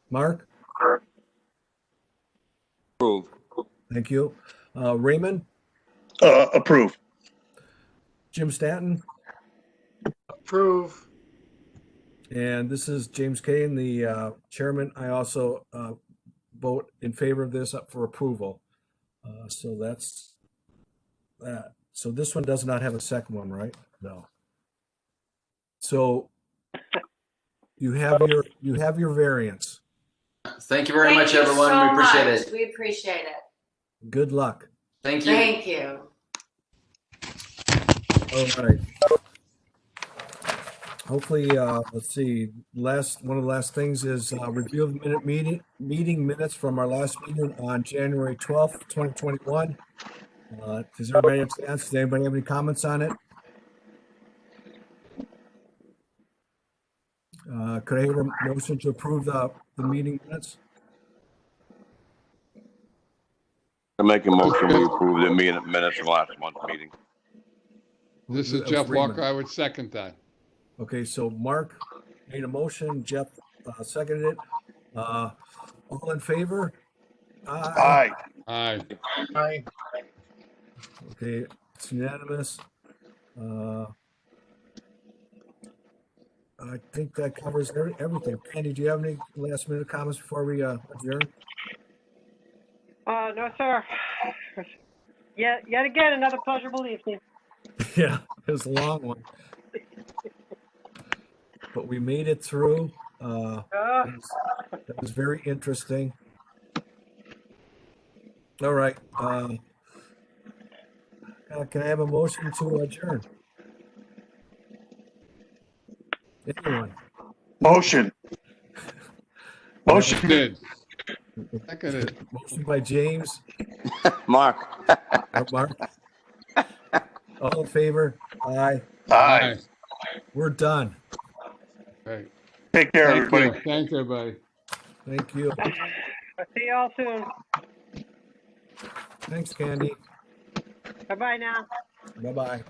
S1: Mark?
S6: Approve.
S1: Thank you. Raymond?
S3: Approve.
S1: Jim Stanton?
S9: Approve.
S1: And this is James Kane, the chairman. I also vote in favor of this up for approval. So that's that. So this one does not have a second one, right? No. So you have your variance.
S16: Thank you very much, everyone.
S17: So
S16: we appreciate
S17: much.
S16: it.
S17: We appreciate it.
S1: Good luck.
S16: Thank you.
S17: Thank you.
S1: All right. Hopefully, let's see. One of the last things is review of meeting minutes from our last meeting on January 12th, 2021. Does everybody have a chance? Does anybody have any comments on it? Could I hear a motion to approve the meeting minutes?
S6: I make a motion we approve the minutes from last month's meeting.
S5: This is Jeff Walker. I would second that.
S1: Okay, so Mark made a motion, Jeff seconded it. All in favor?
S3: Aye.
S5: Aye.
S9: Aye.
S1: Okay, it's unanimous. I think that covers everything. Candy, do you have any last minute comments before we adjourn?
S7: No, sir. Yet again, another pleasurable evening.
S1: Yeah, it was a long one. But we made it through. That was very interesting. All right. Can I have a motion to adjourn? Anyone?
S3: Motion. Motion.
S5: Seconded. Seconded.
S1: Motion by James.
S6: Mark.
S1: Mark. All in favor? Aye.
S3: Aye.
S1: We're done.
S5: Right.
S3: Take care,
S5: Thank
S3: everybody.
S5: you. Thanks, everybody.
S1: Thank you.
S7: I'll see y'all soon.
S1: Thanks, Candy.
S7: Bye-bye now.
S1: Bye-bye.